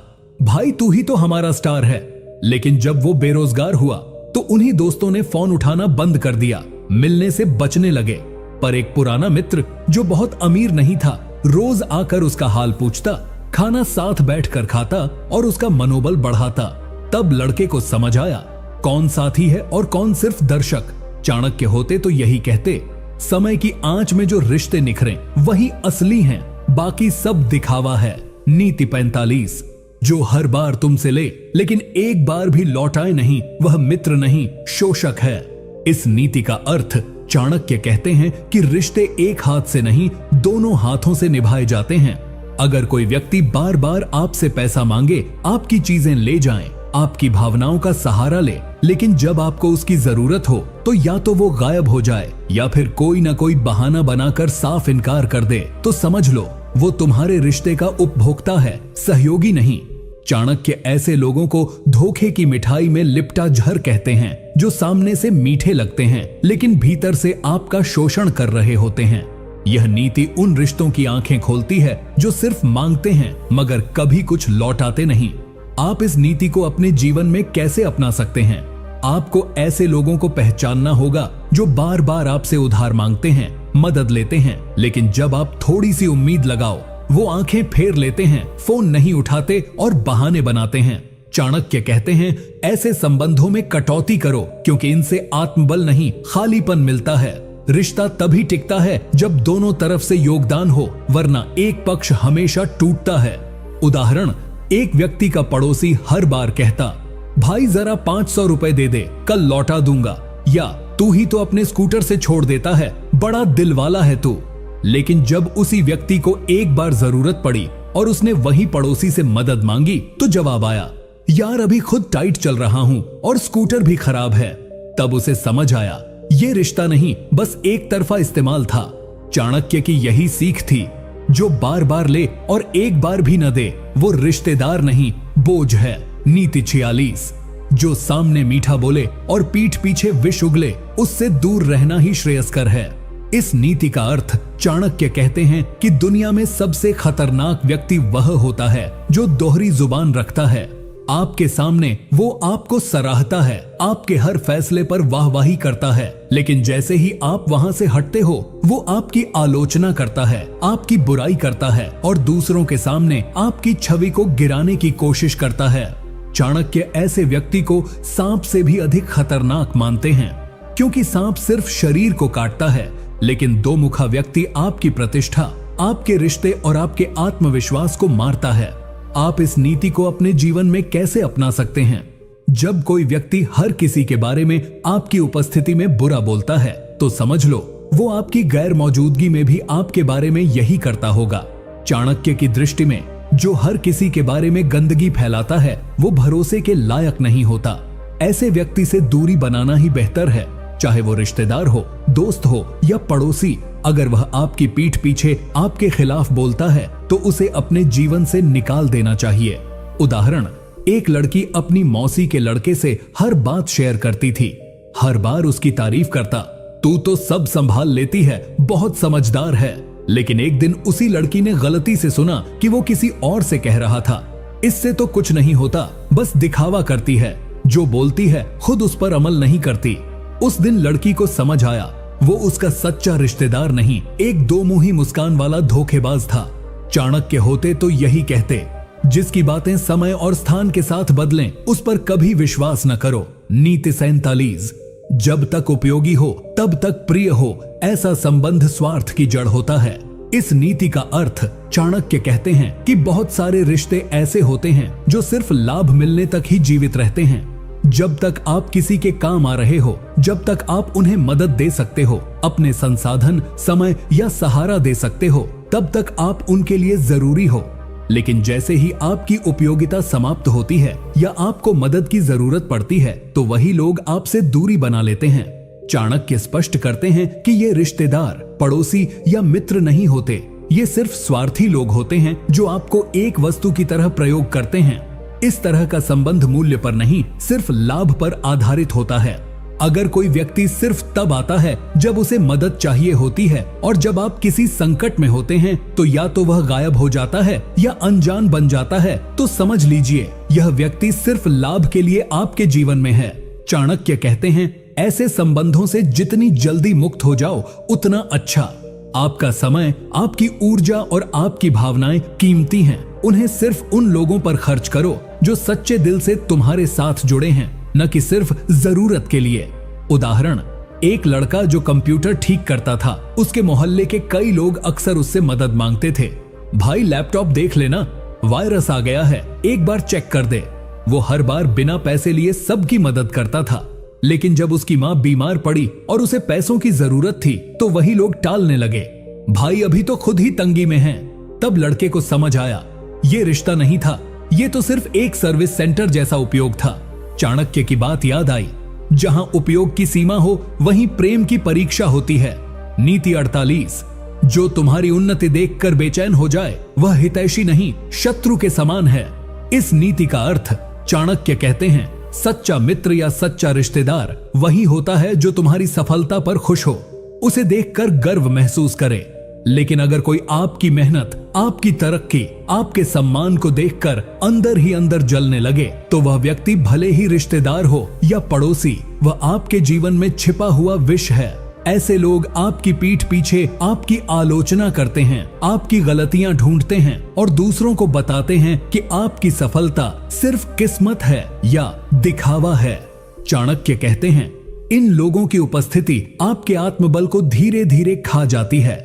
भाई तू ही तो हमारा स्टार है। लेकिन जब वो बेरोजगार हुआ तो उन्हीं दोस्तों ने फोन उठाना बंद कर दिया, मिलने से बचने लगे। पर एक पुराना मित्र जो बहुत अमीर नहीं था, रोज आकर उसका हाल पूछता, खाना साथ बैठकर खाता और उसका मनोबल बढ़ाता। तब लड़के को समझ आया कौन साथी है और कौन सिर्फ दर्शक। चाणक्य होते तो यही कहते, समय की आंच में जो रिश्ते निखरे वही असली हैं, बाकी सब दिखावा है। नीति 45, जो हर बार तुमसे ले लेकिन एक बार भी लौटाए नहीं, वह मित्र नहीं शोषक है। इस नीति का अर्थ चाणक्य कहते हैं कि रिश्ते एक हाथ से नहीं, दोनों हाथों से निभाए जाते हैं। अगर कोई व्यक्ति बार बार आपसे पैसा मांगे, आपकी चीजें ले जाए, आपकी भावनाओं का सहारा ले, लेकिन जब आपको उसकी जरूरत हो तो या तो वो गायब हो जाए या फिर कोई ना कोई बहाना बनाकर साफ इनकार कर दे, तो समझ लो वो तुम्हारे रिश्ते का उपभोक्ता है, सहयोगी नहीं। चाणक्य ऐसे लोगों को धोखे की मिठाई में लिपटा झर कहते हैं, जो सामने से मीठे लगते हैं लेकिन भीतर से आपका शोषण कर रहे होते हैं। यह नीति उन रिश्तों की आंखें खोलती है जो सिर्फ मांगते हैं मगर कभी कुछ लौटाते नहीं। आप इस नीति को अपने जीवन में कैसे अपना सकते हैं? आपको ऐसे लोगों को पहचानना होगा जो बार बार आपसे उधार मांगते हैं, मदद लेते हैं, लेकिन जब आप थोड़ी सी उम्मीद लगाओ वो आंखें फेर लेते हैं, फोन नहीं उठाते और बहाने बनाते हैं। चाणक्य कहते हैं, ऐसे संबंधों में कटौती करो, क्योंकि इनसे आत्मबल नहीं खालीपन मिलता है। रिश्ता तभी टिकता है जब दोनों तरफ से योगदान हो, वरना एक पक्ष हमेशा टूटता है। उदाहरण, एक व्यक्ति का पड़ोसी हर बार कहता, भाई जरा 500 रुपए दे दे, कल लौटा दूंगा, या तू ही तो अपने स्कूटर से छोड़ देता है, बड़ा दिल वाला है तू। लेकिन जब उसी व्यक्ति को एक बार जरूरत पड़ी और उसने वही पड़ोसी से मदद मांगी तो जवाब आया, यार अभी खुद टाइट चल रहा हूं और स्कूटर भी खराब है। तब उसे समझ आया ये रिश्ता नहीं, बस एक तरफा इस्तेमाल था। चाणक्य की यही सीख थी, जो बार बार ले और एक बार भी न दे वो रिश्तेदार नहीं बोझ है। नीति 46, जो सामने मीठा बोले और पीठ पीछे विष उगले, उससे दूर रहना ही श्रेयस्कर है। इस नीति का अर्थ चाणक्य कहते हैं कि दुनिया में सबसे खतरनाक व्यक्ति वह होता है जो दोहरी जुबान रखता है। आपके सामने वो आपको सराहता है, आपके हर फैसले पर वाहवाही करता है, लेकिन जैसे ही आप वहां से हटते हो वो आपकी आलोचना करता है, आपकी बुराई करता है और दूसरों के सामने आपकी छवि को गिराने की कोशिश करता है। चाणक्य ऐसे व्यक्ति को सांप से भी अधिक खतरनाक मानते हैं, क्योंकि सांप सिर्फ शरीर को काटता है, लेकिन दो मुखा व्यक्ति आपकी प्रतिष्ठा, आपके रिश्ते और आपके आत्मविश्वास को मारता है। आप इस नीति को अपने जीवन में कैसे अपना सकते हैं? जब कोई व्यक्ति हर किसी के बारे में आपकी उपस्थिति में बुरा बोलता है, तो समझ लो वो आपकी गैर मौजूदगी में भी आपके बारे में यही करता होगा। चाणक्य की दृष्टि में जो हर किसी के बारे में गंदगी फैलाता है वो भरोसे के लायक नहीं होता। ऐसे व्यक्ति से दूरी बनाना ही बेहतर है, चाहे वो रिश्तेदार हो, दोस्त हो या पड़ोसी। अगर वह आपकी पीठ पीछे आपके खिलाफ बोलता है तो उसे अपने जीवन से निकाल देना चाहिए। उदाहरण, एक लड़की अपनी मौसी के लड़के से हर बात शेयर करती थी। हर बार उसकी तारीफ करता, तू तो सब संभाल लेती है, बहुत समझदार है। लेकिन एक दिन उसी लड़की ने गलती से सुना कि वो किसी और से कह रहा था, इससे तो कुछ नहीं होता, बस दिखावा करती है, जो बोलती है खुद उस पर अमल नहीं करती। उस दिन लड़की को समझ आया वो उसका सच्चा रिश्तेदार नहीं, एक दो मुंही मुस्कान वाला धोखेबाज था। चाणक्य होते तो यही कहते, जिसकी बातें समय और स्थान के साथ बदलें उस पर कभी विश्वास न करो। नीति 47, जब तक उपयोगी हो तब तक प्रिय हो, ऐसा संबंध स्वार्थ की जड़ होता है। इस नीति का अर्थ चाणक्य कहते हैं कि बहुत सारे रिश्ते ऐसे होते हैं जो सिर्फ लाभ मिलने तक ही जीवित रहते हैं। जब तक आप किसी के काम आ रहे हो, जब तक आप उन्हें मदद दे सकते हो, अपने संसाधन, समय या सहारा दे सकते हो, तब तक आप उनके लिए जरूरी हो। लेकिन जैसे ही आपकी उपयोगिता समाप्त होती है या आपको मदद की जरूरत पड़ती है तो वही लोग आपसे दूरी बना लेते हैं। चाणक्य स्पष्ट करते हैं कि ये रिश्तेदार, पड़ोसी या मित्र नहीं होते, ये सिर्फ स्वार्थी लोग होते हैं जो आपको एक वस्तु की तरह प्रयोग करते हैं। इस तरह का संबंध मूल्य पर नहीं, सिर्फ लाभ पर आधारित होता है। अगर कोई व्यक्ति सिर्फ तब आता है जब उसे मदद चाहिए होती है और जब आप किसी संकट में होते हैं तो या तो वह गायब हो जाता है या अनजान बन जाता है, तो समझ लीजिए यह व्यक्ति सिर्फ लाभ के लिए आपके जीवन में है। चाणक्य कहते हैं, ऐसे संबंधों से जितनी जल्दी मुक्त हो जाओ उतना अच्छा। आपका समय, आपकी ऊर्जा और आपकी भावनाएं कीमती हैं। उन्हें सिर्फ उन लोगों पर खर्च करो जो सच्चे दिल से तुम्हारे साथ जुड़े हैं, न कि सिर्फ जरूरत के लिए। उदाहरण, एक लड़का जो कंप्यूटर ठीक करता था, उसके मोहल्ले के कई लोग अक्सर उससे मदद मांगते थे। भाई लैपटॉप देख लेना, वायरस आ गया है, एक बार चेक कर दे। वो हर बार बिना पैसे लिए सबकी मदद करता था। लेकिन जब उसकी माँ बीमार पड़ी और उसे पैसों की जरूरत थी तो वही लोग टालने लगे। भाई अभी तो खुद ही तंगी में है। तब लड़के को समझ आया, ये रिश्ता नहीं था, ये तो सिर्फ एक सर्विस सेंटर जैसा उपयोग था। चाणक्य की बात याद आई, जहां उपयोग की सीमा हो वहीं प्रेम की परीक्षा होती है। नीति 48, जो तुम्हारी उन्नति देखकर बेचैन हो जाए वह हितैषी नहीं, शत्रु के समान है। इस नीति का अर्थ चाणक्य कहते हैं, सच्चा मित्र या सच्चा रिश्तेदार वही होता है जो तुम्हारी सफलता पर खुश हो, उसे देखकर गर्व महसूस करे। लेकिन अगर कोई आपकी मेहनत, आपकी तरक्की, आपके सम्मान को देखकर अंदर ही अंदर जलने लगे तो वह व्यक्ति भले ही रिश्तेदार हो या पड़ोसी, वह आपके जीवन में छिपा हुआ विष है। ऐसे लोग आपकी पीठ पीछे आपकी आलोचना करते हैं, आपकी गलतियां ढूंढते हैं और दूसरों को बताते हैं कि आपकी सफलता सिर्फ किस्मत है या दिखावा है। चाणक्य कहते हैं, इन लोगों की उपस्थिति आपके आत्मबल को धीरे धीरे खा जाती है।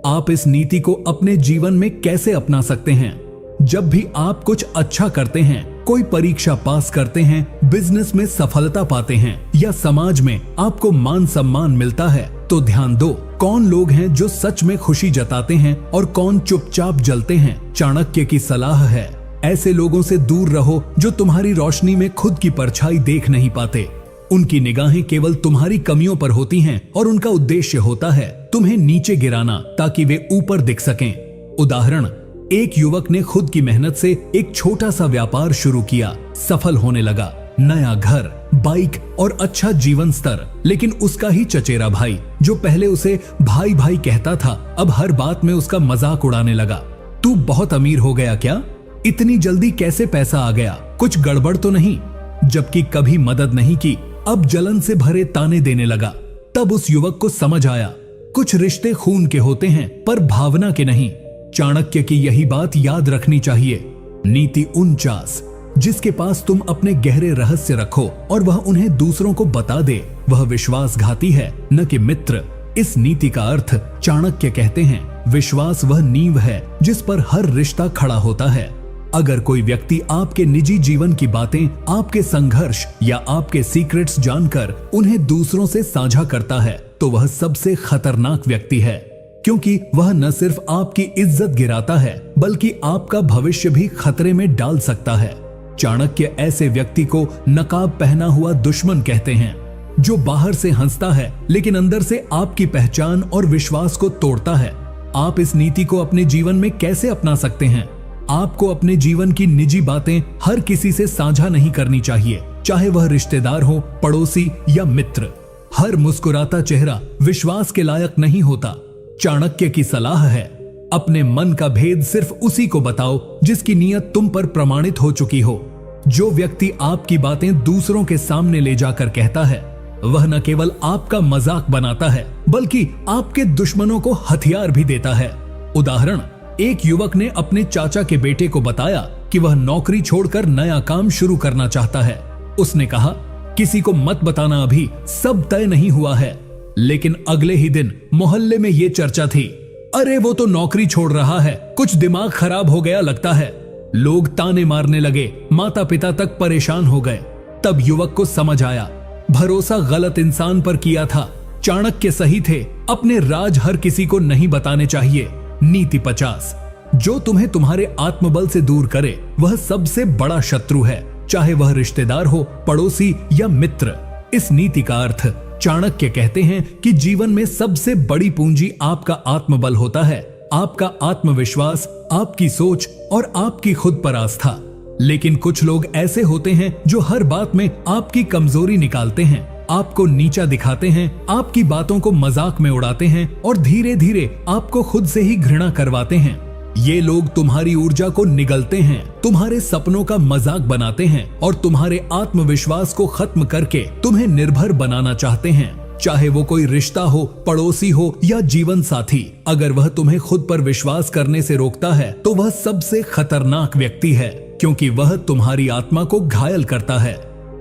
आप इस नीति को अपने जीवन में कैसे अपना सकते हैं? जब भी आप कुछ अच्छा करते हैं, कोई परीक्षा पास करते हैं, बिजनेस में सफलता पाते हैं या समाज में आपको मान सम्मान मिलता है, तो ध्यान दो कौन लोग हैं जो सच में खुशी जताते हैं और कौन चुपचाप जलते हैं। चाणक्य की सलाह है, ऐसे लोगों से दूर रहो जो तुम्हारी रोशनी में खुद की परछाई देख नहीं पाते। उनकी निगाहें केवल तुम्हारी कमियों पर होती हैं और उनका उद्देश्य होता है तुम्हें नीचे गिराना ताकि वे ऊपर दिख सकें। उदाहरण, एक युवक ने खुद की मेहनत से एक छोटा सा व्यापार शुरू किया, सफल होने लगा, नया घर, बाइक और अच्छा जीवन स्तर। लेकिन उसका ही चचेरा भाई, जो पहले उसे भाई भाई कहता था, अब हर बात में उसका मजाक उड़ाने लगा। तू बहुत अमीर हो गया क्या? इतनी जल्दी कैसे पैसा आ गया? कुछ गड़बड़ तो नहीं? जबकि कभी मदद नहीं की, अब जलन से भरे ताने देने लगा। तब उस युवक को समझ आया, कुछ रिश्ते खून के होते हैं पर भावना के नहीं। चाणक्य की यही बात याद रखनी चाहिए। नीति 49, जिसके पास तुम अपने गहरे रहस्य रखो और वह उन्हें दूसरों को बता दे, वह विश्वासघाती है न कि मित्र। इस नीति का अर्थ चाणक्य कहते हैं, विश्वास वह नींव है जिस पर हर रिश्ता खड़ा होता है। अगर कोई व्यक्ति आपके निजी जीवन की बातें, आपके संघर्ष या आपके सीक्रेट्स जानकर उन्हें दूसरों से साझा करता है तो वह सबसे खतरनाक व्यक्ति है, क्योंकि वह न सिर्फ आपकी इज्जत गिराता है बल्कि आपका भविष्य भी खतरे में डाल सकता है। चाणक्य ऐसे व्यक्ति को नकाब पहना हुआ दुश्मन कहते हैं, जो बाहर से हंसता है लेकिन अंदर से आपकी पहचान और विश्वास को तोड़ता है। आप इस नीति को अपने जीवन में कैसे अपना सकते हैं? आपको अपने जीवन की निजी बातें हर किसी से साझा नहीं करनी चाहिए, चाहे वह रिश्तेदार हो, पड़ोसी या मित्र। हर मुस्कुराता चेहरा विश्वास के लायक नहीं होता। चाणक्य की सलाह है, अपने मन का भेद सिर्फ उसी को बताओ जिसकी नीयत तुम पर प्रमाणित हो चुकी हो। जो व्यक्ति आपकी बातें दूसरों के सामने ले जाकर कहता है, वह न केवल आपका मजाक बनाता है बल्कि आपके दुश्मनों को हथियार भी देता है। उदाहरण, एक युवक ने अपने चाचा के बेटे को बताया कि वह नौकरी छोड़कर नया काम शुरू करना चाहता है। उसने कहा, किसी को मत बताना, अभी सब तय नहीं हुआ है। लेकिन अगले ही दिन मोहल्ले में ये चर्चा थी, अरे वो तो नौकरी छोड़ रहा है, कुछ दिमाग खराब हो गया लगता है। लोग ताने मारने लगे, माता पिता तक परेशान हो गए। तब युवक को समझ आया, भरोसा गलत इंसान पर किया था। चाणक्य सही थे, अपने राज हर किसी को नहीं बताने चाहिए। नीति 50, जो तुम्हें तुम्हारे आत्मबल से दूर करे वह सबसे बड़ा शत्रु है, चाहे वह रिश्तेदार हो, पड़ोसी या मित्र। इस नीति का अर्थ, चाणक्य कहते हैं कि जीवन में सबसे बड़ी पूंजी आपका आत्मबल होता है, आपका आत्मविश्वास, आपकी सोच और आपकी खुद पर आस्था। लेकिन कुछ लोग ऐसे होते हैं जो हर बात में आपकी कमजोरी निकालते हैं, आपको नीचा दिखाते हैं, आपकी बातों को मजाक में उड़ाते हैं और धीरे धीरे आपको खुद से ही घृणा करवाते हैं। ये लोग तुम्हारी ऊर्जा को निगलते हैं, तुम्हारे सपनों का मजाक बनाते हैं और तुम्हारे आत्मविश्वास को खत्म करके तुम्हें निर्भर बनाना चाहते हैं। चाहे वो कोई रिश्ता हो, पड़ोसी हो या जीवन साथी, अगर वह तुम्हें खुद पर विश्वास करने से रोकता है तो वह सबसे खतरनाक व्यक्ति है, क्योंकि वह तुम्हारी आत्मा को घायल करता है।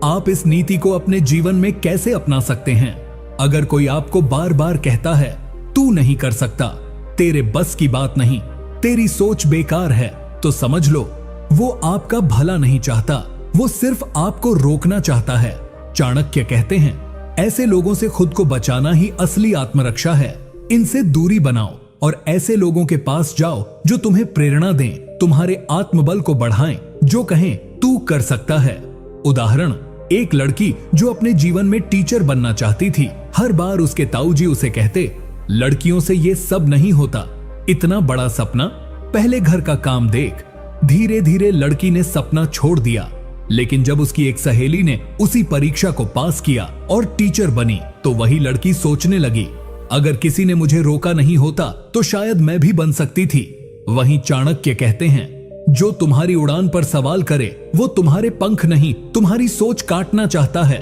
आप इस नीति को अपने जीवन में कैसे अपना सकते हैं? अगर कोई आपको बार बार कहता है, तू नहीं कर सकता, तेरे बस की बात नहीं, तेरी सोच बेकार है, तो समझ लो वो आपका भला नहीं चाहता, वो सिर्फ आपको रोकना चाहता है। चाणक्य कहते हैं, ऐसे लोगों से खुद को बचाना ही असली आत्मरक्षा है। इनसे दूरी बनाओ और ऐसे लोगों के पास जाओ जो तुम्हें प्रेरणा दें, तुम्हारे आत्मबल को बढ़ाएं, जो कहें तू कर सकता है। उदाहरण, एक लड़की जो अपने जीवन में टीचर बनना चाहती थी, हर बार उसके ताऊजी उसे कहते, लड़कियों से ये सब नहीं होता, इतना बड़ा सपना, पहले घर का काम देख। धीरे धीरे लड़की ने सपना छोड़ दिया, लेकिन जब उसकी एक सहेली ने उसी परीक्षा को पास किया और टीचर बनी तो वही लड़की सोचने लगी, अगर किसी ने मुझे रोका नहीं होता तो शायद मैं भी बन सकती थी। वहीं चाणक्य कहते हैं, जो तुम्हारी उड़ान पर सवाल करे वो तुम्हारे पंख नहीं, तुम्हारी सोच काटना चाहता है।